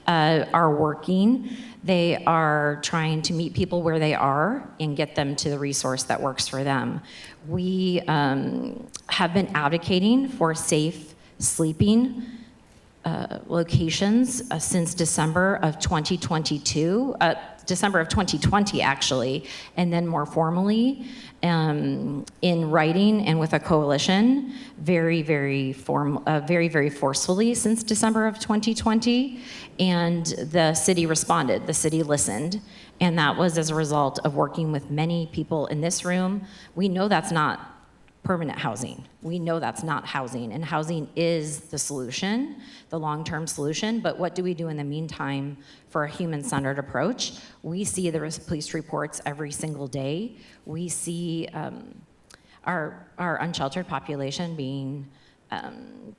are working. They are trying to meet people where they are and get them to the resource that works for them. We have been advocating for safe sleeping locations since December of 2022, December of 2020 actually, and then more formally in writing and with a coalition very forcefully since December of 2020, and the city responded, the city listened, and that was as a result of working with many people in this room. We know that's not permanent housing. We know that's not housing, and housing is the solution, the long-term solution, but what do we do in the meantime for a human-centered approach? We see the police reports every single day. We see our unsheltered population being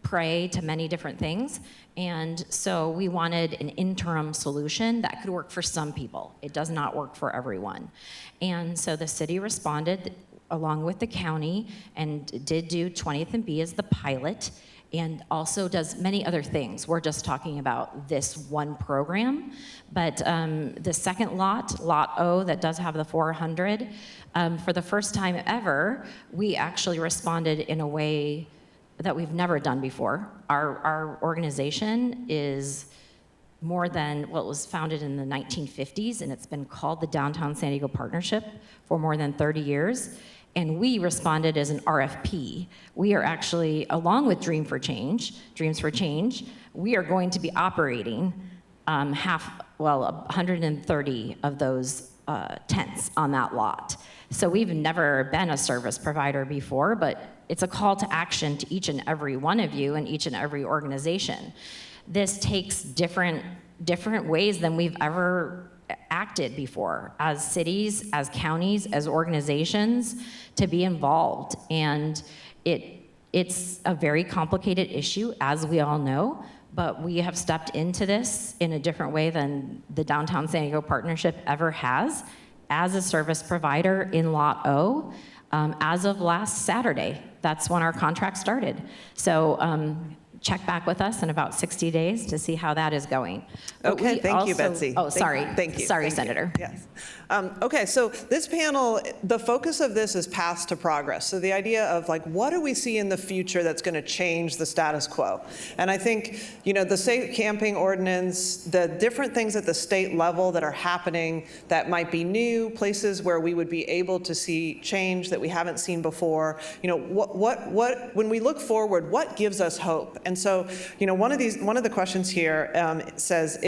prey to many different things, and so we wanted an interim solution that could work for some people. It does not work for everyone. And so the city responded along with the county and did do 20th and B as the pilot, and also does many other things. We're just talking about this one program, but the second lot O, that does have the 400, for the first time ever, we actually responded in a way that we've never done before. Our organization is more than what was founded in the 1950s, and it's been called the Downtown San Diego Partnership for more than 30 years. And we responded as an RFP. We are actually, along with Dreams for Change, we are going to be operating 130 of those tents on that lot. So we've never been a service provider before, but it's a call to action to each and every one of you and each and every organization. this takes different ways than we've ever acted before as cities, as counties, as organizations to be involved. And it's a very complicated issue, as we all know, but we have stepped into this in a different way than the Downtown San Diego Partnership ever has as a service provider in Lot O as of last Saturday. That's when our contract started. So check back with us in about 60 days to see how that is going. But Okay, we thank you, also- Betsy. Oh, sorry. Thank you. Sorry, Thank you. Senator. Yes. Okay, so this panel, the focus of this is path to progress. So the idea of like, what do we see in the future that's going to change the status quo? And I think, the safe camping ordinance, the different things at the state level that are happening that might be new, places where we would be able to see change that we haven't seen before. When we look forward, what gives us hope? And so, one of the questions here says,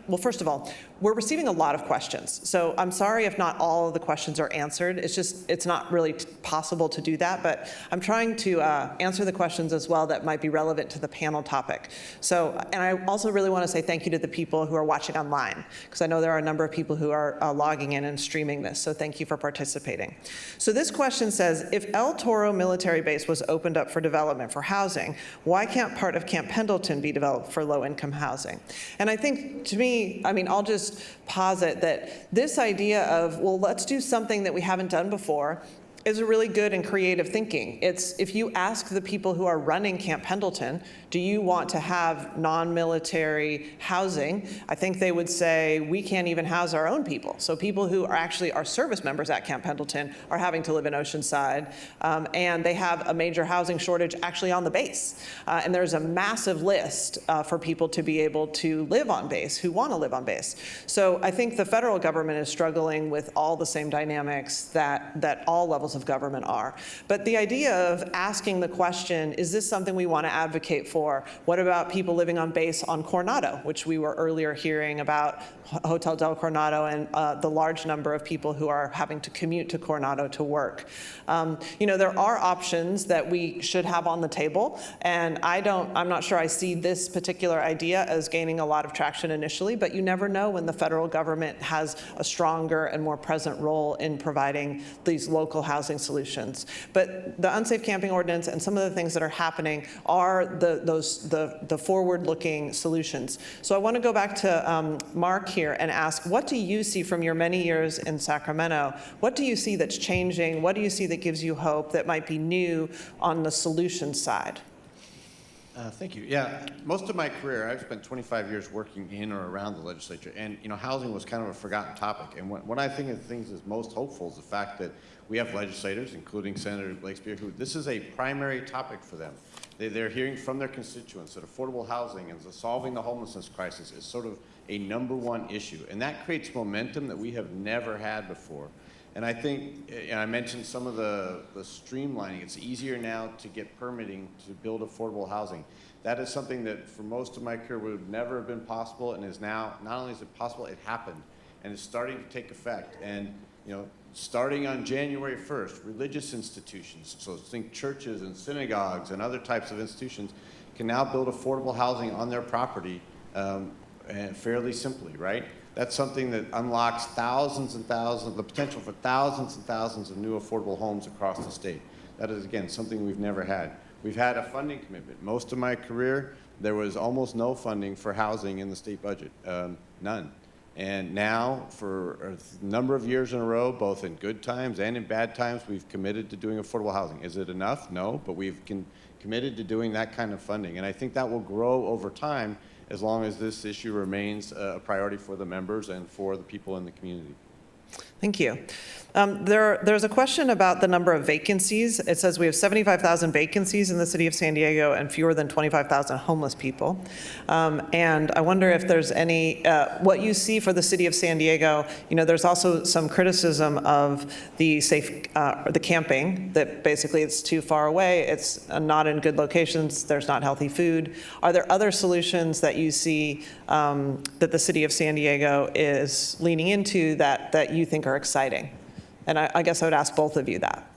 well, first of all, we're receiving a lot of questions. So I'm sorry if not all of the questions are answered. It's not really possible to do that, but I'm trying to answer the questions as well that might be relevant to the panel topic. So, and I also really want to say thank you to the people who are watching online, because I know there are a number of people who are logging in and streaming this, so thank you for participating. So this question says, if El Toro Military Base was opened up for development for housing, why can't part of Camp Pendleton be developed for low-income housing? And I think, to me, I'll just posit that this idea of, well, let's do something that we haven't done before is a really good and creative thinking. It's, if you ask the people who are running Camp Pendleton, do you want to have non-military housing? I think they would say, we can't even house our own people. So people who are actually our service members at Camp Pendleton are having to live in Oceanside, and they have a major housing shortage actually on the base. And there's a massive list for people to be able to live on base, who want to live on base. So I think the federal government is struggling with all the same dynamics that all levels of government are. But the idea of asking the question, is this something we want to advocate for? What about people living on base on Coronado, which we were earlier hearing about Hotel del Coronado and the large number of people who are having to commute to Coronado to work. There are options that we should have on the table, and I'm not sure I see this particular idea as gaining a lot of traction initially, but you never know when the federal government has a stronger and more present role in providing these local housing solutions. But the unsafe camping ordinance and some of the things that are happening are the forward-looking solutions. So I want to go back to Mark here and ask, what do you see from your many years in Sacramento? What do you see that's changing? What do you see that gives you hope that might be new on the solution side? Thank you. Yeah, most of my career, I've spent 25 years working in or around the legislature, and housing was kind of a forgotten topic. And when I think of things as most hopeful is the fact that we have legislators, including Senator Blakespear, who this is a primary topic for them. They're hearing from their constituents that affordable housing and solving the homelessness crisis is sort of a #1 issue, and that creates momentum that we have never had before. And I think, I mentioned some of the streamlining. It's easier now to get permitting to build affordable housing. That is something that for most of my career would never have been possible, and is now, not only is it possible, it happened, and it's starting to take effect. And starting on January 1st, religious institutions, so think churches and synagogues and other types of institutions, can now build affordable housing on their property fairly simply, right? That's something that unlocks thousands and thousands, the potential for thousands and thousands of new affordable homes across the state. That is, again, something we've never had. We've had a funding commitment. Most of my career, there was almost no funding for housing in the state budget, none. And now, for a number of years in a row, both in good times and in bad times, we've committed to doing affordable housing. Is it enough? No, but we've committed to doing that kind of funding. And I think that will grow over time as long as this issue remains a priority for the members and for the people in the community. Thank you. There's a question about the number of vacancies. It says we have 75,000 vacancies in the city of San Diego and fewer than 25,000 homeless people. And I wonder if there's any, what you see for the city of San Diego. There's also some criticism of the the camping, that basically it's too far away, it's not in good locations, there's not healthy food. Are there other solutions that you see that the city of San Diego is leaning into that you think are exciting? And I guess I would ask both of you that.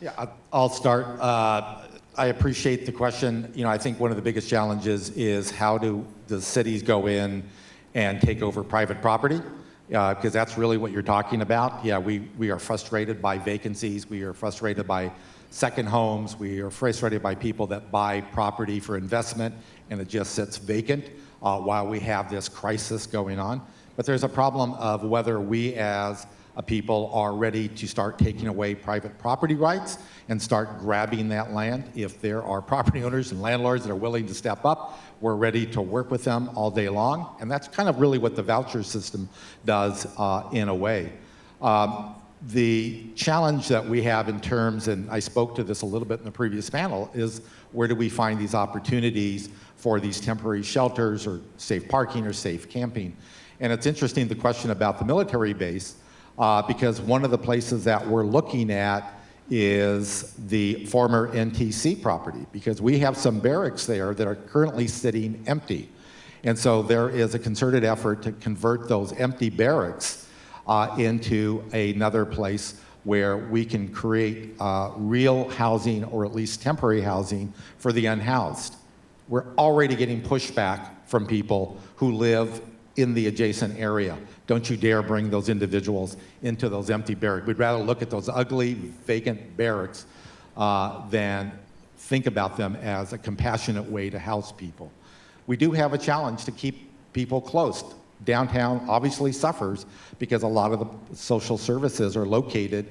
Yeah, I'll start. I appreciate the question. I think one of the biggest challenges is how do the cities go in and take over private property? Because that's really what you're talking about. Yeah, we are frustrated by vacancies. We are frustrated by second homes. We are frustrated by people that buy property for investment and it just sits vacant while we have this crisis going on. But there's a problem of whether we as a people are ready to start taking away private property rights and start grabbing that land. If there are property owners and landlords that are willing to step up, we're ready to work with them all day long. And that's kind of really what the voucher system does in a way. The challenge that we have in terms, and I spoke to this a little bit in the previous panel, is where do we find these opportunities for these temporary shelters or safe parking or safe camping? And it's interesting, the question about the military base, because one of the places that we're looking at is the former NTC property, because we have some barracks there that are currently sitting empty. And so there is a concerted effort to convert those empty barracks into another place where we can create real housing, or at least temporary housing, for the unhoused. We're already getting pushback from people who live in the adjacent area. Don't you dare bring those individuals into those empty barracks. We'd rather look at those ugly, vacant barracks than think about them as a compassionate way to house people. We do have a challenge to keep people close. Downtown obviously suffers because a lot of the social services are located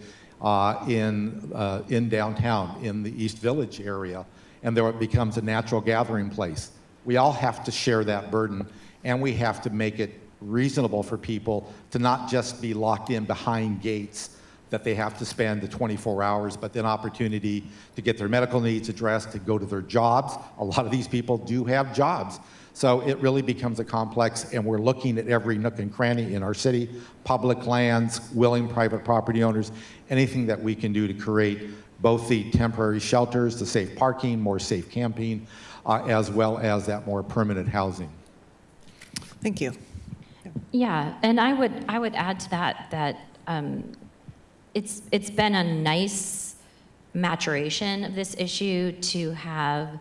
in downtown, in the East Village area, and there it becomes a natural gathering place. We all have to share that burden, and we have to make it reasonable for people to not just be locked in behind gates that they have to spend the 24 hours, but then opportunity to get their medical needs addressed, to go to their jobs. A lot of these people do have jobs. So it really becomes a complex, and we're looking at every nook and cranny in our city, public lands, willing private property owners, anything that we can do to create both the temporary shelters, the safe parking, more safe camping, as well as that more permanent housing. Thank you. Yeah, and I would add to that it's been a nice maturation of this issue to have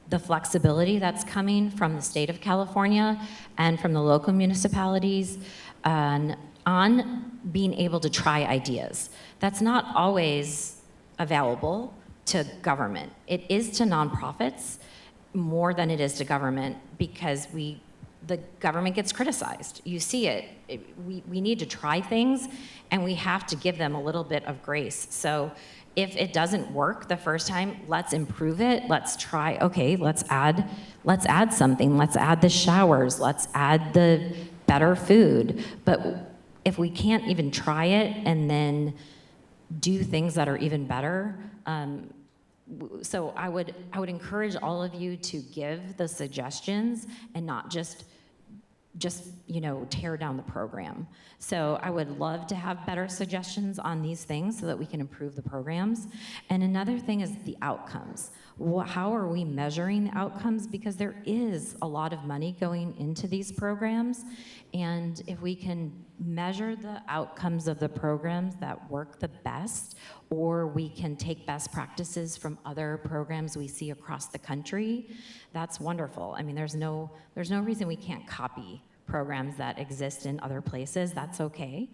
the flexibility that's coming from the state of California and from the local municipalities on being able to try ideas. That's not always available to government. It is to nonprofits more than it is to government, because the government gets criticized. You see it. We need to try things, and we have to give them a little bit of grace. So if it doesn't work the first time, let's improve it. Let's try, okay, let's add something. Let's add the showers. Let's add the better food. But if we can't even try it and then do things that are even better, so I would encourage all of you to give the suggestions and not just tear down the program. So I would love to have better suggestions on these things so that we can improve the programs. And another thing is the outcomes. How are we measuring the outcomes? Because there is a lot of money going into these programs, and if we can measure the outcomes of the programs that work the best, or we can take best practices from other programs we see across the country, that's wonderful. I mean, there's no reason we can't copy programs that exist in other places. That's okay.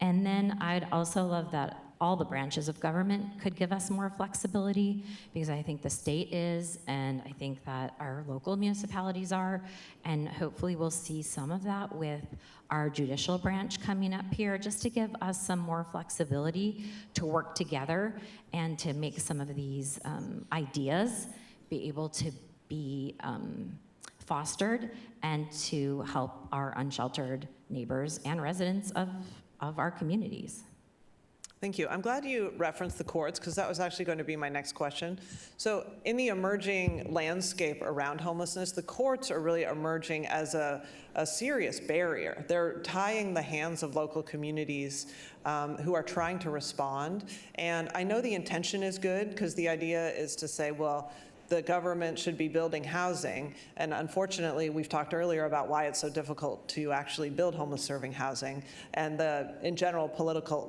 And then I'd also love that all the branches of government could give us more flexibility, because I think the state is, and I think that our local municipalities are, and hopefully we'll see some of that with our judicial branch coming up here, just to give us some more flexibility to work together and to make some of these ideas be able to be fostered and to help our unsheltered neighbors and residents of our communities. Thank you. I'm glad you referenced the courts, because that was actually going to be my next question. So in the emerging landscape around homelessness, the courts are really emerging as a serious barrier. They're tying the hands of local communities who are trying to respond. And I know the intention is good, because the idea is to say, well, the government should be building housing. And unfortunately, we've talked earlier about why it's so difficult to actually build homeless serving housing, and the, in general,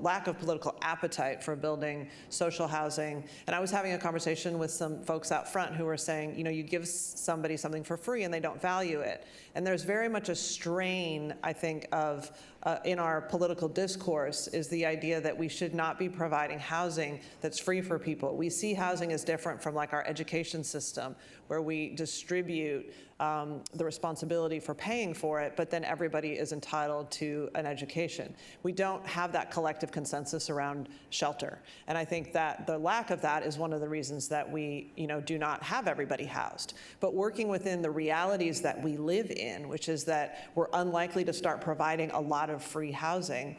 lack of political appetite for building social housing. And I was having a conversation with some folks out front who were saying, you know, you give somebody something for free and they don't value it. And there's very much a strain, I think, of in our political discourse is the idea that we should not be providing housing that's free for people. We see housing as different from like our education system, where we distribute the responsibility for paying for it, but then everybody is entitled to an education. We don't have that collective consensus around shelter. And I think that the lack of that is one of the reasons that we, you know, do not have everybody housed. But working within the realities that we live in, which is that we're unlikely to start providing a lot of free housing,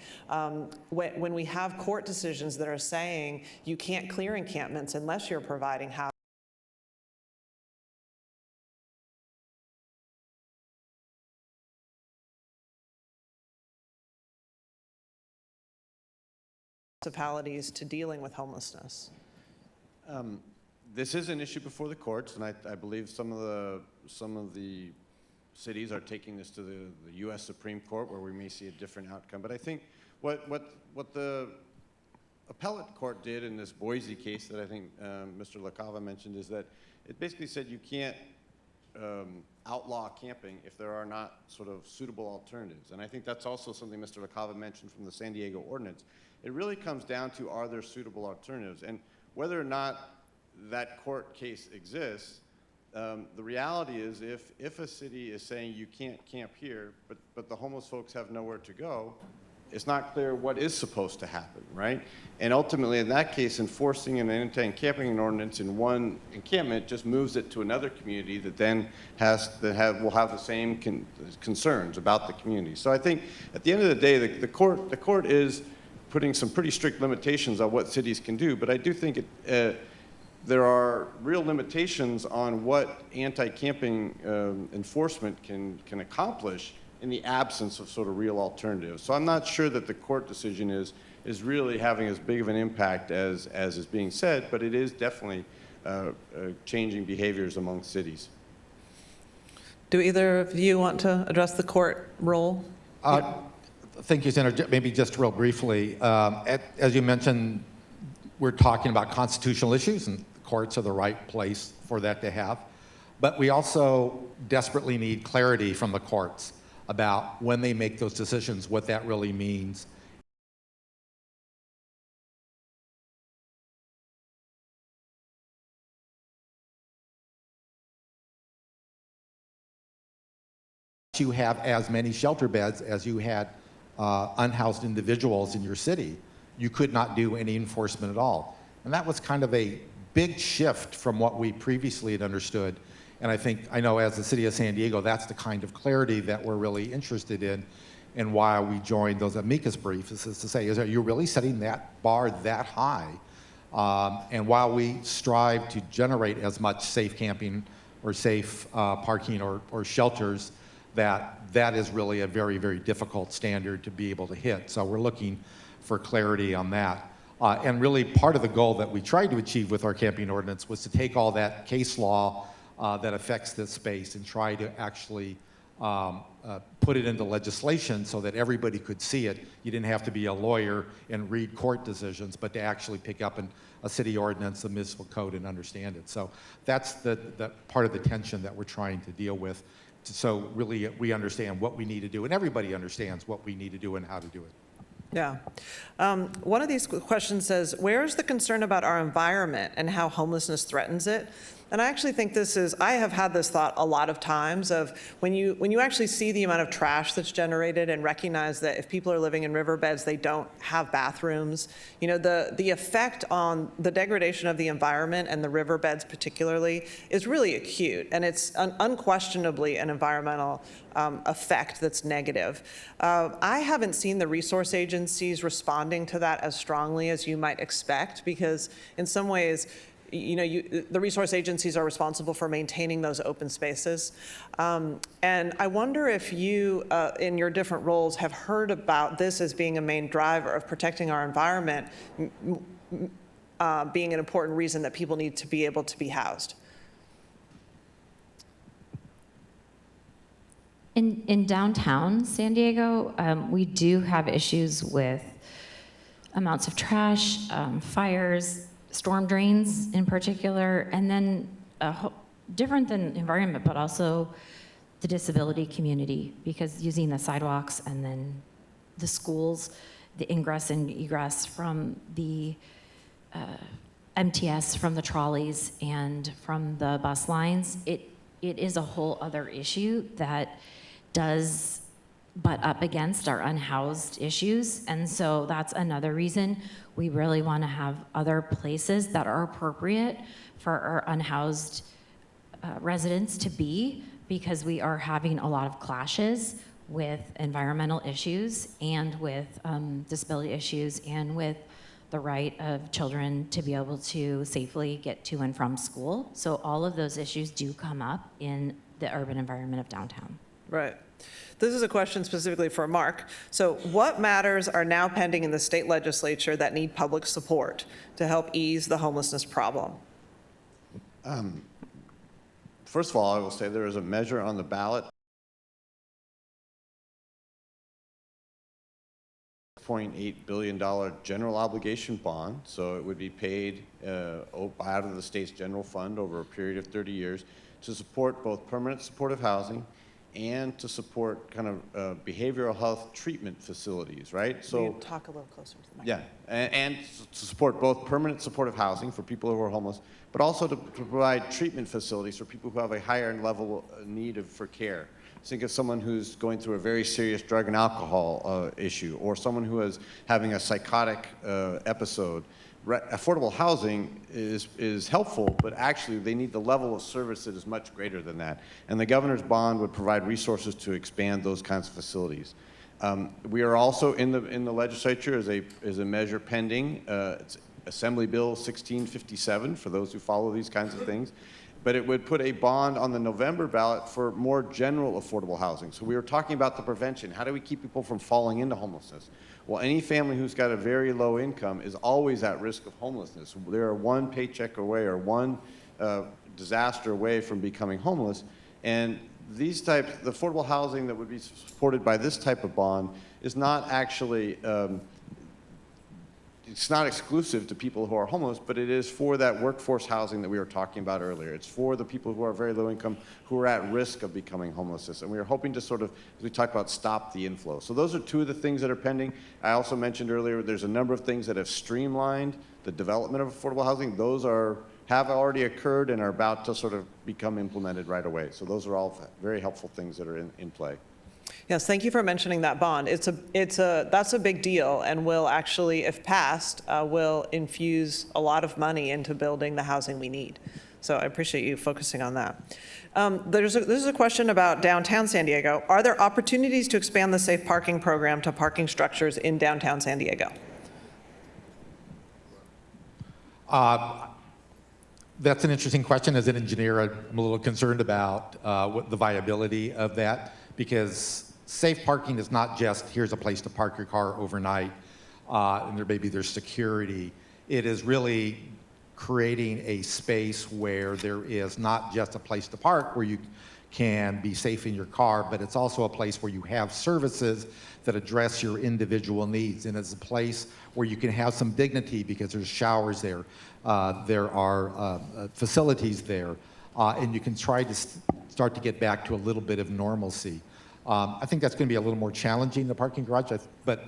when we have court decisions that are saying you can't clear encampments unless you're providing housing, municipalities to dealing with homelessness. This is an issue before the courts, and I believe some of the cities are taking this to the U.S. Supreme Court, where we may see a different outcome. But I think what the appellate court did in this Boise case that I think Mr. LaCava mentioned is that it basically said you can't outlaw camping if there are not sort of suitable alternatives. And I think that's also something Mr. LaCava mentioned from the San Diego ordinance. It really comes down to, are there suitable alternatives? And whether or not that court case exists, the reality is if a city is saying you can't camp here, but the homeless folks have nowhere to go, it's not clear what is supposed to happen, right? And ultimately, in that case, enforcing an anti-camping ordinance in one encampment just moves it to another community that then will have the same concerns about the community. So I think at the end of the day, the court is putting some pretty strict limitations on what cities can do, but I do think there are real limitations on what anti-camping enforcement can accomplish in the absence of sort of real alternatives. So I'm not sure that the court decision is really having as big of an impact as is being said, but it is definitely changing behaviors among cities. Do either of you want to address the court role? Thank you, Senator. Maybe just real briefly, as you mentioned, we're talking about constitutional issues, and the courts are the right place for that to have. But we also desperately need clarity from the courts about when they make those decisions, what that really means. You have as many shelter beds as you had unhoused individuals in your city, you could not do any enforcement at all. And that was kind of a big shift from what we previously had understood. And I know as the city of San Diego, that's the kind of clarity that we're really interested in, and why we joined those amicus briefs, is to say, are you really setting that bar that high? And while we strive to generate as much safe camping or safe parking or shelters, that is really a very, very difficult standard to be able to hit. So we're looking for clarity on that. And really part of the goal that we tried to achieve with our camping ordinance was to take all that case law that affects this space and try to actually put it into legislation so that everybody could see it. You didn't have to be a lawyer and read court decisions, but to actually pick up a city ordinance, a municipal code, and understand it. So that's the part of the tension that we're trying to deal with. So really we understand what we need to do, and everybody understands what we need to do and how to do it. Yeah. One of these questions says, where's the concern about our environment and how homelessness threatens it? And I actually think I have had this thought a lot of times of when you actually see the amount of trash that's generated and recognize that if people are living in riverbeds, they don't have bathrooms. You know, the effect on the degradation of the environment and the riverbeds particularly is really acute, and it's unquestionably an environmental effect that's negative. I haven't seen the resource agencies responding to that as strongly as you might expect, because in some ways, you know, the resource agencies are responsible for maintaining those open spaces. And I wonder if you, in your different roles, have heard about this as being a main driver of protecting our environment, being an important reason that people need to be able to be housed. In downtown San Diego, we do have issues with amounts of trash, fires, storm drains in particular, and then different than environment, but also the disability community, because using the sidewalks and then the schools, the ingress and egress from the MTS, from the trolleys and from the bus lines, it is a whole other issue that does butt up against our unhoused issues. And so that's another reason we really want to have other places that are appropriate for our unhoused residents to be, because we are having a lot of clashes with environmental issues and with disability issues and with the right of children to be able to safely get to and from school. So all of those issues do come up in the urban environment of downtown. Right. This is a question specifically for Mark. So what matters are now pending in the state legislature that need public support to help ease the homelessness problem? First of all, I will say there is a measure on the ballot, $0.8 billion general obligation bond, so it would be paid out of the state's general fund over a period of 30 years to support both permanent supportive housing and to support kind of behavioral health treatment facilities, right? Will you talk a little closer to the mic? Yeah, and to support both permanent supportive housing for people who are homeless, but also to provide treatment facilities for people who have a higher level need for care. Think of someone who's going through a very serious drug and alcohol issue, or someone who is having a psychotic episode. Affordable housing is helpful, but actually they need the level of service that is much greater than that. And the governor's bond would provide resources to expand those kinds of facilities. We are also in the legislature as a measure pending. It's Assembly Bill 1657 for those who follow these kinds of things. But it would put a bond on the November ballot for more general affordable housing. So we were talking about the prevention. How do we keep people from falling into homelessness? Well, any family who's got a very low income is always at risk of homelessness. They're one paycheck away or one disaster away from becoming homeless. And the affordable housing that would be supported by this type of bond is not actually it's not exclusive to people who are homeless, but it is for that workforce housing that we were talking about earlier. It's for the people who are very low income, who are at risk of becoming homeless. And we are hoping to sort of, as we talked about, stop the inflow. So those are two of the things that are pending. I also mentioned earlier, there's a number of things that have streamlined the development of affordable housing. Those have already occurred and are about to sort of become implemented right away. So those are all very helpful things that are in play. Yes, thank you for mentioning that bond. That's a big deal, and will actually, if passed, will infuse a lot of money into building the housing we need. So I appreciate you focusing on that. This is a question about downtown San Diego. Are there opportunities to expand the safe parking program to parking structures in downtown San Diego? That's an interesting question. As an engineer, I'm a little concerned about what the viability of that, because safe parking is not just here's a place to park your car overnight and there's security. It is really creating a space where there is not just a place to park where you can be safe in your car, but it's also a place where you have services that address your individual needs. And it's a place where you can have some dignity because there's showers there, there are facilities there, and you can try to start to get back to a little bit of normalcy. I think that's going to be a little more challenging in the parking garage, but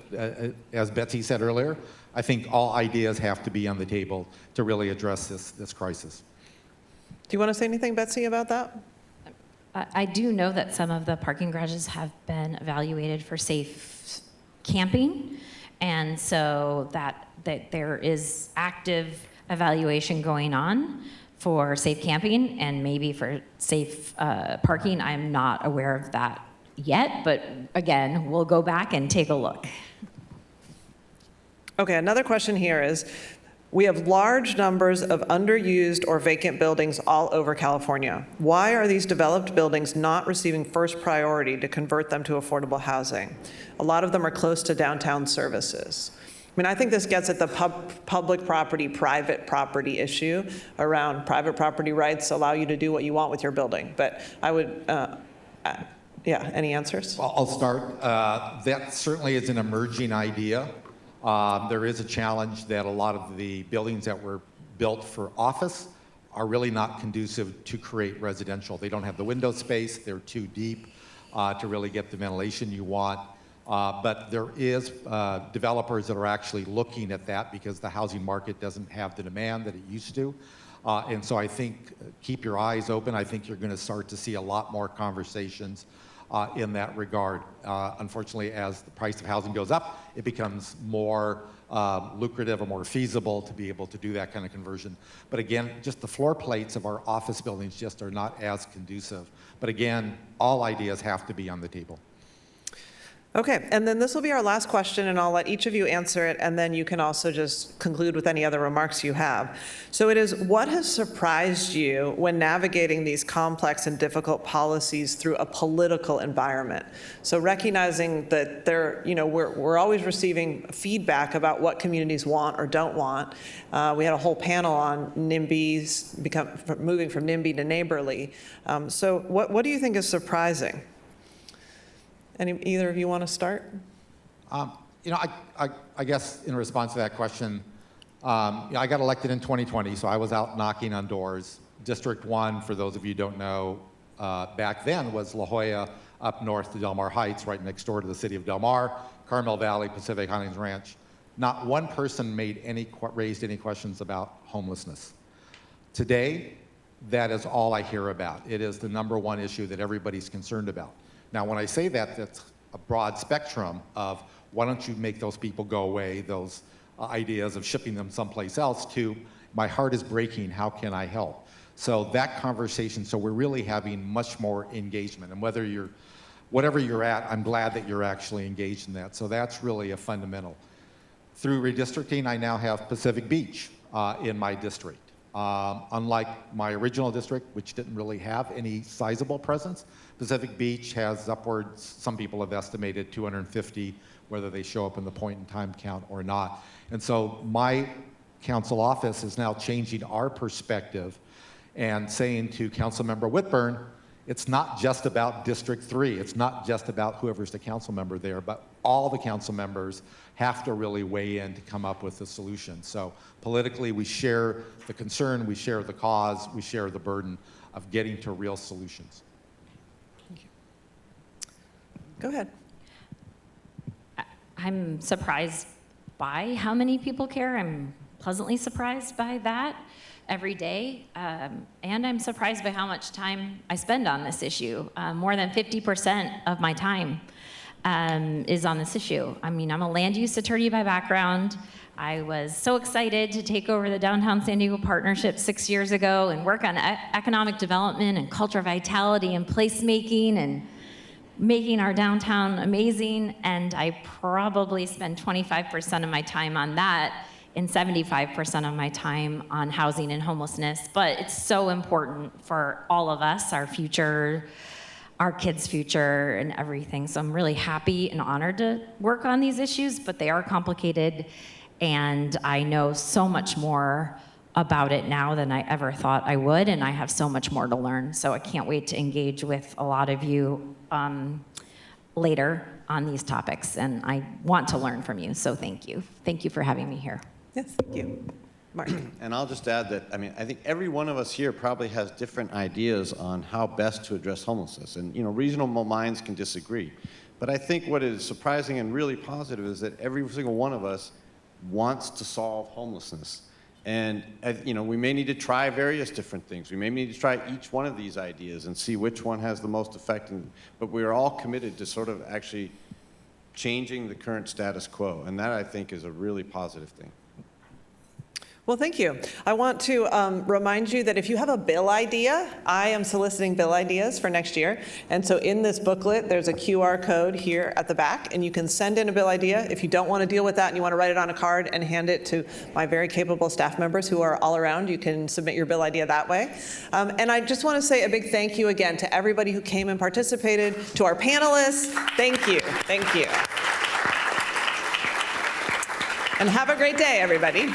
as Betsy said earlier, I think all ideas have to be on the table to really address this crisis. Do you want to say anything, Betsy, about that? I do know that some of the parking garages have been evaluated for safe camping, and so that there is active evaluation going on for safe camping and maybe for safe parking. I'm not aware of that yet, but again, we'll go back and take a look. Okay, another question here is, we have large numbers of underused or vacant buildings all over California. Why are these developed buildings not receiving first priority to convert them to affordable housing? A lot of them are close to downtown services. I mean, I think this gets at the public property, private property issue around private property rights allow you to do what you want with your building. But I would, Yeah, any answers? I'll start. That certainly is an emerging idea. There is a challenge that a lot of the buildings that were built for office are really not conducive to create residential. They don't have the window space, they're too deep to really get the ventilation you want. But there is developers that are actually looking at that because the housing market doesn't have the demand that it used to. And so I think keep your eyes open. I think you're going to start to see a lot more conversations in that regard. Unfortunately, as the price of housing goes up, it becomes more lucrative or more feasible to be able to do that kind of conversion. But again, just the floor plates of our office buildings just are not as conducive. But again, all ideas have to be on the table. Okay, and then this will be our last question, and I'll let each of you answer it, and then you can also just conclude with any other remarks you have. So it is, what has surprised you when navigating these complex and difficult policies through a political environment? So recognizing that we're always receiving feedback about what communities want or don't want. We had a whole panel on NIMBYs, moving from NIMBY to neighborly. So what do you think is surprising? Either of you want to start? I guess in response to that question, I got elected in 2020, so I was out knocking on doors. District 1, for those of you who don't know, back then was La Jolla up north to Del Mar Heights, right next door to the city of Del Mar, Carmel Valley, Pacific Highlands Ranch. Not one person raised any questions about homelessness. Today, that is all I hear about. It is the #1 issue that everybody's concerned about. Now, when I say that, that's a broad spectrum of why don't you make those people go away, those ideas of shipping them someplace else, to my heart is breaking, how can I help? So that conversation, so we're really having much more engagement. And whatever you're at, I'm glad that you're actually engaged in that. So that's really a fundamental. Through redistricting, I now have Pacific Beach in my district. Unlike my original district, which didn't really have any sizable presence, Pacific Beach has upwards, some people have estimated 250, whether they show up in the point in time count or not. And so my council office is now changing our perspective and saying to Councilmember Whitburn, it's not just about District 3, it's not just about whoever's the council member there, but all the council members have to really weigh in to come up with a solution. So politically, we share the concern, we share the cause, we share the burden of getting to real solutions. Thank you. Go ahead. I'm surprised by how many people care. I'm pleasantly surprised by that every day. And I'm surprised by how much time I spend on this issue. More than 50% of my time is on this issue. I mean, I'm a land use attorney by background. I was so excited to take over the Downtown San Diego Partnership 6 years ago and work on economic development and culture vitality and placemaking and making our downtown amazing. And I probably spend 25% of my time on that and 75% of my time on housing and homelessness. But it's so important for all of us, our future, our kids' future, and everything. So I'm really happy and honored to work on these issues, but they are complicated, and I know so much more about it now than I ever thought I would, and I have so much more to learn. So I can't wait to engage with a lot of you later on these topics, and I want to learn from you, so thank you. Thank you for having me here. Yes, thank you. Martin. And I'll just add that, I think every one of us here probably has different ideas on how best to address homelessness. And, reasonable minds can disagree. But I think what is surprising and really positive is that every single one of us wants to solve homelessness. And, we may need to try various different things. We may need to try each one of these ideas and see which one has the most effect. But we are all committed to sort of actually changing the current status quo. And that, I think, is a really positive thing. Well, thank you. I want to remind you that if you have a bill idea, I am soliciting bill ideas for next year. And so in this booklet, there's a QR code here at the back, and you can send in a bill idea. If you don't want to deal with that and you want to write it on a card and hand it to my very capable staff members who are all around, you can submit your bill idea that way. And I just want to say a big thank you again to everybody who came and participated, to our panelists. Thank you. Thank you. And have a great day, everybody.